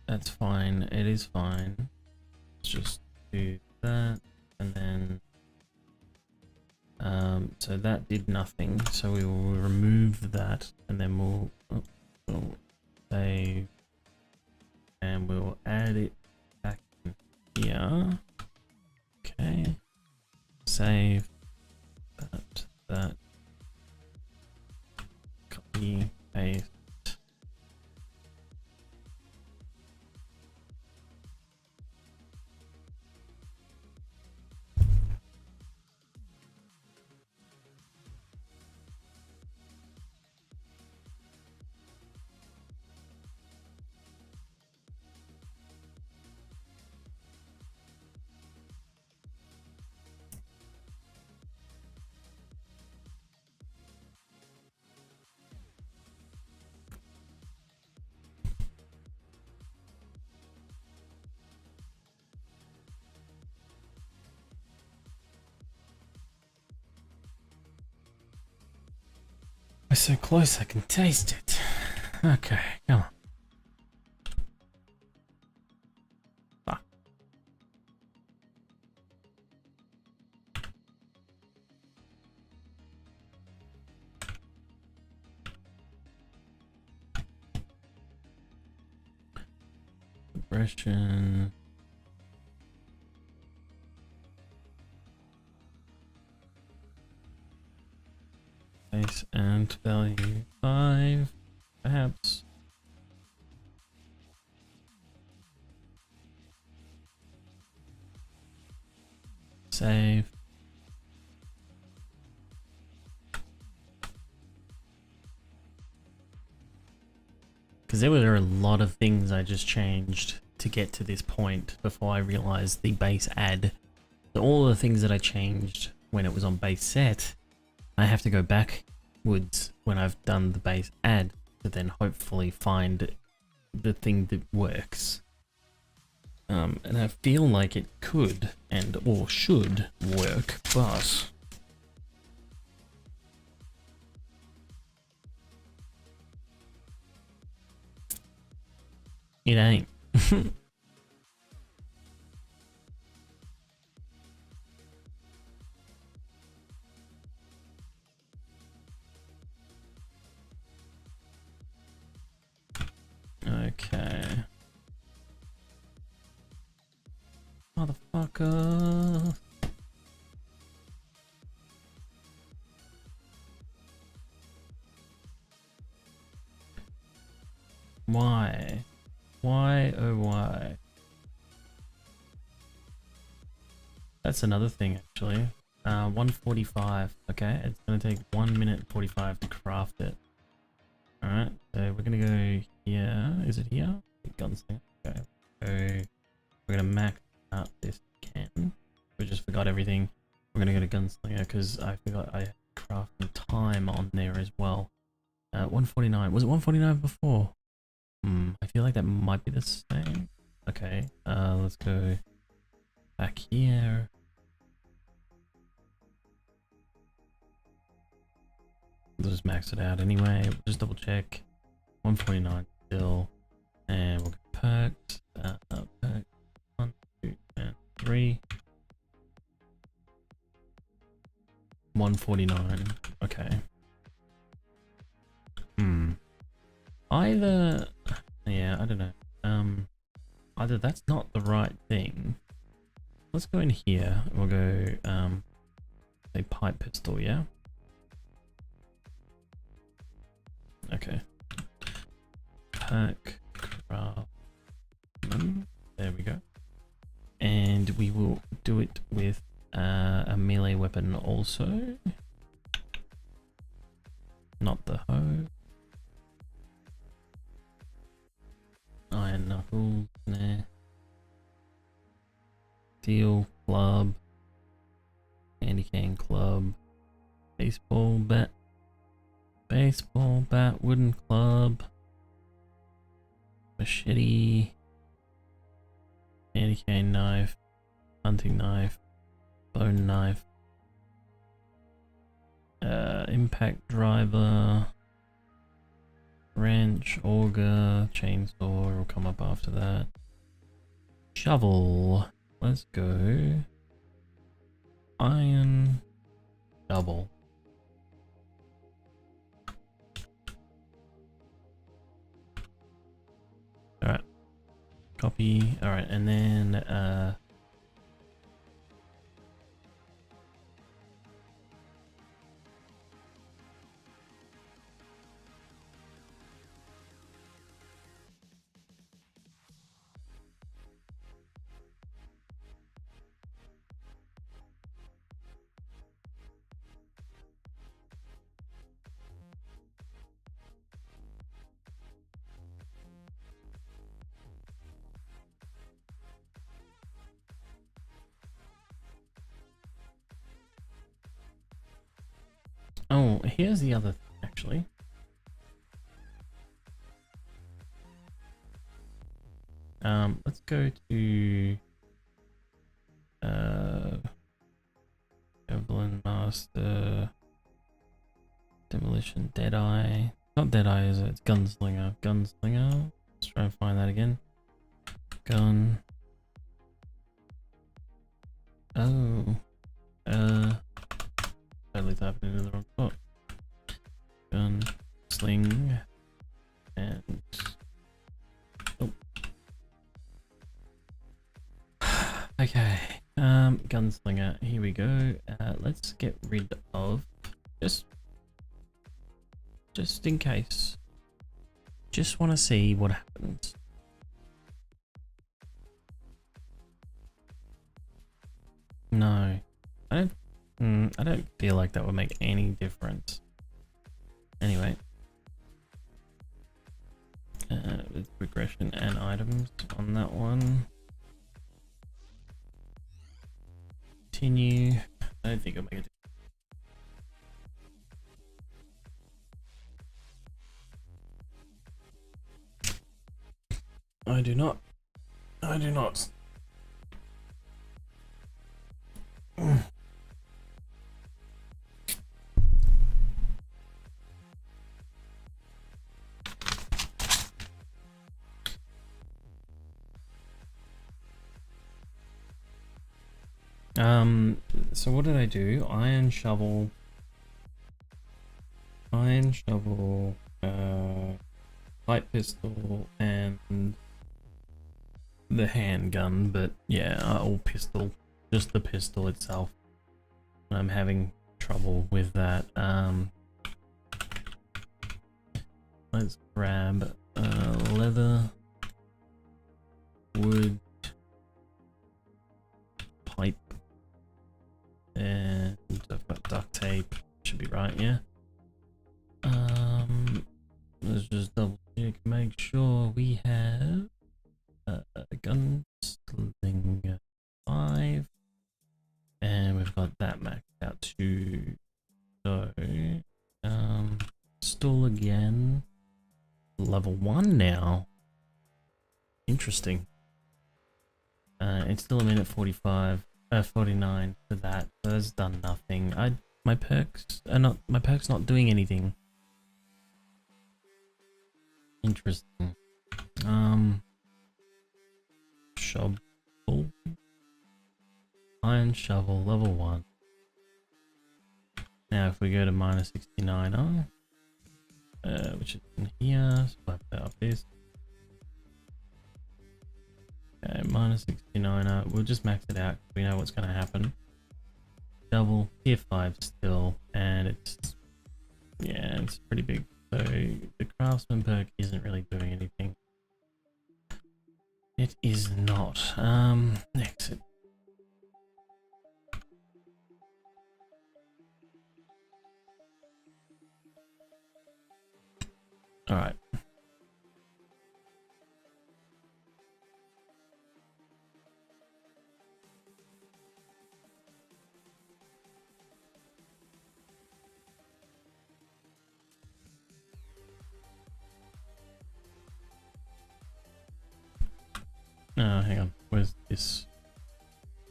That's fine. It is fine. Let's just do that. And then so that did nothing. So we will remove that and then we'll save and we'll add it back in here. Okay. Save that. Copy, paste. We're so close, I can taste it. Okay, come on. Fuck. Aggression. value 5, perhaps. Save. Because there were a lot of things I just changed to get to this point before I realized the base add. So all the things that I changed when it was on base set, I have to go backwards when I've done the base add to then hopefully find the thing that works. And I feel like it could and or should work, but it ain't. Okay. Motherfucker. Why? Why, oh why? That's another thing actually. 145. Okay, it's gonna take 1 minute and 45 to craft it. Alright, so we're gonna go here. Is it here? Gunslinger. Okay. So we're gonna max out this can. We just forgot everything. We're gonna go to Gunslinger because I forgot I had crafting time on there as well. 149. Was it 149 before? I feel like that might be the same. Okay, let's go back here. We'll just max it out anyway. We'll just double check. 149 still. And we'll get perks. Perk 1, 2, and 3. 149. Okay. Either, yeah, I don't know. Either that's not the right thing. Let's go in here. We'll go, say pipe pistol, yeah? Okay. Perk craft. There we go. And we will do it with a melee weapon also. Not the hoe. Iron knuckles, nah. Steel club. Candy cane club. Baseball bat. Baseball bat, wooden club. Machete. Candy cane knife. Hunting knife. Bone knife. Impact driver. Wrench, auger, chainsaw will come up after that. Shovel. Let's go. Iron. Double. Alright. Copy. Alright, and then oh, here's the other thing actually. Let's go to Evelyn Master Demolition Deadeye. Not Deadeye, is it? It's Gunslinger. Gunslinger. Let's try and find that again. Gun. Oh. Totally typing into the wrong spot. Gun. Sling. And oh. Okay. Gunslinger. Here we go. Let's get rid of just just in case. Just want to see what happens. No, I don't feel like that would make any difference. Anyway, with regression and items on that one. Continue. I don't think it'll make a difference. I do not. I do not. So what did I do? Iron shovel, light pistol, and the handgun, but yeah, all pistol, just the pistol itself. I'm having trouble with that. Let's grab leather, wood, pipe, and I've got duct tape. Should be right, yeah. Let's just double check, make sure we have a gunslinger 5, and we've got that maxed out too. So, stall again. Level 1 now. Interesting. It's still a minute 49 for that. So that's done nothing. My perks not doing anything. Interesting. Shovel. Iron shovel, level 1. Now if we go to minus 69er, which is in here, swipe that up this. Okay, minus 69er, we'll just max it out because we know what's going to happen. Double, tier 5 still, and it's, yeah, it's pretty big. So the craftsman perk isn't really doing anything. It is not. Exit. All right. Oh, hang on. Where's this?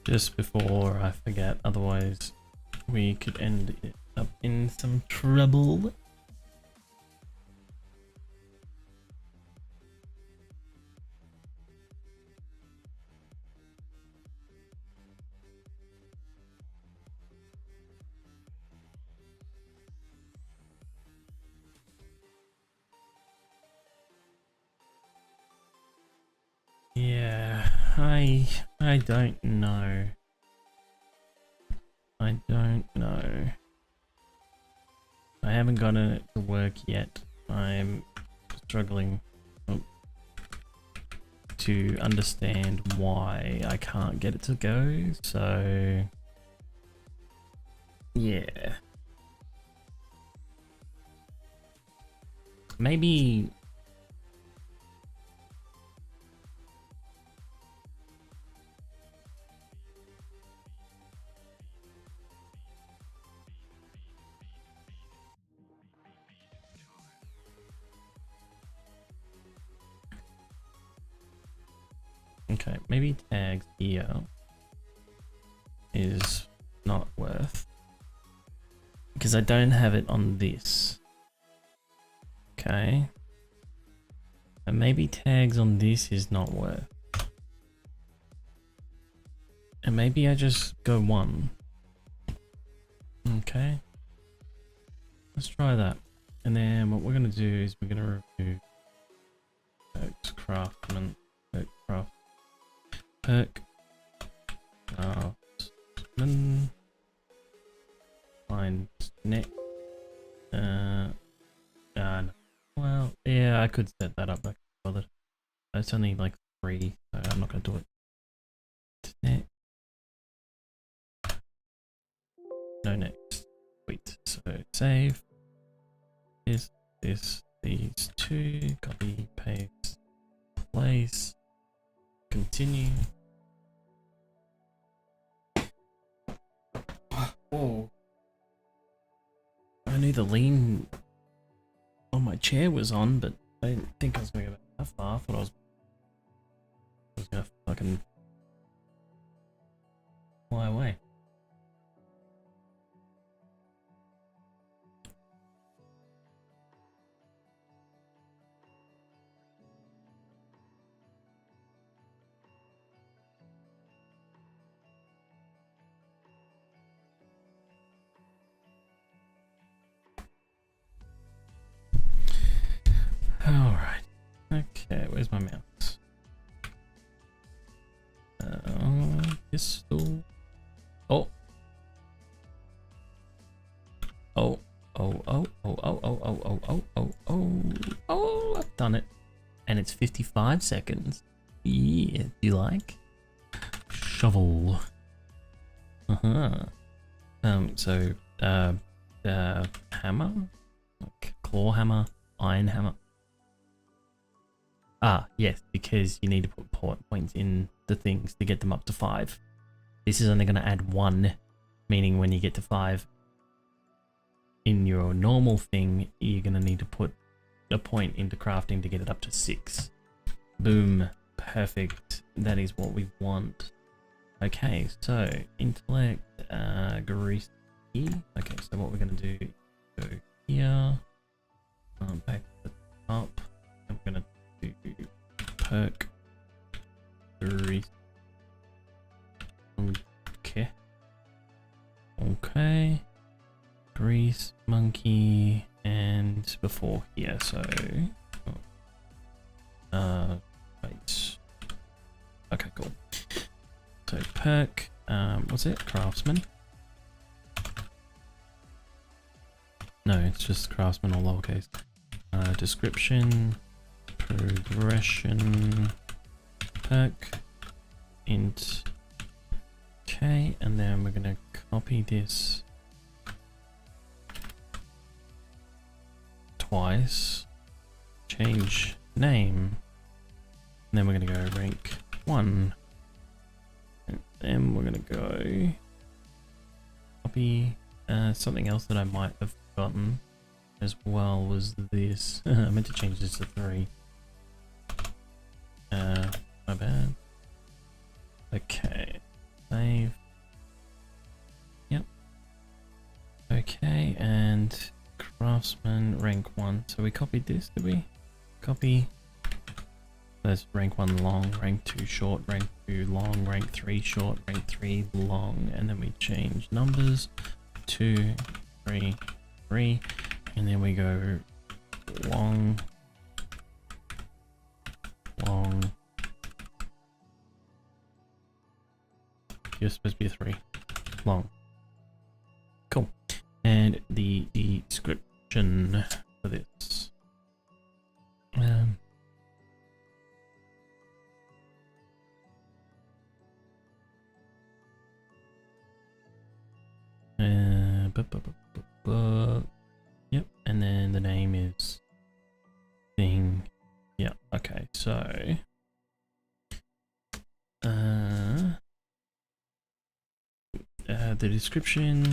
Just before I forget, otherwise we could end it up in some trouble. Yeah, I don't know. I don't know. I haven't gotten it to work yet. I'm struggling to understand why I can't get it to go, so yeah. Maybe okay, maybe tags here is not worth, because I don't have it on this. Okay. And maybe tags on this is not worth. And maybe I just go 1. Okay. Let's try that. And then what we're going to do is we're going to review perks, craftsman, perk, craft, perk, Yeah, I could set that up, but I can't bother. It's only like 3, so I'm not going to do it today. No, next. Wait, so save. This, these 2. Copy, paste, place. Continue. Whoa. I knew the lean on my chair was on, but I didn't think I was going to go that far. I thought I was going to fucking fly away. Alright. Okay, where's my mouse? Pistol. Oh. Oh. Oh, I've done it. And it's 55 seconds. Yeah, do you like? Shovel. So, hammer? Like claw hammer? Iron hammer? Ah, yes, because you need to put points in the things to get them up to 5. This is only going to add 1, meaning when you get to 5, in your normal thing, you're going to need to put a point into crafting to get it up to 6. Boom. Perfect. That is what we want. Okay, so intellect, grease. Okay, so what we're going to do, go here, back to the top. I'm going to do perk, grease. Okay. Grease, monkey, and before here, so wait. Okay, cool. So perk, what's it? Craftsman? No, it's just craftsman all lowercase. Description, progression, perk, int. Okay, and then we're gonna copy this twice, change name, and then we're gonna go rank 1, and then we're gonna go copy. Something else that I might have forgotten as well was this. I meant to change this to 3. My bad. Okay, save. Yep. Okay, and craftsman rank 1. So we copied this, did we? Copy. That's rank 1 long, rank 2 short, rank 2 long, rank 3 short, rank 3 long, and then we change numbers. 2, 3, 3, and then we go long, long. You're supposed to be a 3, long. Cool. And the description for this. Yep, and then the name is thing. Yeah, okay, so the description,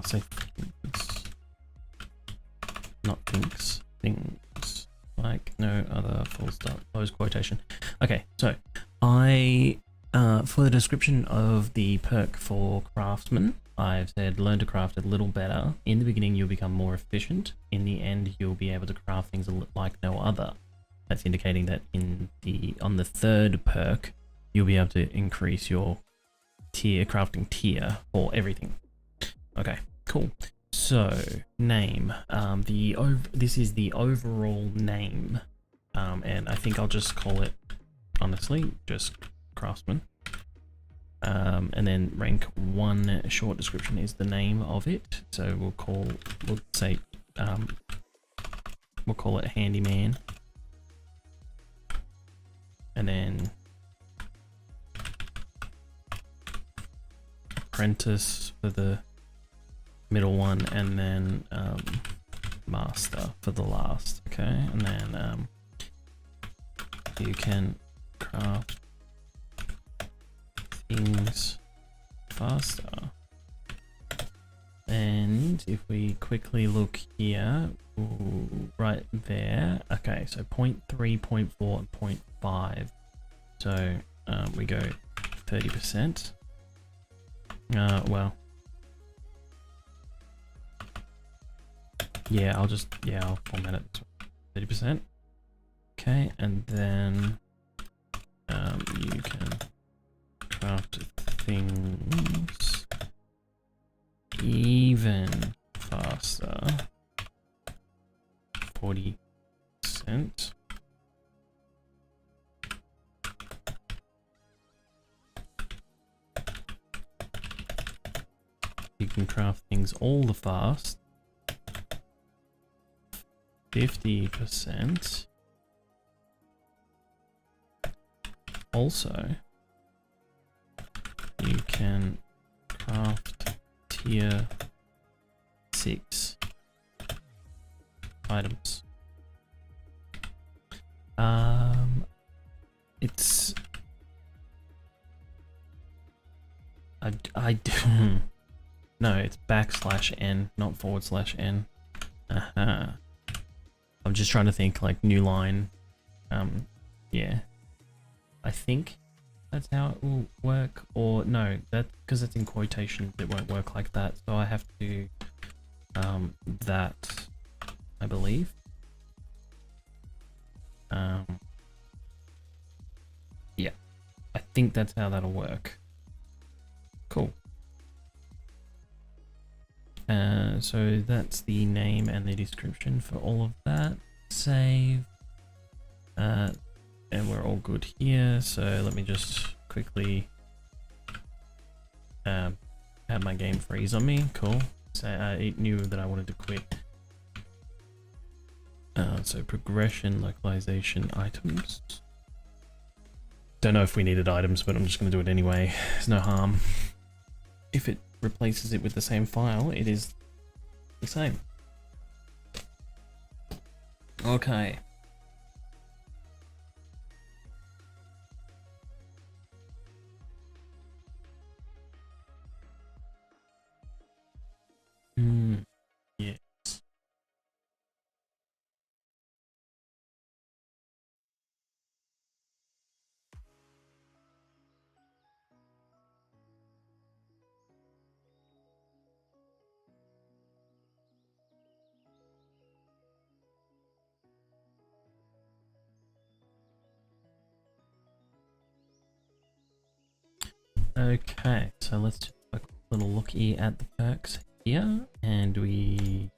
Say things. Not things. Things. Like no other full stop. Close quotation. Okay, so I for the description of the perk for craftsman, I've said learn to craft a little better. In the beginning, you'll become more efficient. In the end, you'll be able to craft things like no other. That's indicating that on the third perk, you'll be able to increase your crafting tier for everything. Okay, cool. So name, this is the overall name, and I think I'll just call it, honestly, just craftsman. And then rank 1 short description is the name of it. So we'll call it handyman. And then apprentice for the middle one, and then master for the last. Okay, and then you can craft things faster. And if we quickly look here, ooh, right there. Okay, so 0.3, 0.4, and 0.5. So we go 30%. Well, yeah, I'll format it to 30%. Okay, and then you can craft things even faster. 40%. You can craft things all the fast. 50%. Also, you can craft tier 6 items. It's I do no, it's \n, not /n. I'm just trying to think like new line. Yeah, I think that's how it will work, or no, that because it's in quotation, it won't work like that. So I have to that, I believe. Yeah, I think that's how that'll work. Cool. So that's the name and the description for all of that. Save. And we're all good here. So let me just quickly have my game freeze on me. Cool. So it knew that I wanted to quit. So progression, localization, items. Don't know if we needed items, but I'm just going to do it anyway. There's no harm. If it replaces it with the same file, it is the same. Okay. Yes. Okay, so let's just have a little looky at the perks here, and we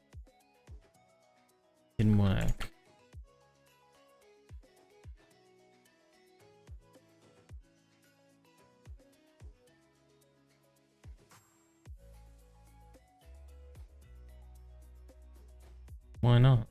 didn't work. Why not?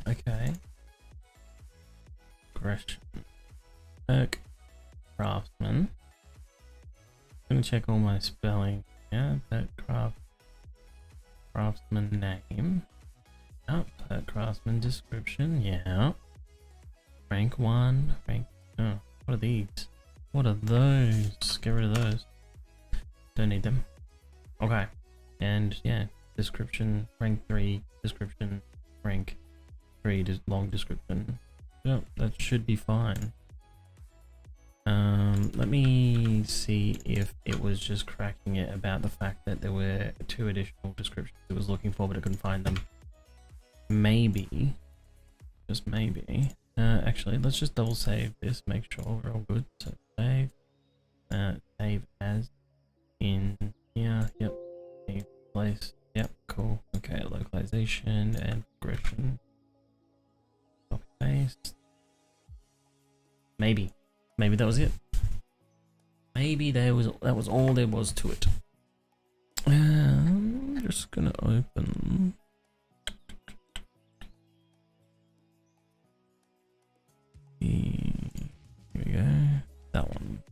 Okay. Aggression. Perk. Craftsman. Gonna check all my spelling. Yeah, perk craftsman name. Oh, perk craftsman description. Yeah. Rank 1. Rank. Oh, what are these? What are those? Get rid of those. Don't need them. Okay. And yeah, description. Rank 3. Description. Rank 3. Long description. Yep, that should be fine. Let me see if it was just cracking it about the fact that there were 2 additional descriptions it was looking for, but it couldn't find them. Maybe, just maybe. Actually, let's just double save this, make sure we're all good. So save, save as in here. Yep, save place. Yep, cool. Okay, localization and progression. Copy paste. Maybe that was it. Maybe that was all there was to it. I'm just gonna open. Here we go. That one.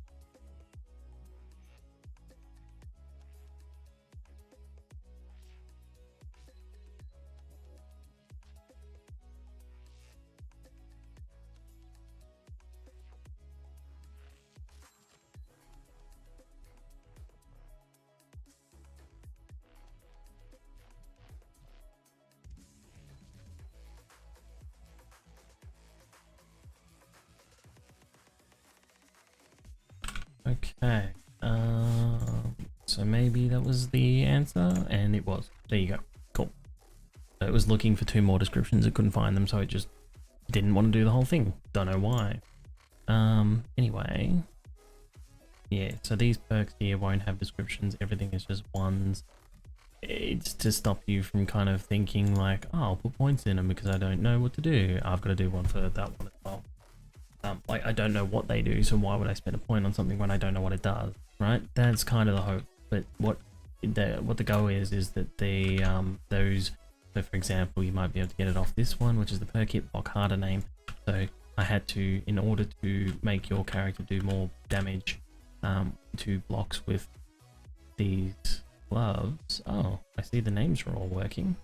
Okay, so maybe that was the answer, and it was. There you go. Cool. So it was looking for 2 more descriptions, it couldn't find them, so it just didn't want to do the whole thing. Don't know why. Anyway, yeah, so these perks here won't have descriptions, everything is just ones. It's to stop you from kind of thinking like, oh, I'll put points in them because I don't know what to do. I've got to do one for that one as well. Like, I don't know what they do, so why would I spend a point on something when I don't know what it does, right? That's kind of the hope. But what the goal is that the those, so for example, you might be able to get it off this one, which is the perk hit block harder name. So I had to, in order to make your character do more damage to blocks with these gloves. Oh, I see the names are all working.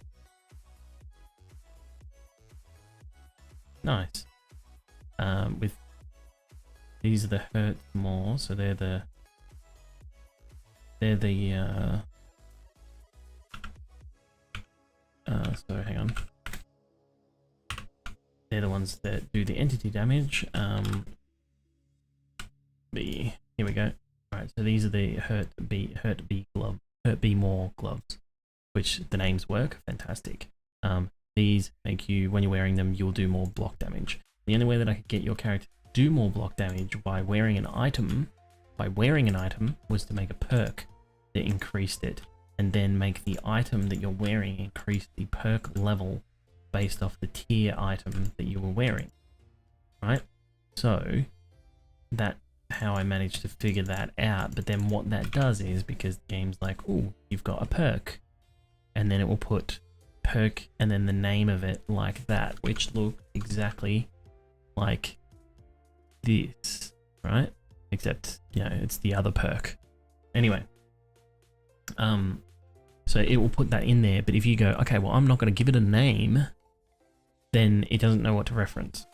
Nice. With these are the hurt more, so they're the so hang on, they're the ones that do the entity damage. Here we go. All right, so these are the hurt B more gloves, which the names work fantastic. These make you, when you're wearing them, you'll do more block damage. The only way that I could get your character to do more block damage by wearing an item, was to make a perk that increased it, and then make the item that you're wearing increase the perk level based off the tier item that you were wearing, right? So that's how I managed to figure that out. But then what that does is, because the game's like, oh, you've got a perk, and then it will put perk and then the name of it like that, which looks exactly like this, right? Except, you know, it's the other perk. Anyway, so it will put that in there, but if you go, okay, well, I'm not going to give it a name, then it doesn't know what to reference,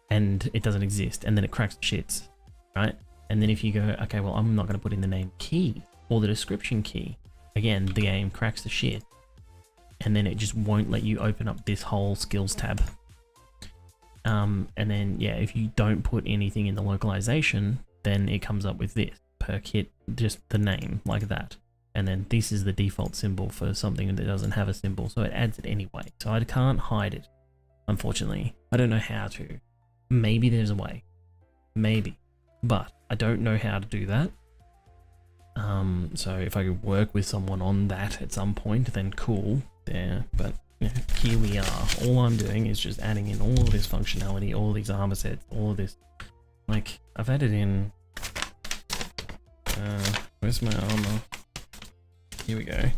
and it doesn't exist, and then it cracks the shits, right? And then if you go, okay, well, I'm not going to put in the name key or the description key, again, the game cracks the shit, and then it just won't let you open up this whole skills tab. And then, yeah, if you don't put anything in the localization, then it comes up with this perk hit, just the name like that. And then this is the default symbol for something that doesn't have a symbol, so it adds it anyway. So I can't hide it, unfortunately. I don't know how to. Maybe there's a way, maybe, but I don't know how to do that. So if I could work with someone on that at some point, then cool. There, but yeah, here we are. All I'm doing is just adding in all of this functionality, all of these armor sets, all of this. Like, I've added in. Where's my armor? Here we go.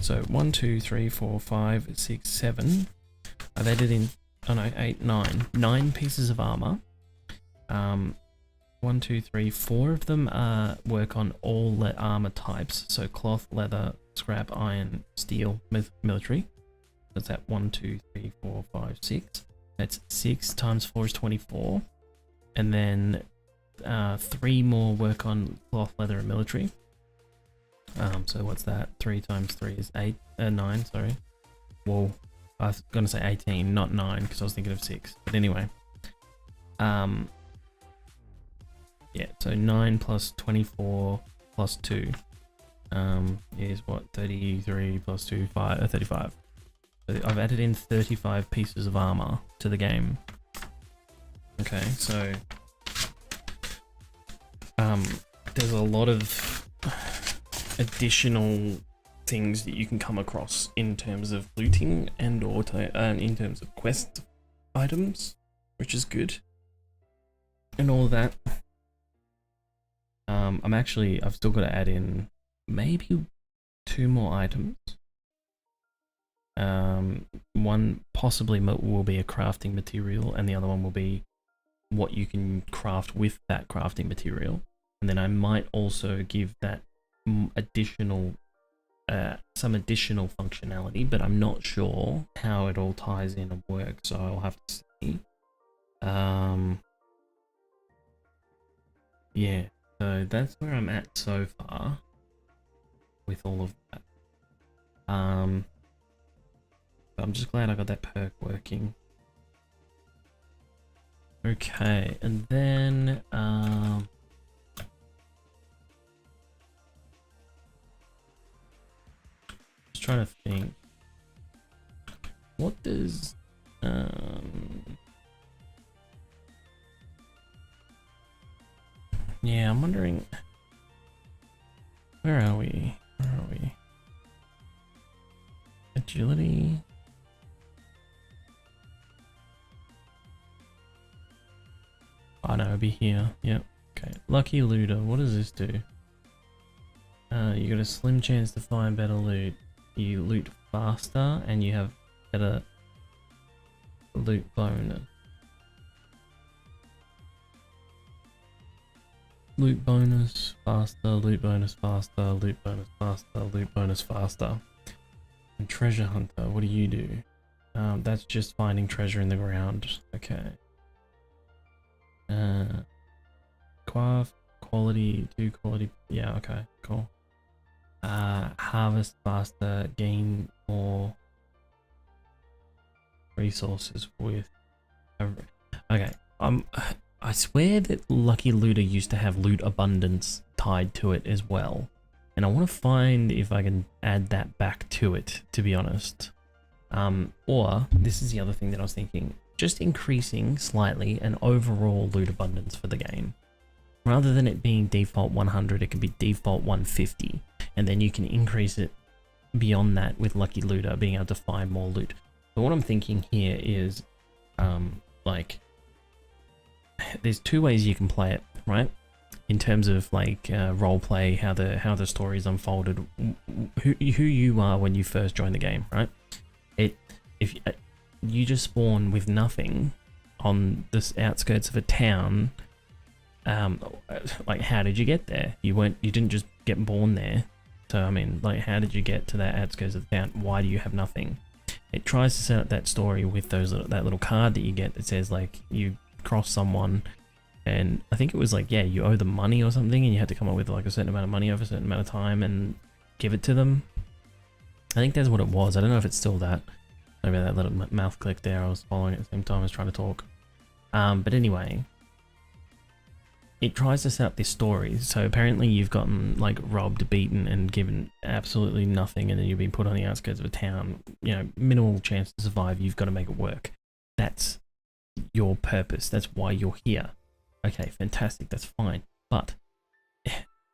So 1, 2, 3, 4, 5, 6, 7. I've added in Oh no, 8, 9. 9 pieces of armor. 1, 2, 3, 4 of them work on all armor types. So cloth, leather, scrap, iron, steel, military. That's that 1, 2, 3, 4, 5, 6. That's 6 times 4 is 24. And then 3 more work on cloth, leather, and military. So what's that? 3 times 3 is 9, sorry. Whoa. I was going to say 18, not 9, because I was thinking of 6. But anyway. Yeah, so 9 plus 24 plus 2 is what? 33 plus 2, 35. So I've added in 35 pieces of armor to the game. Okay, so there's a lot of additional things that you can come across in terms of looting and in terms of quest items, which is good, and all of that. I've still got to add in maybe 2 more items. One possibly will be a crafting material, and the other one will be what you can craft with that crafting material. And then I might also give that additional some additional functionality, but I'm not sure how it all ties in and works, so I'll have to see. Yeah, so that's where I'm at so far with all of that. I'm just glad I got that perk working. Okay, and then just trying to think, what does yeah, I'm wondering, where are we? Agility. Oh no, it'll be here. Yep. Okay. Lucky looter. What does this do? You got a slim chance to find better loot. You loot faster and you have better loot bonus. Loot bonus faster, loot bonus faster, loot bonus faster, loot bonus faster. And treasure hunter, what do you do? That's just finding treasure in the ground. Okay. Craft, quality, 2 quality. Yeah, okay, cool. Harvest faster, gain more resources with. Okay, I swear that Lucky Looter used to have loot abundance tied to it as well, and I want to find if I can add that back to it, to be honest. Or this is the other thing that I was thinking, just increasing slightly an overall loot abundance for the game. Rather than it being default 100, it could be default 150, and then you can increase it beyond that with Lucky Looter being able to find more loot. But what I'm thinking here is, like, there's 2 ways you can play it, right? In terms of like role play, how the story's unfolded, who you are when you first join the game, right? If you just spawn with nothing on the outskirts of a town, like, how did you get there? You didn't just get born there. So I mean, like, how did you get to that outskirts of the town? Why do you have nothing? It tries to set up that story with that little card that you get that says, like, you cross someone, and I think it was like, yeah, you owe them money or something, and you had to come up with like a certain amount of money over a certain amount of time and give it to them. I think that's what it was. I don't know if it's still that. Maybe that little mouth click there, I was following at the same time as trying to talk. But anyway, it tries to set up this story. So apparently you've gotten like robbed, beaten, and given absolutely nothing, and then you've been put on the outskirts of a town, you know, minimal chance to survive. You've got to make it work. That's your purpose. That's why you're here. Okay, fantastic. That's fine. But,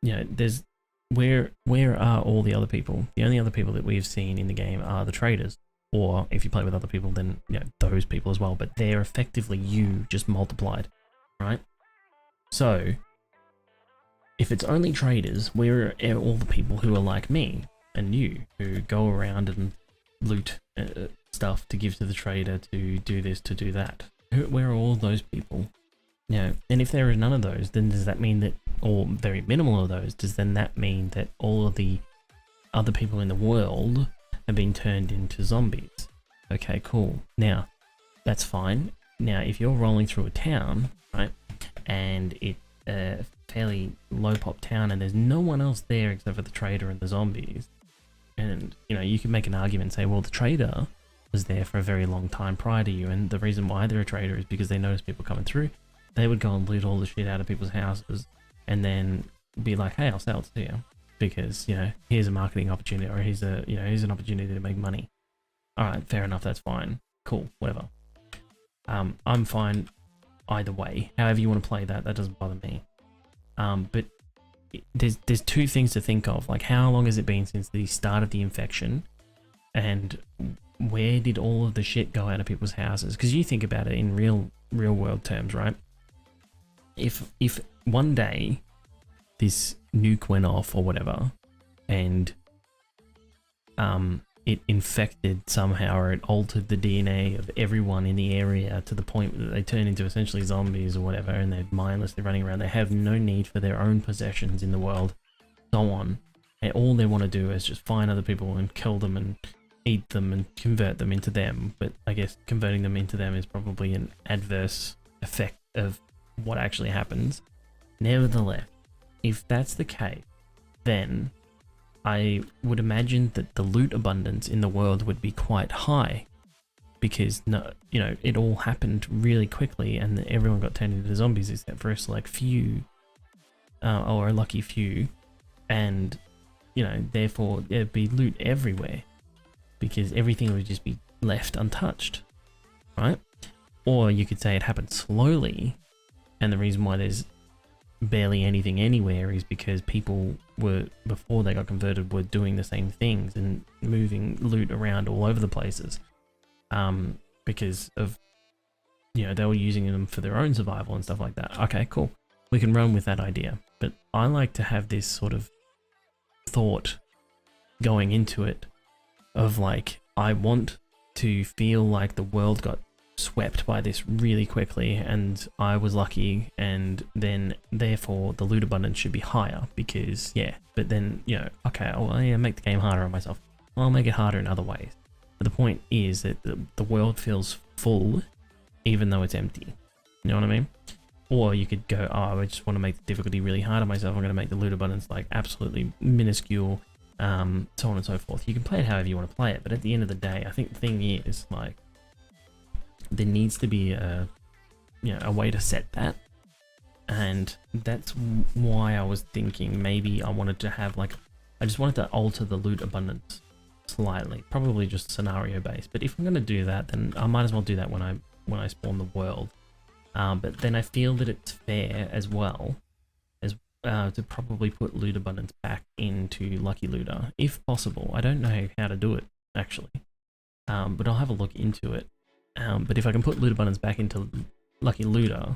you know, there's where are all the other people? The only other people that we've seen in the game are the traders. Or if you play with other people, then, you know, those people as well. But they're effectively you just multiplied, right? So, if it's only traders, where are all the people who are like me and you, who go around and loot stuff to give to the trader to do this, to do that. Where are all those people? You know, and if there are none of those, then does that mean that, or very minimal of those, does then that mean that all of the other people in the world have been turned into zombies? Okay, cool. Now, that's fine. Now, if you're rolling through a town, right, and it's a fairly low pop town and there's no one else there except for the trader and the zombies, and, you know, you can make an argument and say, well, the trader was there for a very long time prior to you, and the reason why they're a trader is because they notice people coming through. They would go and loot all the shit out of people's houses and then be like, hey, I'll sell it to you because, you know, here's a marketing opportunity, or here's an opportunity to make money. All right, fair enough, that's fine. Cool, whatever. I'm fine either way. However you want to play that doesn't bother me. But there's two things to think of. Like, how long has it been since the start of the infection? And where did all of the shit go out of people's houses? Because you think about it in real world terms, right? If one day this nuke went off or whatever, and it infected somehow, or it altered the DNA of everyone in the area to the point that they turn into essentially zombies or whatever, and they're mindlessly running around, they have no need for their own possessions in the world, so on, and all they want to do is just find other people and kill them and eat them and convert them into them. But I guess converting them into them is probably an adverse effect of what actually happens. Nevertheless, if that's the case, then I would imagine that the loot abundance in the world would be quite high, because it all happened really quickly and everyone got turned into zombies except for a select few, or a lucky few, and therefore there'd be loot everywhere because everything would just be left untouched, right? Or you could say it happened slowly, and the reason why there's barely anything anywhere is because people were, before they got converted, were doing the same things and moving loot around all over the places, because of they were using them for their own survival and stuff like that. Okay, cool, we can run with that idea, but I like to have this sort of thought going into it of like, I want to feel like the world got swept by this really quickly and I was lucky, and then therefore the loot abundance should be higher because but then okay, I'll make the game harder on myself. I'll make it harder in other ways, but the point is that the world feels full even though it's empty. You know what I mean? Or you could go, oh, I just want to make the difficulty really hard on myself, I'm going to make the loot abundance like absolutely minuscule, so on and so forth. You can play it however you want to play it, but at the end of the day, I think the thing is, like, there needs to be a way to set that, and that's why I was thinking maybe I wanted to have I just wanted to alter the loot abundance slightly, probably just scenario based. But if I'm going to do that, then I might as well do that when I spawn the world. But then I feel that it's fair as well as to probably put loot abundance back into Lucky Looter if possible. I don't know how to do it actually, but I'll have a look into it. But if I can put loot abundance back into Lucky Looter,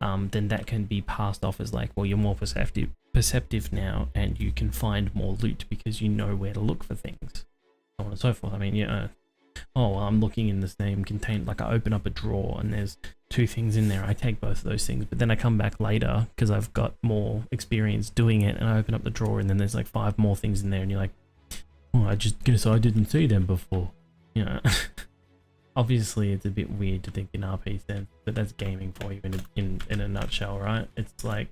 then that can be passed off as like, well, you're more perceptive now, and you can find more loot because you know where to look for things, so on and so forth. I mean, oh, well, I'm looking in the same container, like I open up a drawer and there's 2 things in there, I take both of those things, but then I come back later because I've got more experience doing it, and I open up the drawer and then there's like 5 more things in there, and you're like, oh, I just guess I didn't see them before, Obviously, it's a bit weird to think in RP sense, but that's gaming for you in a nutshell, right? It's like,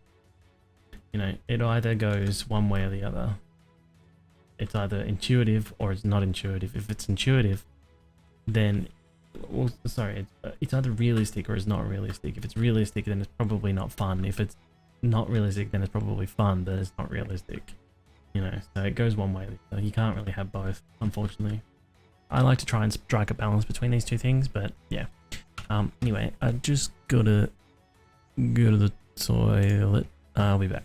it either goes one way or the other. It's either intuitive or it's not intuitive. If it's intuitive, then, it's either realistic or it's not realistic. If it's realistic, then it's probably not fun. If it's not realistic, then it's probably fun, but it's not realistic. So it goes one way. So you can't really have both, unfortunately. I like to try and strike a balance between these 2 things, but yeah. Anyway, I just gotta go to the toilet. I'll be back.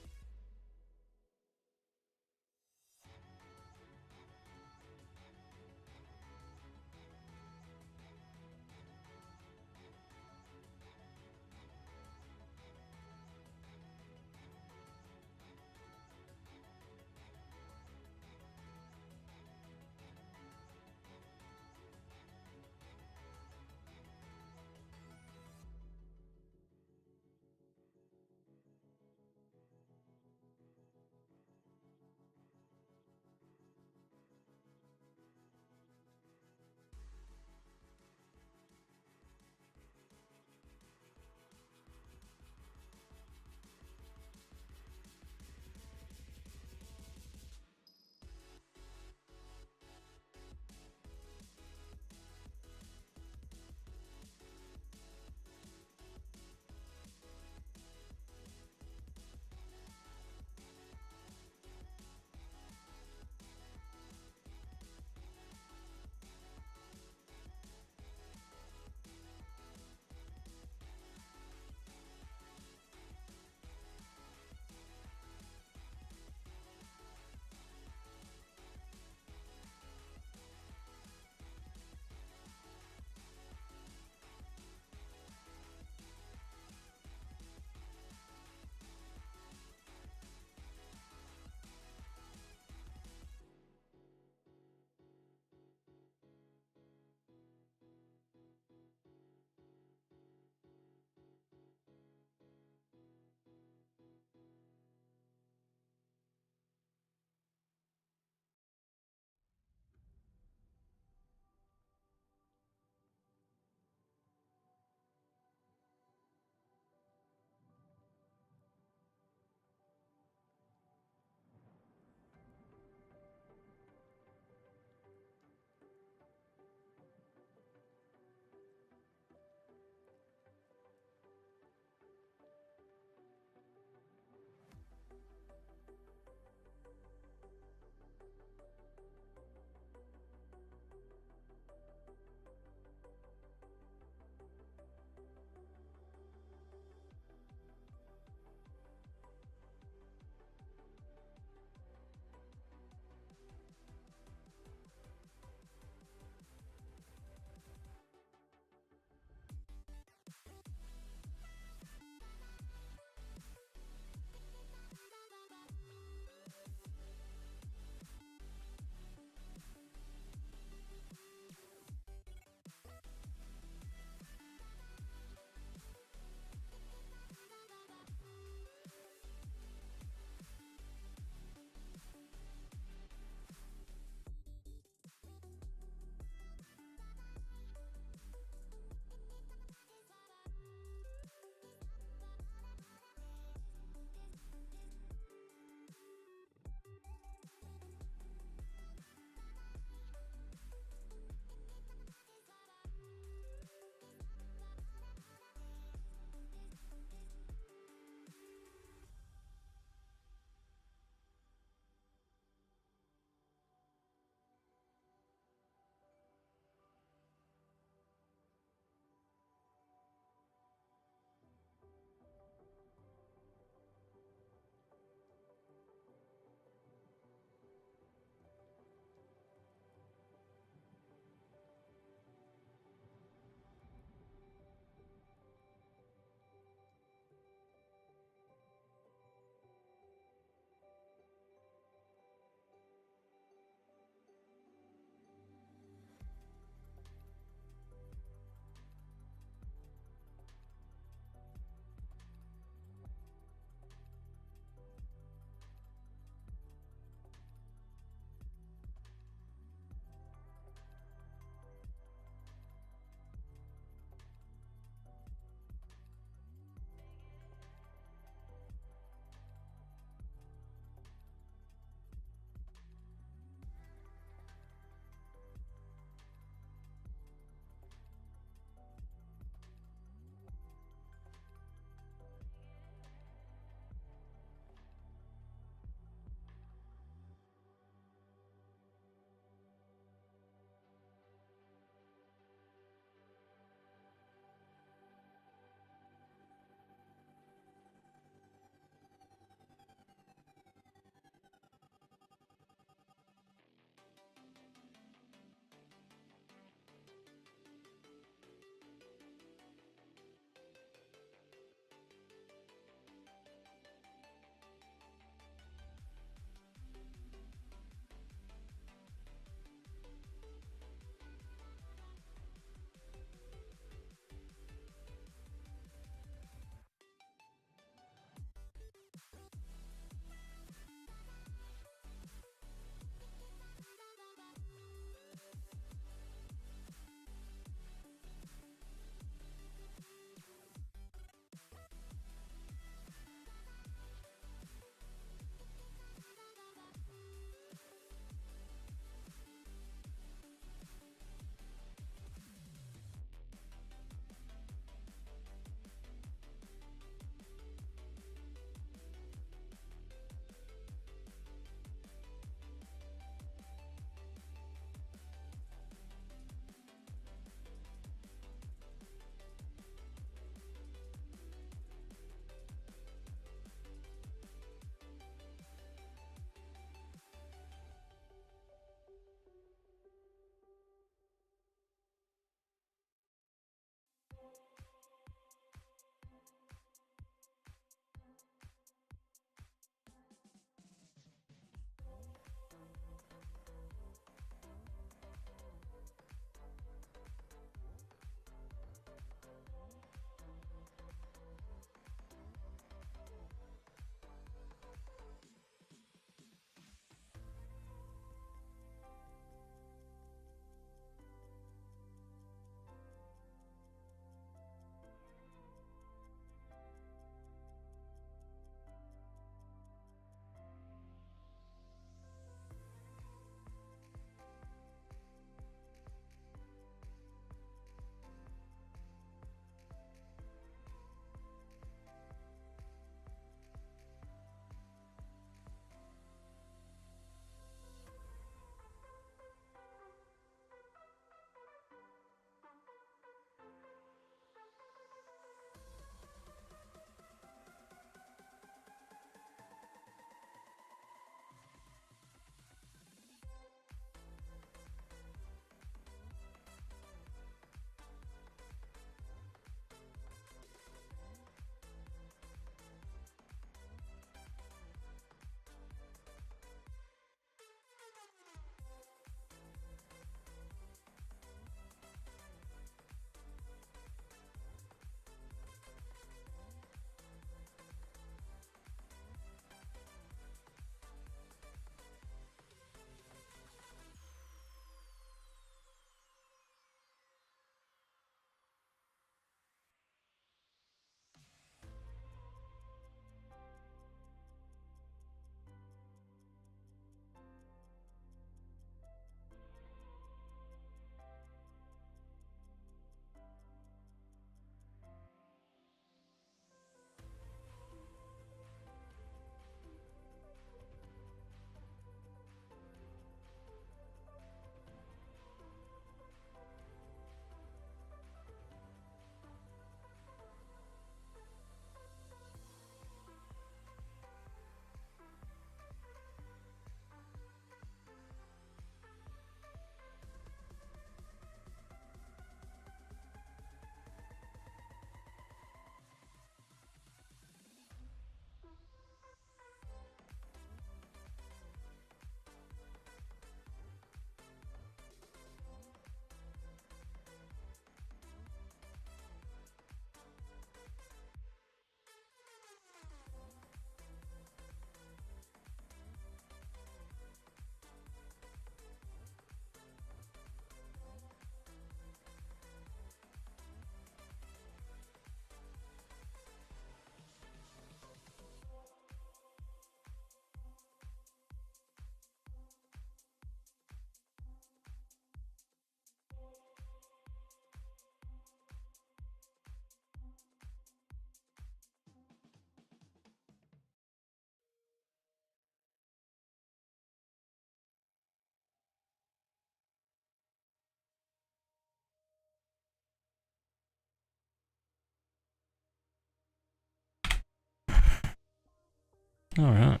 All right.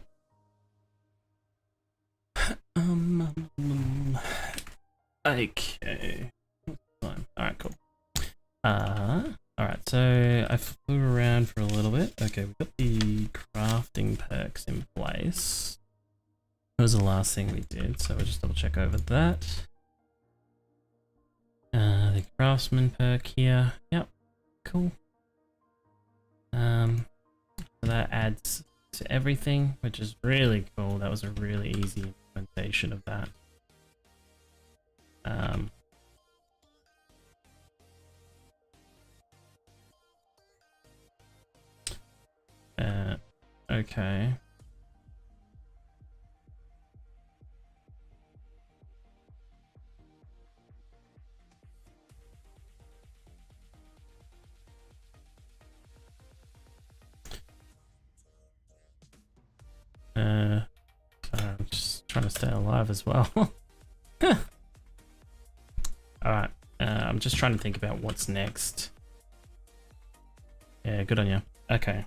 Okay. Fine. All right, cool. All right. So I flew around for a little bit. Okay, we've got the crafting perks in place. That was the last thing we did, so we'll just double check over that. The craftsman perk here. Yep. Cool. So that adds to everything, which is really cool. That was a really easy implementation of that. Okay. Sorry, I'm just trying to stay alive as well. Alright, I'm just trying to think about what's next. Yeah, good on you. Okay,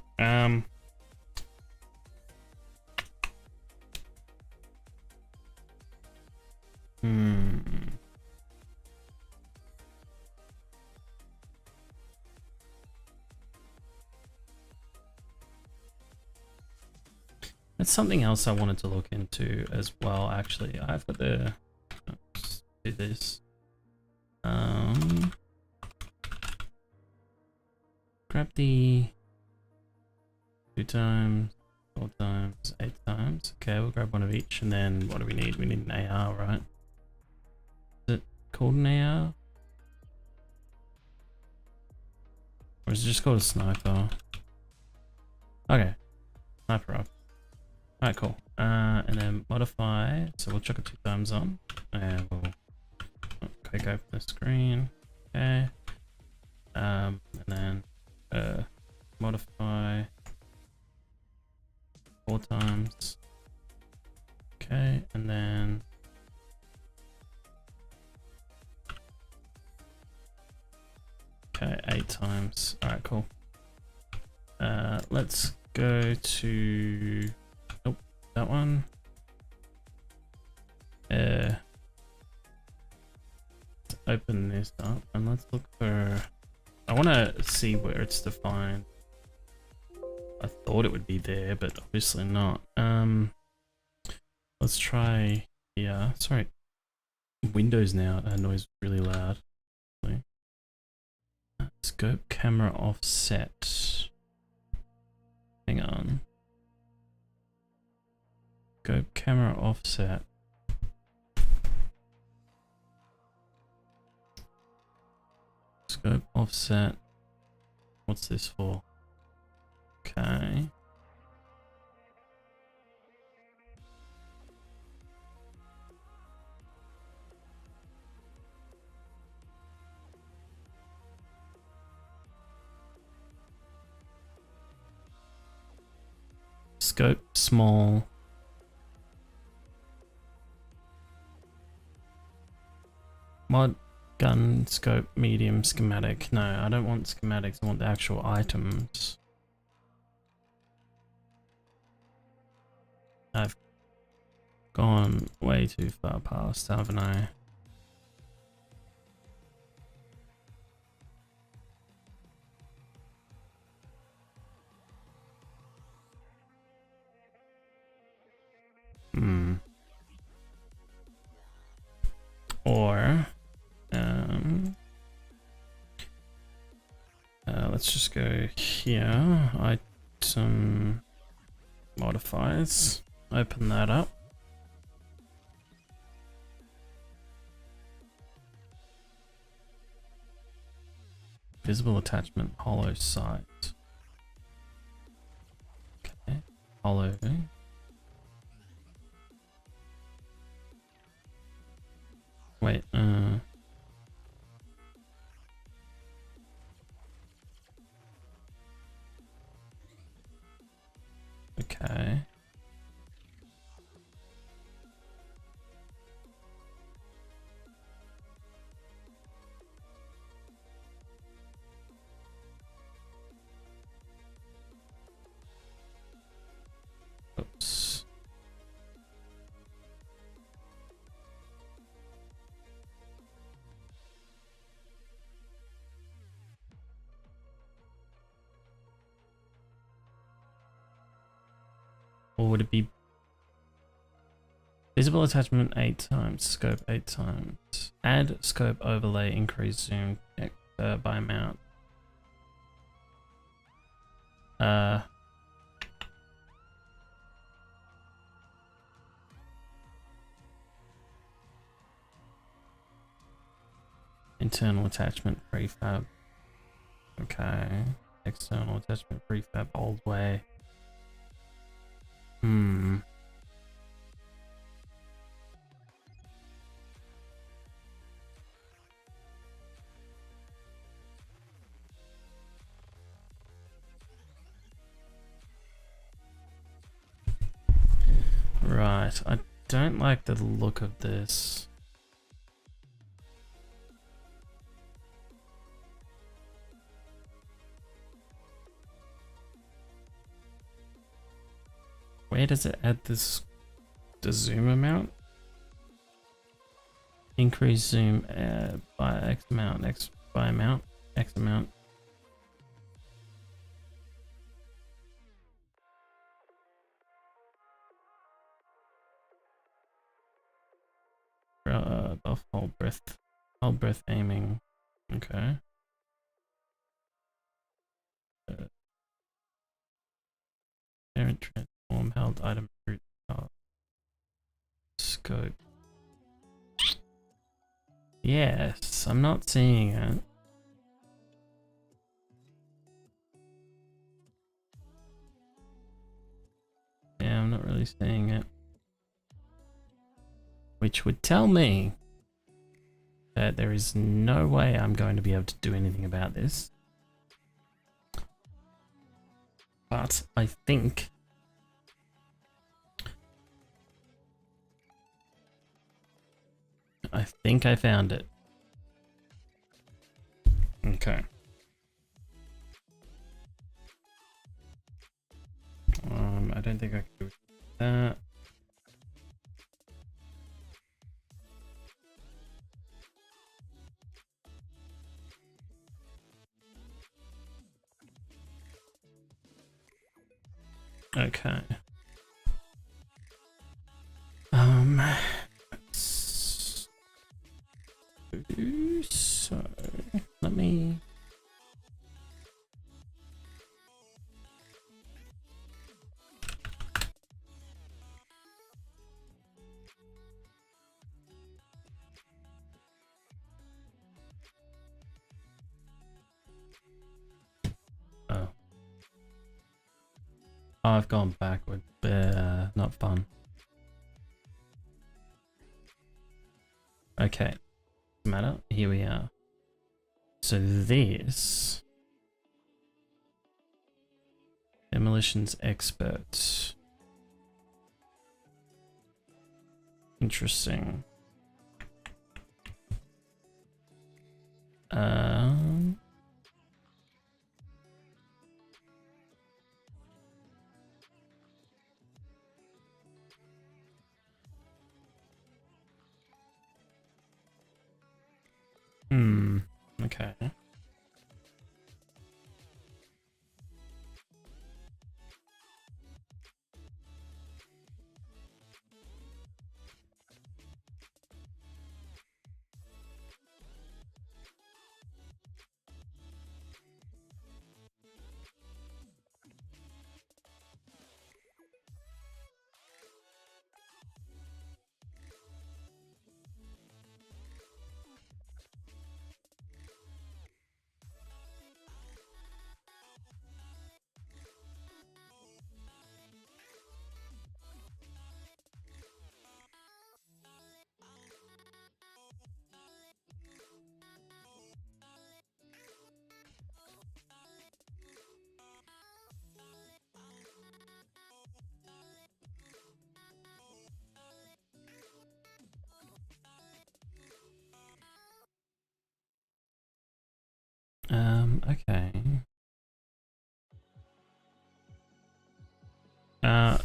That's something else I wanted to look into as well, actually. I've got the... Let's do this. Grab the 2 times, 4 times, 8 times. Okay, we'll grab one of each, and then what do we need? We need an AR, right? Is it called an AR? Or is it just called a sniper? Okay, sniper up. Alright, cool. And then modify. So we'll chuck it 2 times on, and we'll click over the screen. Okay. And then modify 4 times. Okay, and then okay, 8 times. All right, cool. Let's go to that one. Let's open this up and let's look for. I want to see where it's defined. I thought it would be there, but obviously not. Let's try here. Sorry, Windows now noise really loud. Scope camera offset. Hang on. Scope camera offset. Scope offset. What's this for? Okay. Scope small. Mod gun scope medium schematic. No, I don't want schematics. I want the actual items. I've gone way too far past, haven't I? Or let's just go here, item modifiers, open that up. Visible attachment, hollow site. Okay, hollow. Wait, okay. Oops. Or would it be visible attachment 8 times, scope 8 times, add scope overlay, increase zoom by amount. Internal attachment prefab. Okay. External attachment prefab old way. Right. I don't like the look of this. Where does it add this? The zoom amount? Increase zoom by X amount, X by amount, X amount. Buff hold breath aiming. Okay. Parent transform held item root scope. Yes, I'm not seeing it. Yeah, I'm not really seeing it. Which would tell me that there is no way I'm going to be able to do anything about this. But I think I found it. Okay. I don't think I can do that. Okay. So let me. Oh. Oh, I've gone backward. Not fun. Okay. Matter. Here we are. So this demolitions expert. Interesting. Okay. Okay.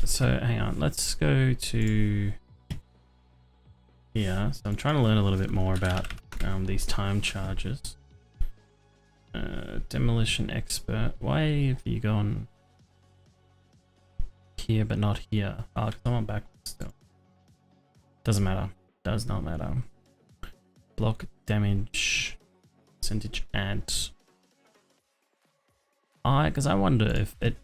So hang on, let's go to here. So I'm trying to learn a little bit more about these time charges. Demolition expert. Why have you gone here but not here? Oh, because I want backwards still. Doesn't matter. Does not matter. Block damage percentage add. Because I wonder if it,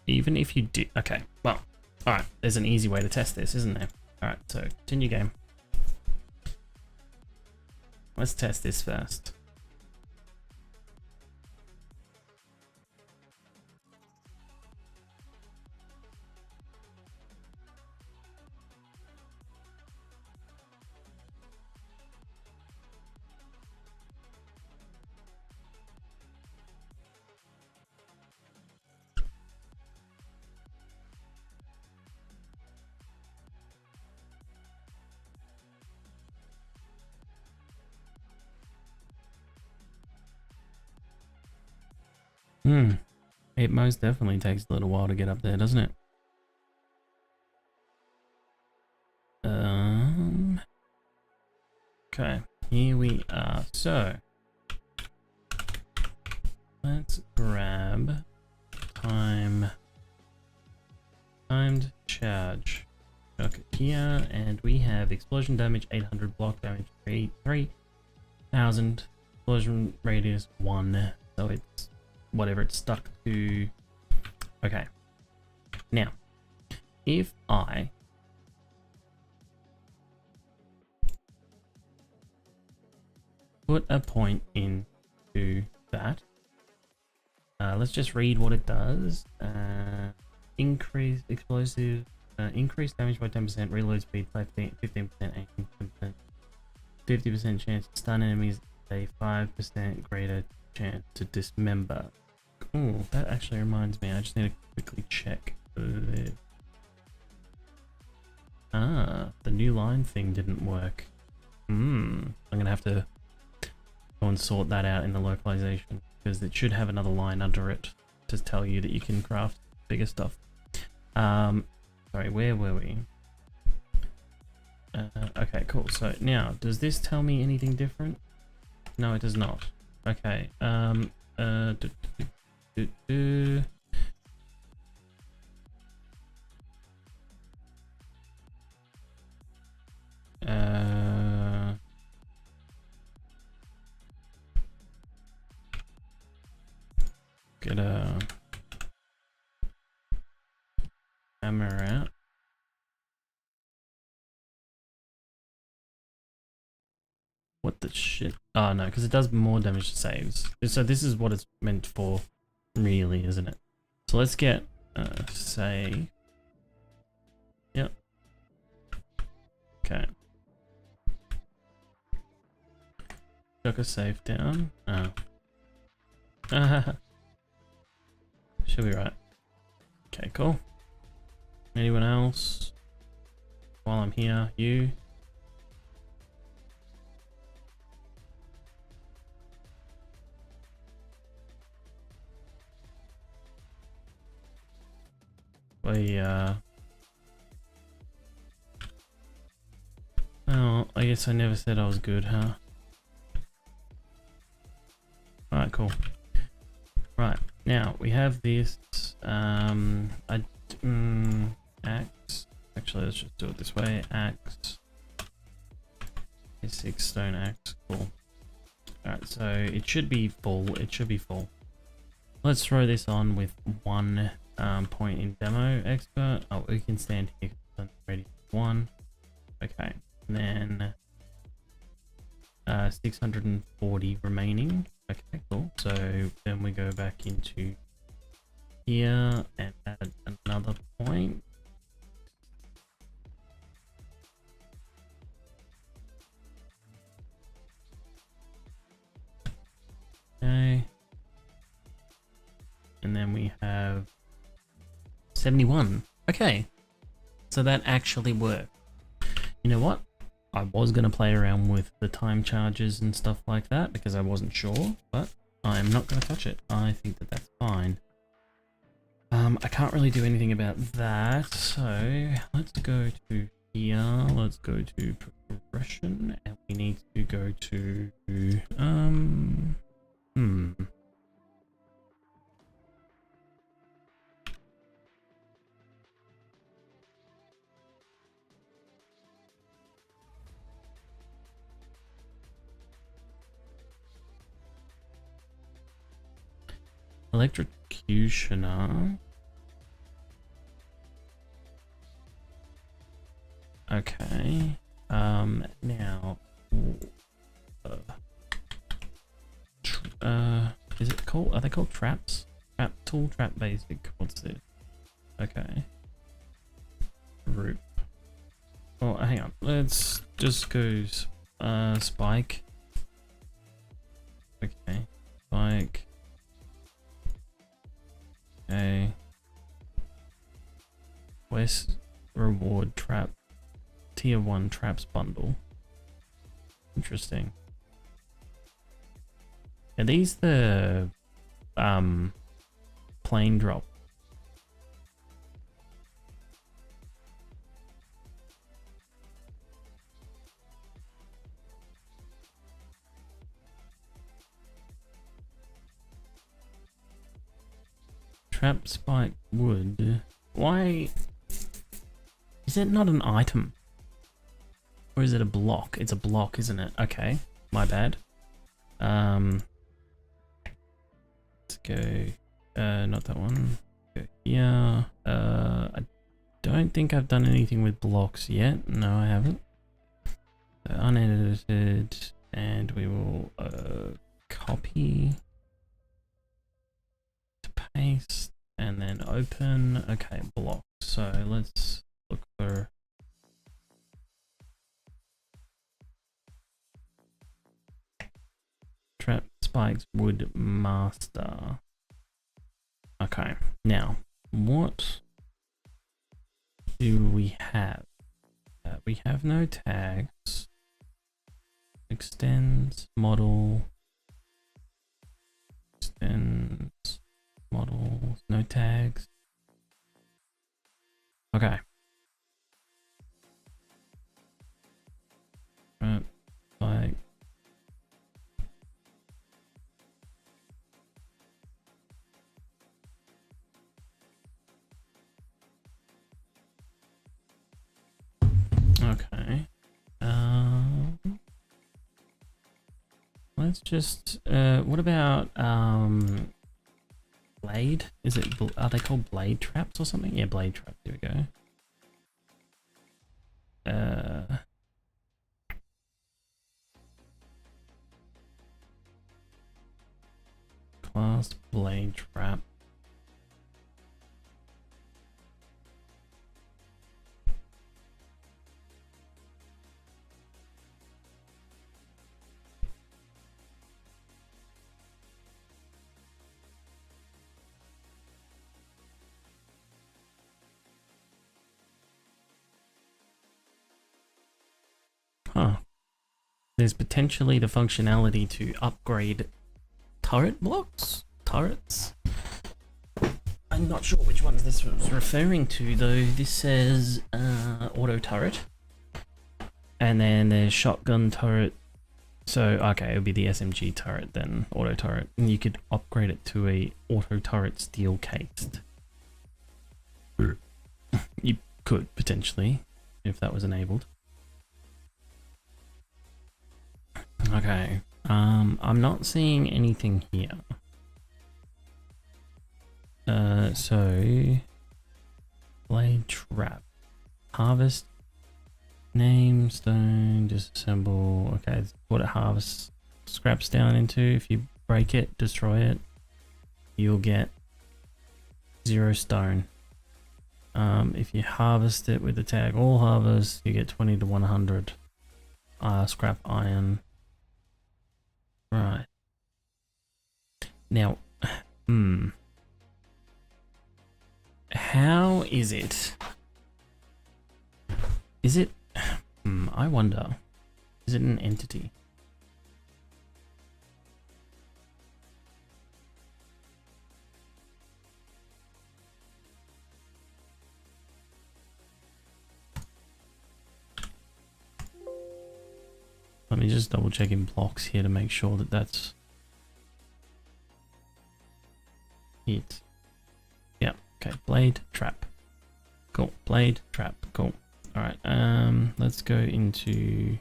even if you do. Okay, well, all right. There's an easy way to test this, isn't there? All right, so continue game. Let's test this first. It most definitely takes a little while to get up there, doesn't it? Okay, here we are. So let's grab timed charge. Chuck it here, and we have explosion damage 800, block damage 3000, explosion radius 1. So it's whatever it's stuck to. Okay. Now, if I put a point into that, let's just read what it does. Increase explosive, increase damage by 10%, reload speed 15%, aim 10%, 50% chance to stun enemies, a 5% greater chance to dismember. Oh, that actually reminds me, I just need to quickly check this. Ah, the new line thing didn't work. I'm gonna have to go and sort that out in the localization, because it should have another line under it to tell you that you can craft bigger stuff. Sorry, where were we? Okay, cool. So now, does this tell me anything different? No, it does not. Okay. Get a hammer out. What the shit? Oh no, because it does more damage to saves. So this is what it's meant for, really, isn't it? So let's get save. Yep. Okay. Chuck a save down. Oh. Should be right. Okay, cool. Anyone else? While I'm here, you. Oh, I guess I never said I was good, huh? Alright, cool. Right, now we have this, axe. Actually, let's just do it this way. Axe. A 6 stone axe, cool. Alright, so it should be full, Let's throw this on with 1 point in demo expert. Oh, we can stand here, ready, 1. Okay, and then 640 remaining. Okay, cool. So then we go back into here and add another point. Okay. And then we have 71. Okay. So that actually worked. You know what? I was going to play around with the time charges and stuff like that because I wasn't sure, but I'm not going to touch it. I think that that's fine. I can't really do anything about that, so let's go to here, let's go to progression, and we need to go to, Electrocutioner. Okay. Now, is it called? Are they called traps? Trap tool, trap basic. What's this? Okay. Group. Oh, hang on. Let's just go. Spike. Okay. Spike. Okay. West reward trap. Tier 1 traps bundle. Interesting. Are these the plane drop? Trap spike wood. Why is it not an item? Or is it a block? It's a block, isn't it? Okay, my bad. Let's go. Not that one. Go here. I don't think I've done anything with blocks yet. No, I haven't. So unedited, and we will copy to paste, and then open. Okay, block. So let's look for. Trap spikes wood master. Okay, now what do we have? We have no tags. Extends model. Extends model. No tags. Okay. Trap spike. Okay. Let's just. What about blade? Is it? Are they called blade traps or something? Yeah, blade traps. Here we go. Class blade trap. Huh. There's potentially the functionality to upgrade turret blocks? Turrets? I'm not sure which ones this was referring to though. This says auto turret. And then there's shotgun turret. So, okay, it would be the SMG turret then, auto turret. And you could upgrade it to a auto turret steel cased. You could potentially, if that was enabled. Okay, I'm not seeing anything here. So blade trap, harvest, name, stone, disassemble. Okay, it's what it harvests scraps down into. If you break it, destroy it, you'll get 0 stone. If you harvest it with the tag all harvest, you get 20 to 100 scrap iron. Right. Now, how is it? Is it? I wonder. Is it an entity? Let me just double check in blocks here to make sure that that's it. Yeah, okay, blade, trap. Cool, blade, trap, cool. Alright, let's go into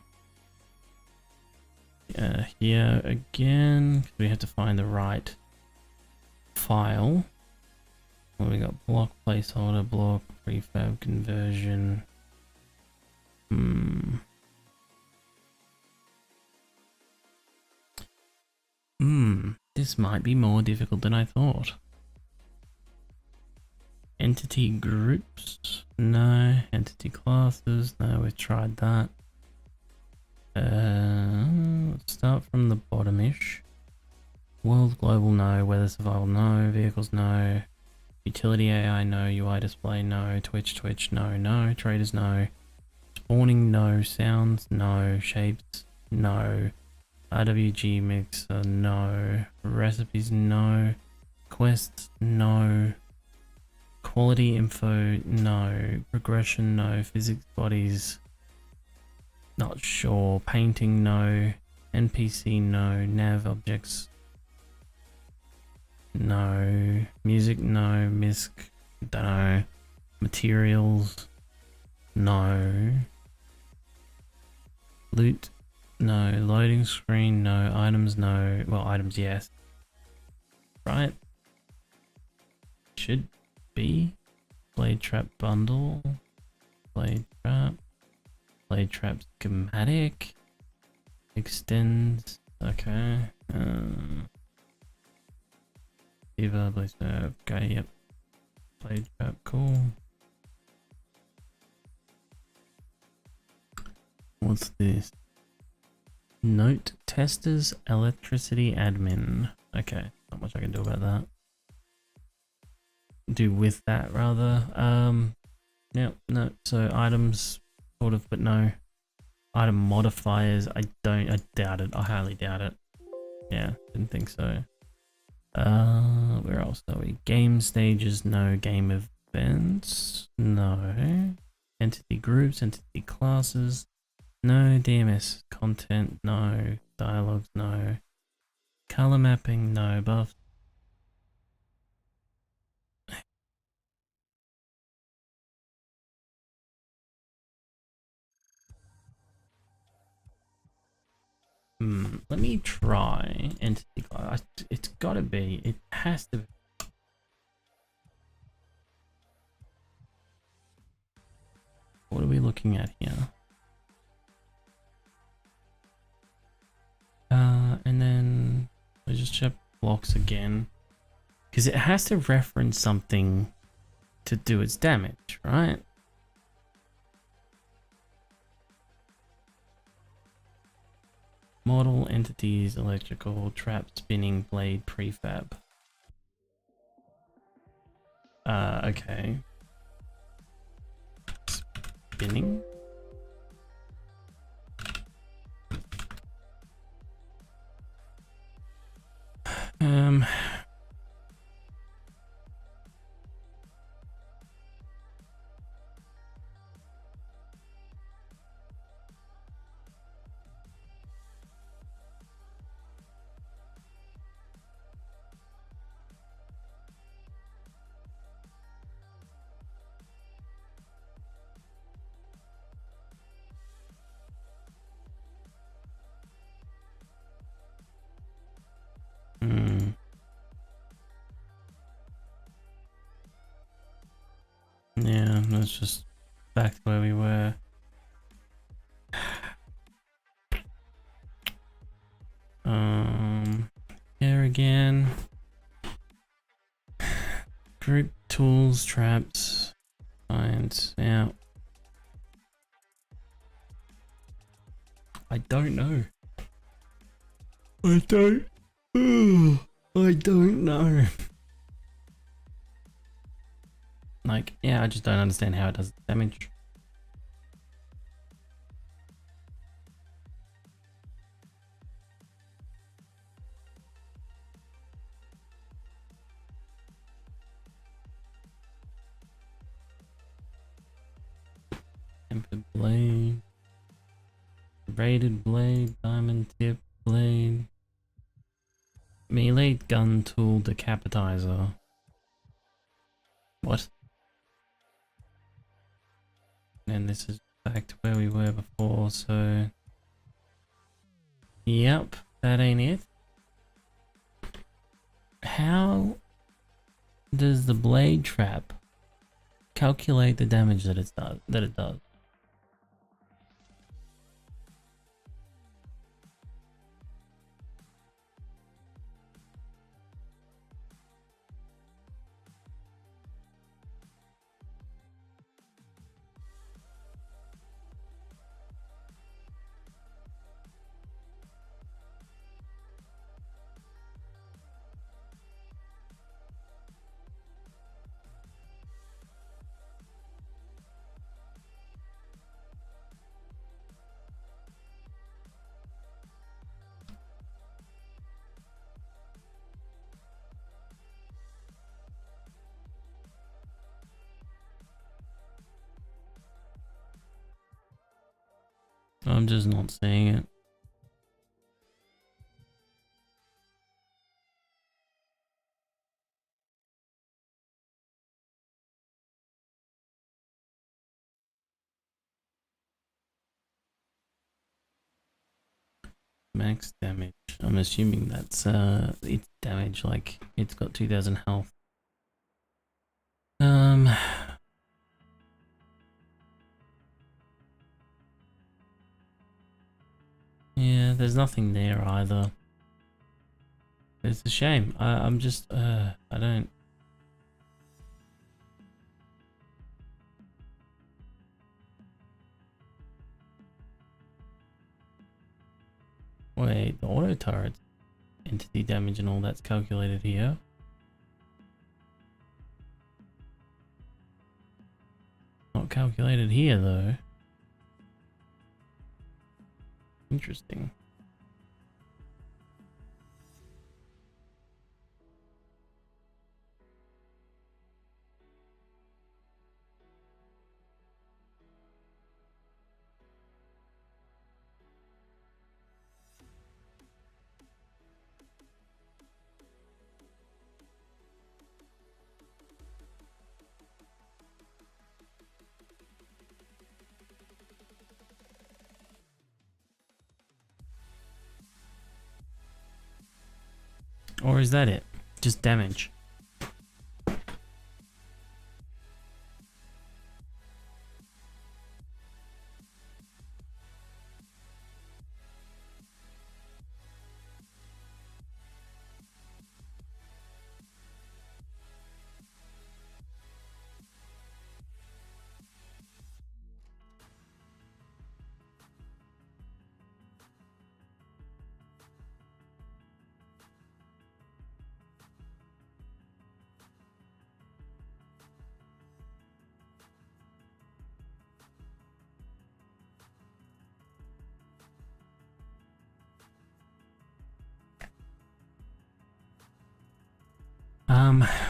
here again. We have to find the right file. Well, we got block placeholder, block, prefab conversion. This might be more difficult than I thought. Entity groups, no. Entity classes, no, we've tried that. Let's start from the bottom-ish. World global, no. Weather survival, no. Vehicles, no. Utility AI, no. UI display, no. Twitch, no. Traders, no. Spawning, no. Sounds, no. Shapes, no. RWG mixer, no. Recipes, no. Quests, no. Quality info, no. Progression, no. Physics bodies, not sure. Painting, no. NPC, no. Nav objects, no. Music, no. MISC, don't know. Materials, no. Loot, no. Loading screen, no. Items, no. Well, items, yes. Right? Should be. Blade trap bundle. Blade trap schematic. Extends. Okay. Diva, blade trap. Okay, yep. Blade trap, cool. What's this? Note testers, electricity admin. Okay, not much I can do about that. Do with that rather. Yeah, no. So items, sort of, but no. Item modifiers, I doubt it. I highly doubt it. Yeah, didn't think so. Where else are we? Game stages, no. Game events, no. Entity groups, entity classes, no. DMS content, no. Dialogues, no. Color mapping, no. Buffs. Let me try entity class. It's gotta be. It has to be. What are we looking at here? And then I just check blocks again, because it has to reference something to do its damage, right? Model, entities, electrical, trap, spinning, blade, prefab. Okay. Spinning. Yeah, let's just back to where we were. Here again. Group tools, traps, science, yeah. I don't know. I don't know. Like, yeah, I just don't understand how it does damage. Tempered blade. Braided blade, diamond tip blade, melee gun tool, decapitizer. What? And this is back to where we were before, so... Yep, that ain't it. How does the blade trap calculate the damage that it does? I'm just not seeing it. Max damage. I'm assuming that's its damage, like it's got 2000 health. Yeah, there's nothing there either. It's a shame. I'm just I don't. Wait, the auto turret entity damage and all that's calculated here. Not calculated here though. Interesting. Or is that it? Just damage.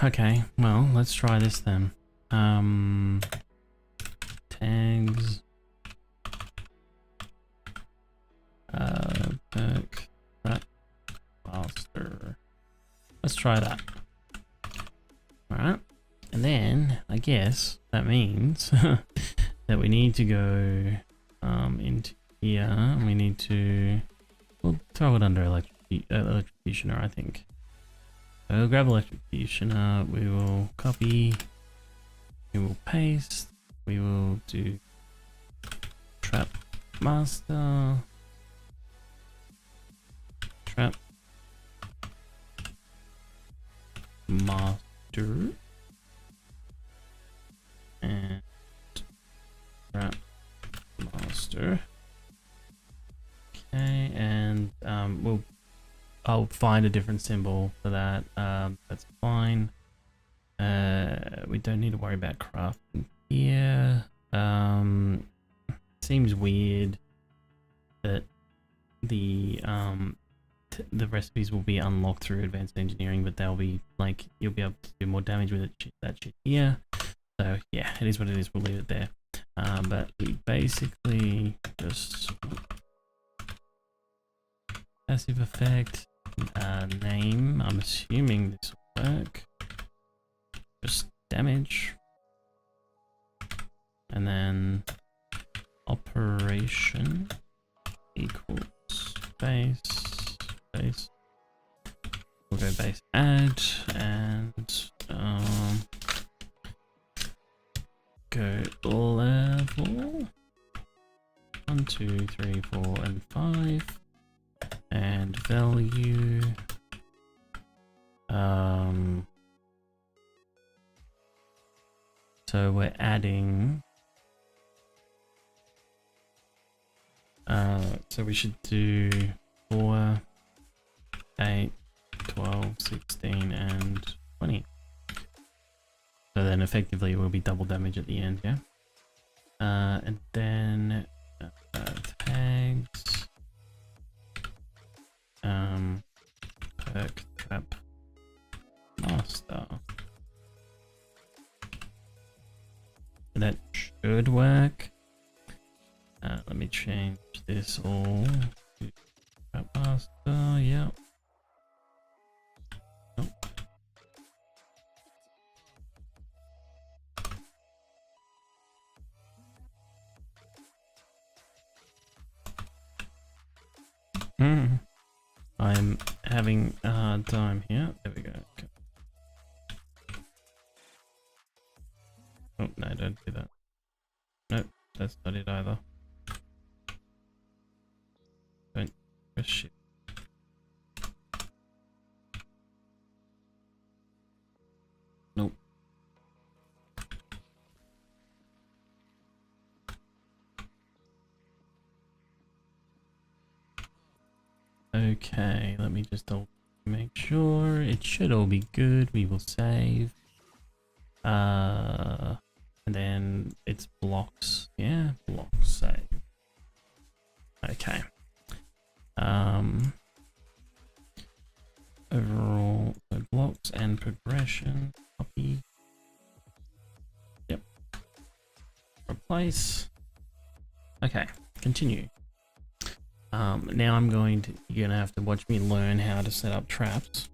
Okay, well, let's try this then. Tags. Perk. Right. Faster. Let's try that. Alright. And then, I guess, that means that we need to go into here. We need to... We'll throw it under electrocutioner, I think. So we'll grab electrocutioner, we will copy, we will paste, we will do trap master, trap master, and trap master. Okay, and I'll find a different symbol for that. That's fine. We don't need to worry about crafting here. Seems weird that the recipes will be unlocked through advanced engineering, but they'll be like you'll be able to do more damage with it, that shit here. So yeah, it is what it is. We'll leave it there. But we basically just Passive effect. Name. I'm assuming this will work. Just damage. And then operation equals base. We'll go base add and go level 1, 2, 3, 4, and 5, and value so we're adding so we should do 4, 8, 12, 16, and 20. So then effectively it will be double damage at the end, yeah? And then tags, perk trap master. That should work. Let me change this all to trap master, yeah. I'm having a hard time here. There we go. Okay. Oh, no, don't do that. Nope, that's not it either. Don't press shift. Nope. Okay, let me just make sure it should all be good. We will save. And then it's blocks. Yeah, blocks save. Okay. Overall, so blocks and progression. Copy. Yep. Replace. Okay, continue. Now you're gonna have to watch me learn how to set up traps.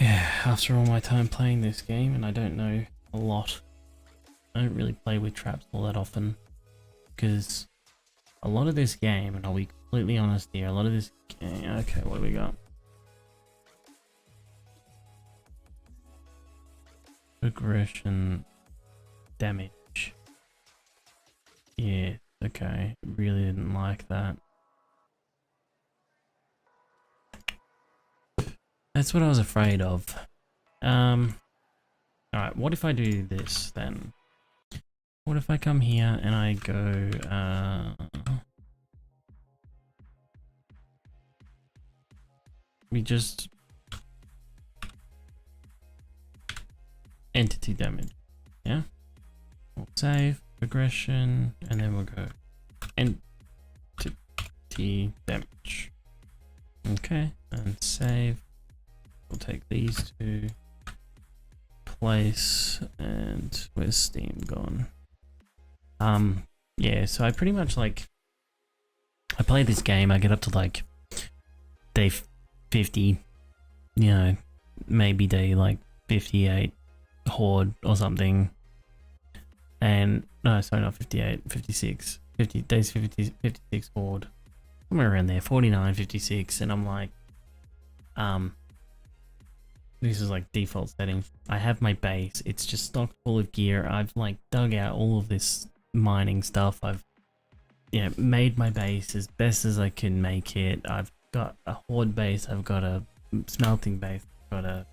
Yeah, after all my time playing this game, and I don't know a lot. I don't really play with traps all that often, because a lot of this game, and I'll be completely honest here, a lot of this game, okay, what do we got? Progression, damage. Yeah, okay, really didn't like that. That's what I was afraid of. Alright, what if I do this then? What if I come here and I go, we just entity damage, yeah? We'll save, progression, and then we'll go entity damage. Okay, and save. We'll take these two, place, and where's Steam gone? Yeah, so I pretty much I play this game, I get up to like day 50, you know, maybe day 58 horde or something. And no, sorry, not 58, 56, 50 days 50, 56 horde, somewhere around there, 49, 56, and I'm like, this is default settings. I have my base. It's just stocked full of gear. I've dug out all of this mining stuff. I've made my base as best as I can make it. I've got a horde base. I've got a smelting base. I've got a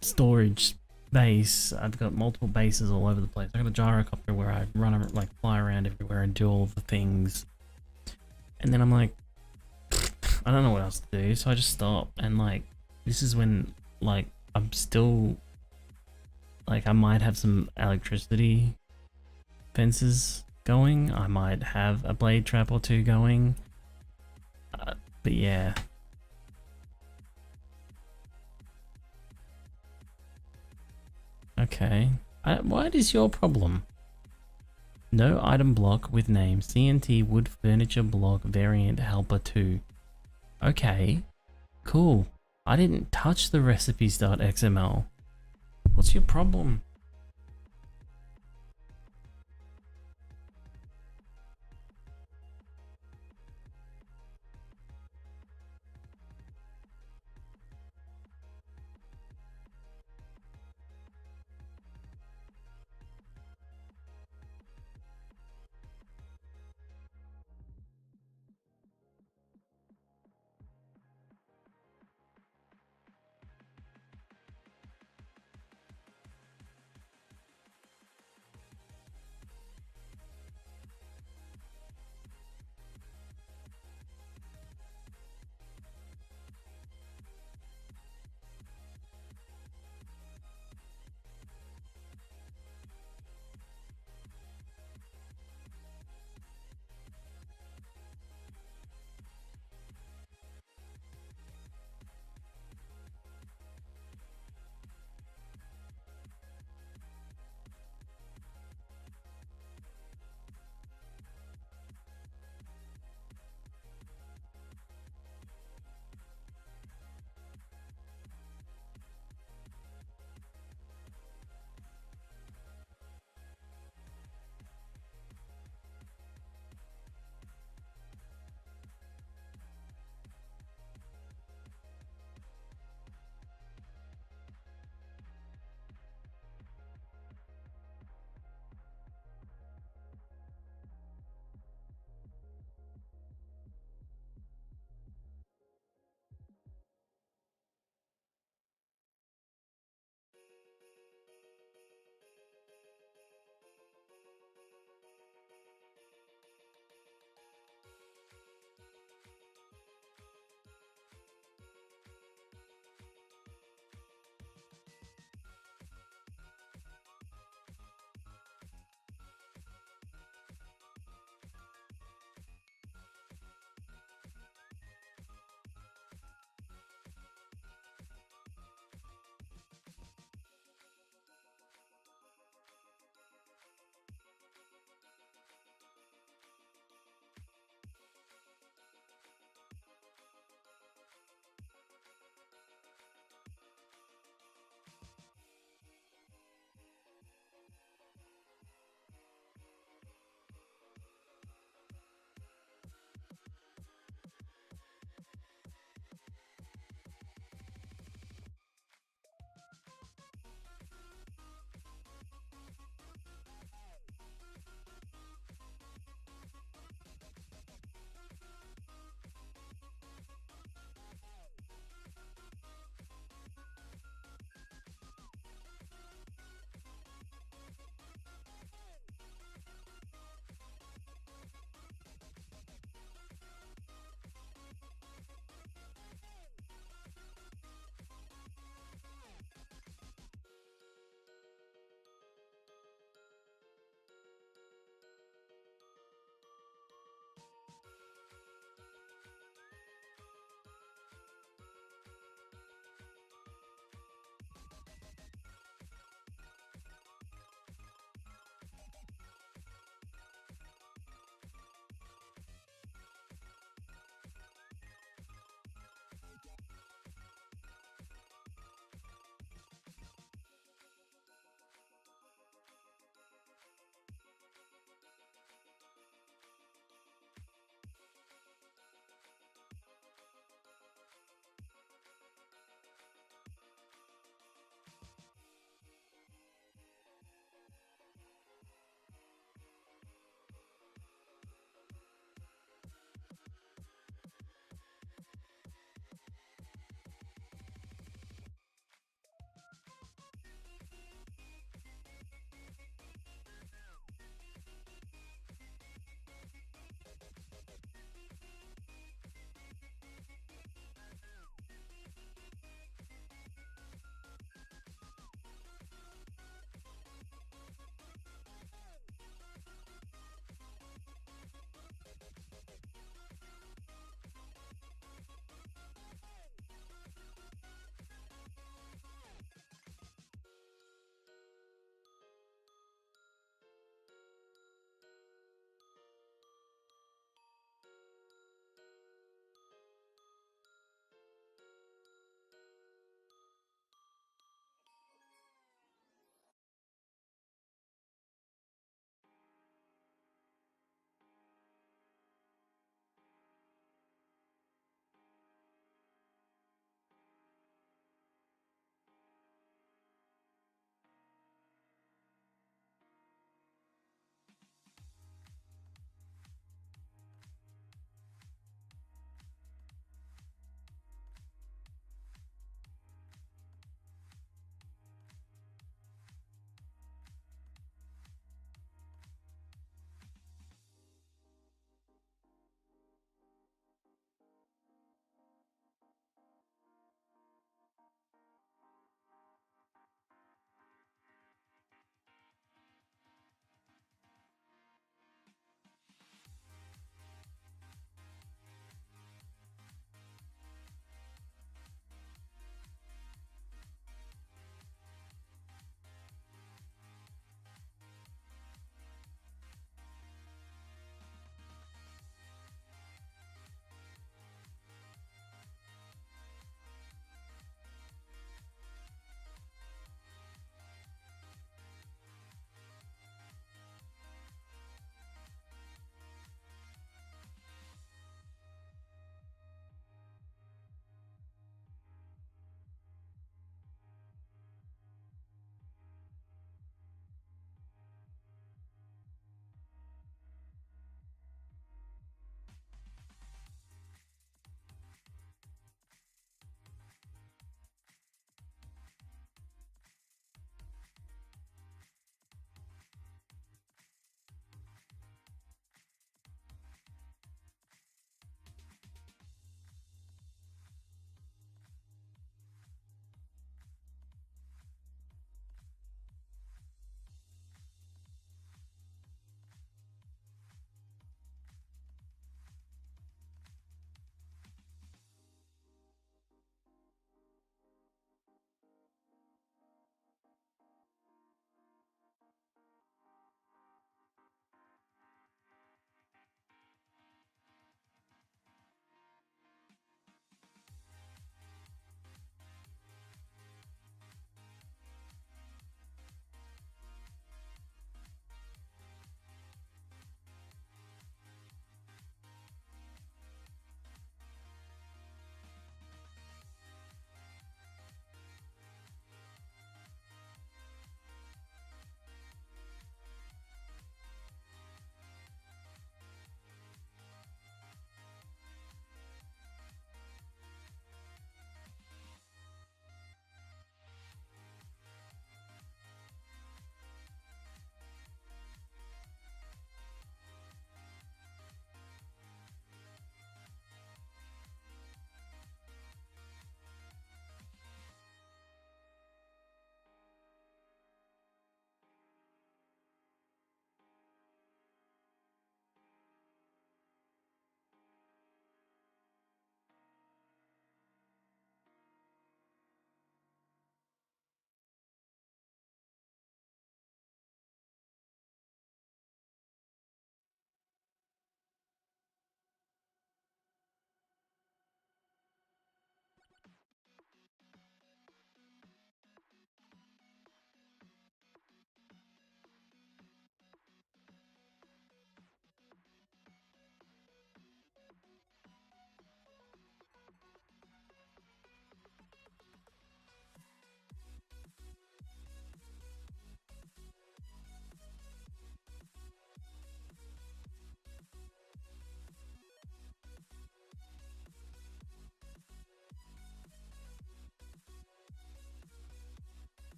storage base. I've got multiple bases all over the place. I've got a gyrocopter where I run fly around everywhere and do all the things. And then I'm like, I don't know what else to do, so I just stop. And this is when I'm still I might have some electricity fences going. I might have a blade trap or two going. But yeah. Okay. What is your problem? No item block with name CNT wood furniture block variant helper 2. Okay, cool. I didn't touch the recipes.xml. What's your problem?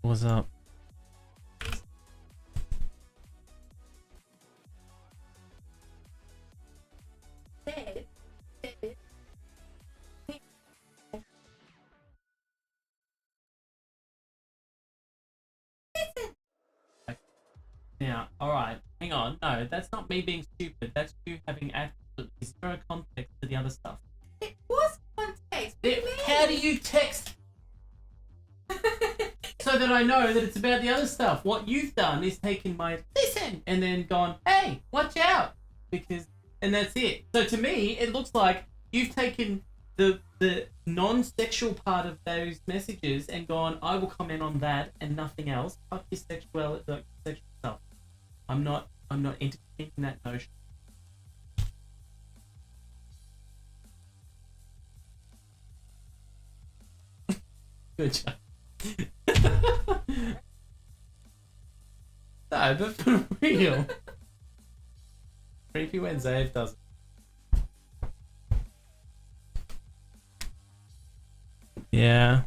What's up? Dead. Dead. Now, alright, hang on. No, that's not me being stupid. That's you having absolutely zero context to the other stuff. It was context. What do you mean? How do you text so that I know that it's about the other stuff? What you've done is taken my listen and then gone, hey, watch out. And that's it. So to me, it looks like you've taken the non-sexual part of those messages and gone, I will comment on that and nothing else. Fuck your sexual stuff. I'm not entertaining that notion. Good job. No, but for real. Creepy when Zave does it. Yeah.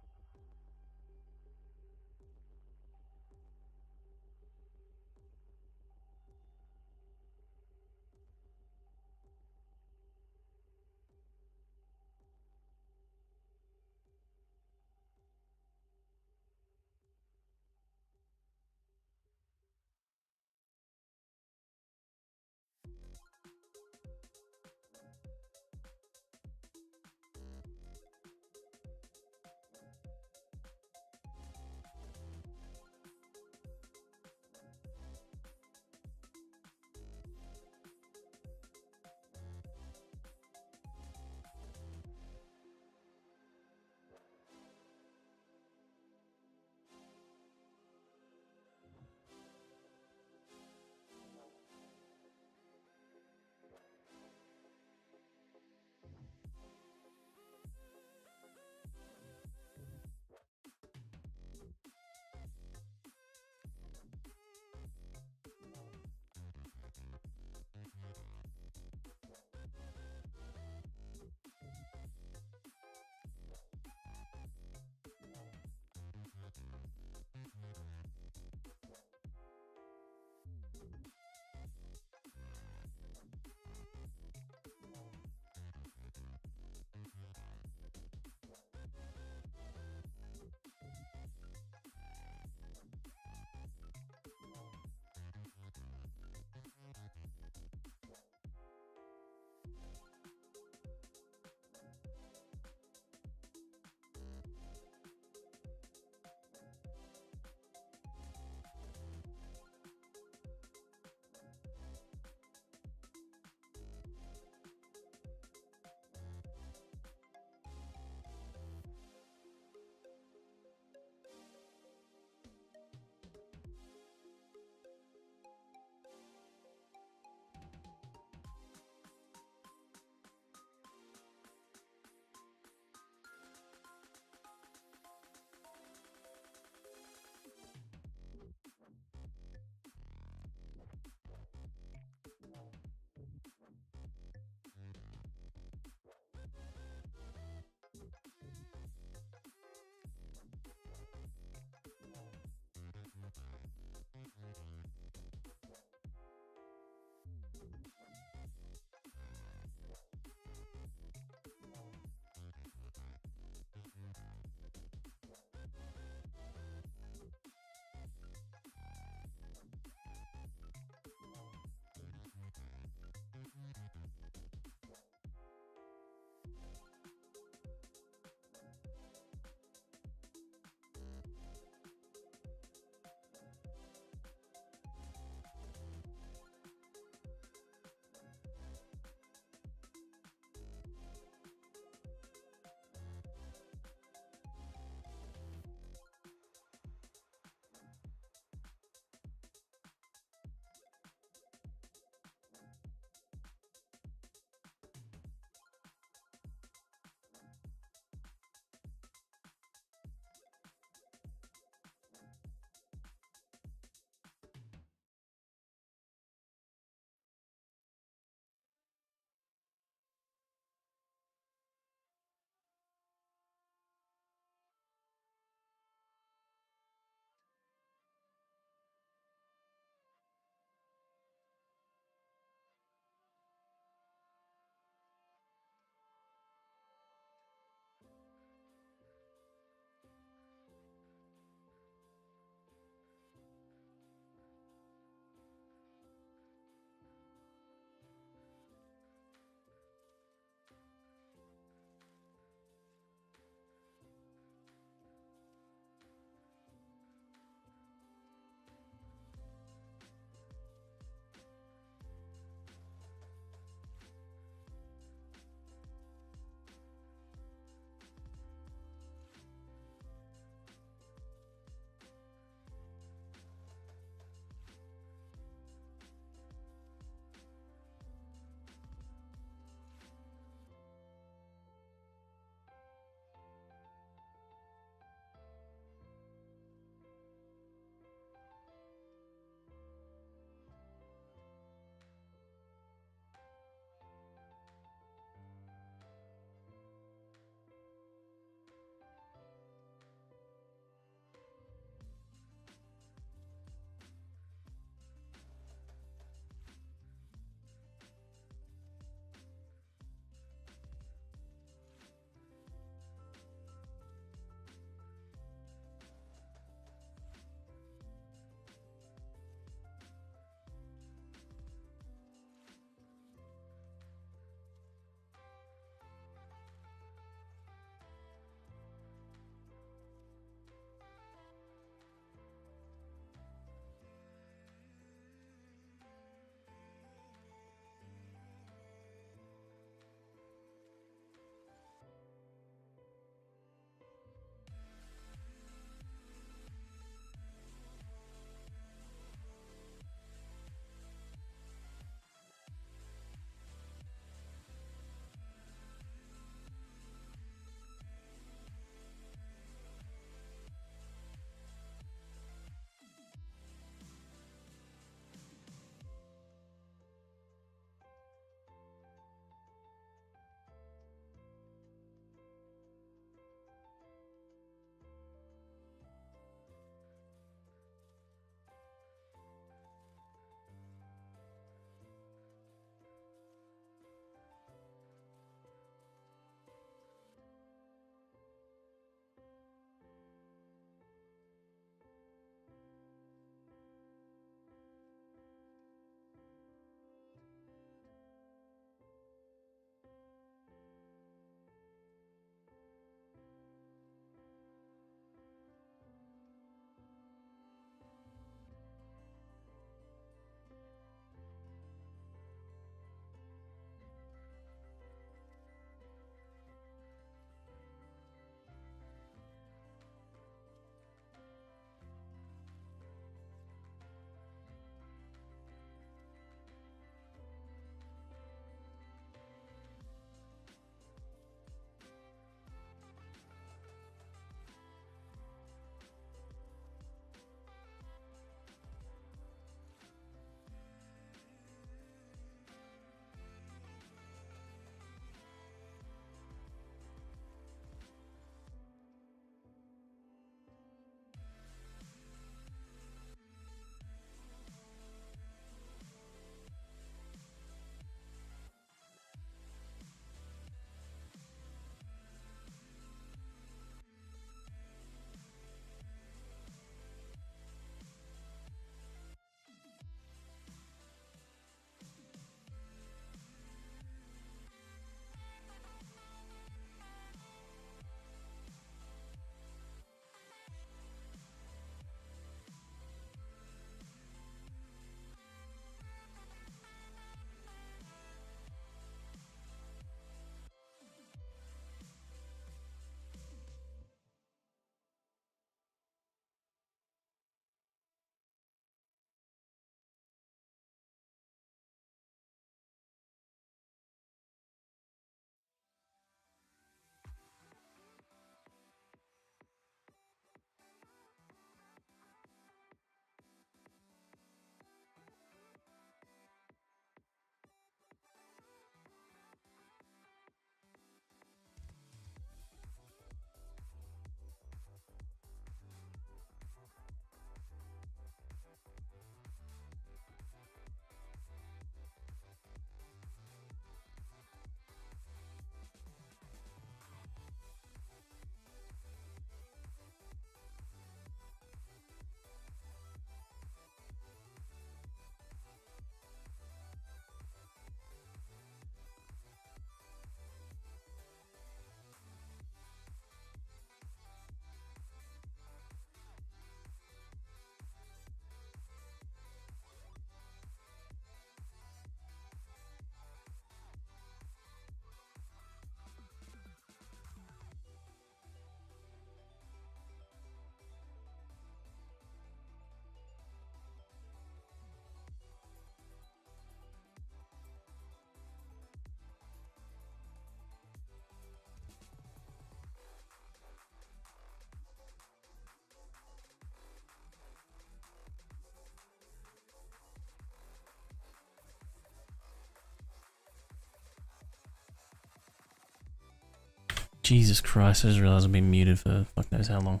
Jesus Christ, I just realized I've been muted for fuck knows how long.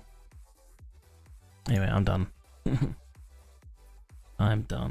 Anyway, I'm done. I'm done.